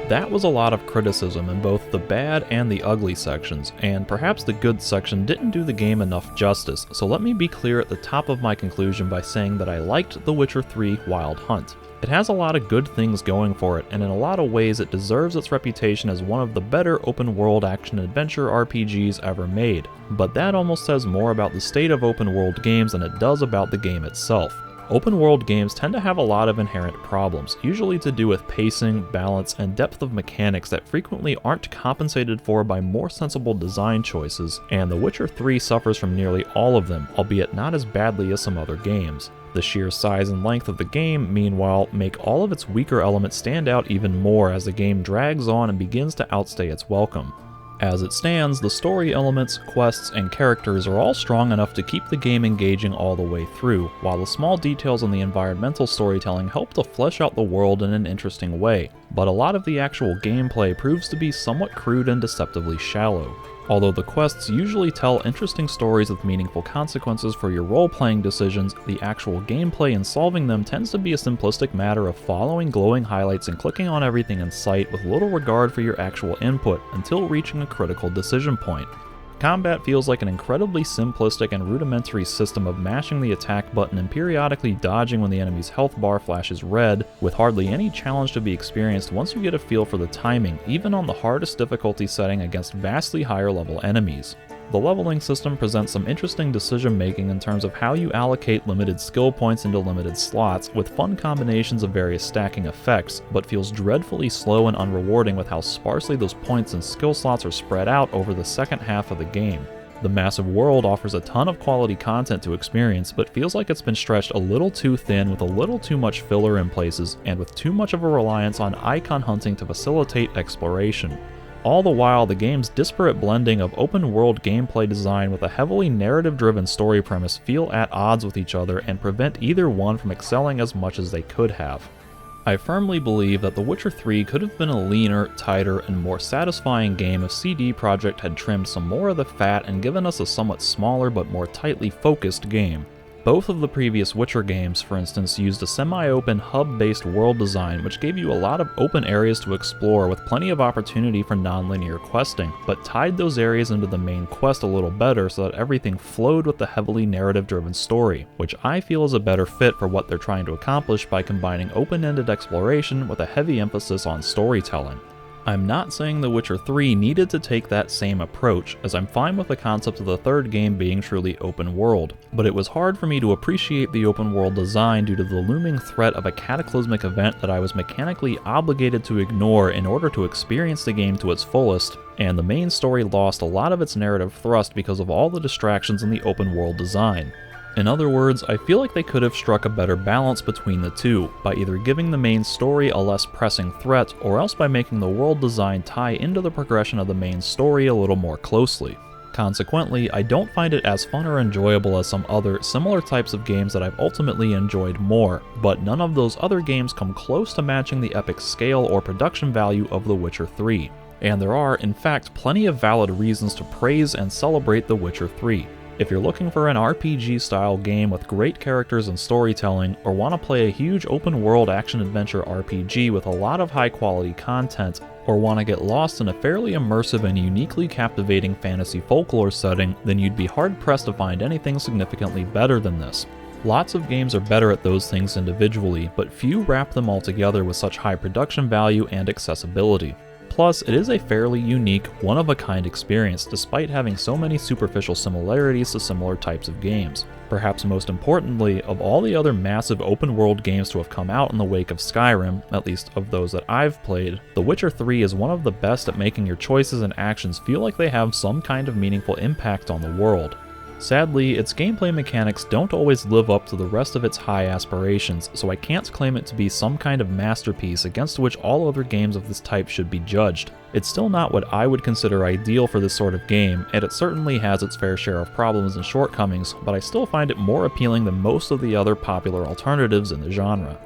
S1: That was a lot of criticism in both the bad and the ugly sections, and perhaps the good section didn't do the game enough justice, so let me be clear at the top of my conclusion by saying that I liked The Witcher 3 Wild Hunt. It has a lot of good things going for it, and in a lot of ways it deserves its reputation as one of the better open-world action-adventure RPGs ever made, but that almost says more about the state of open-world games than it does about the game itself. Open-world games tend to have a lot of inherent problems, usually to do with pacing, balance, and depth of mechanics that frequently aren't compensated for by more sensible design choices, and The Witcher 3 suffers from nearly all of them, albeit not as badly as some other games. The sheer size and length of the game, meanwhile, make all of its weaker elements stand out even more as the game drags on and begins to outstay its welcome. As it stands, the story elements, quests, and characters are all strong enough to keep the game engaging all the way through, while the small details in the environmental storytelling help to flesh out the world in an interesting way, but a lot of the actual gameplay proves to be somewhat crude and deceptively shallow. Although the quests usually tell interesting stories with meaningful consequences for your role-playing decisions, the actual gameplay in solving them tends to be a simplistic matter of following glowing highlights and clicking on everything in sight with little regard for your actual input until reaching a critical decision point. Combat feels like an incredibly simplistic and rudimentary system of mashing the attack button and periodically dodging when the enemy's health bar flashes red, with hardly any challenge to be experienced once you get a feel for the timing, even on the hardest difficulty setting against vastly higher level enemies. The leveling system presents some interesting decision making in terms of how you allocate limited skill points into limited slots, with fun combinations of various stacking effects, but feels dreadfully slow and unrewarding with how sparsely those points and skill slots are spread out over the second half of the game. The massive world offers a ton of quality content to experience, but feels like it's been stretched a little too thin with a little too much filler in places, and with too much of a reliance on icon hunting to facilitate exploration. All the while, the game's disparate blending of open-world gameplay design with a heavily narrative-driven story premise feel at odds with each other and prevent either one from excelling as much as they could have. I firmly believe that The Witcher 3 could have been a leaner, tighter, and more satisfying game if CD Projekt had trimmed some more of the fat and given us a somewhat smaller but more tightly focused game. Both of the previous Witcher games, for instance, used a semi-open, hub-based world design which gave you a lot of open areas to explore with plenty of opportunity for non-linear questing, but tied those areas into the main quest a little better so that everything flowed with the heavily narrative-driven story, which I feel is a better fit for what they're trying to accomplish by combining open-ended exploration with a heavy emphasis on storytelling. I'm not saying The Witcher 3 needed to take that same approach, as I'm fine with the concept of the third game being truly open world, but it was hard for me to appreciate the open world design due to the looming threat of a cataclysmic event that I was mechanically obligated to ignore in order to experience the game to its fullest, and the main story lost a lot of its narrative thrust because of all the distractions in the open world design. In other words, I feel like they could have struck a better balance between the two, by either giving the main story a less pressing threat, or else by making the world design tie into the progression of the main story a little more closely. Consequently, I don't find it as fun or enjoyable as some other similar types of games that I've ultimately enjoyed more, but none of those other games come close to matching the epic scale or production value of The Witcher 3. And there are, in fact, plenty of valid reasons to praise and celebrate The Witcher 3. If you're looking for an RPG-style game with great characters and storytelling, or want to play a huge open-world action-adventure RPG with a lot of high-quality content, or want to get lost in a fairly immersive and uniquely captivating fantasy folklore setting, then you'd be hard-pressed to find anything significantly better than this. Lots of games are better at those things individually, but few wrap them all together with such high production value and accessibility. Plus, it is a fairly unique, one-of-a-kind experience despite having so many superficial similarities to similar types of games. Perhaps most importantly, of all the other massive open-world games to have come out in the wake of Skyrim, at least of those that I've played, The Witcher 3 is one of the best at making your choices and actions feel like they have some kind of meaningful impact on the world. Sadly, its gameplay mechanics don't always live up to the rest of its high aspirations, so I can't claim it to be some kind of masterpiece against which all other games of this type should be judged. It's still not what I would consider ideal for this sort of game, and it certainly has its fair share of problems and shortcomings, but I still find it more appealing than most of the other popular alternatives in the genre.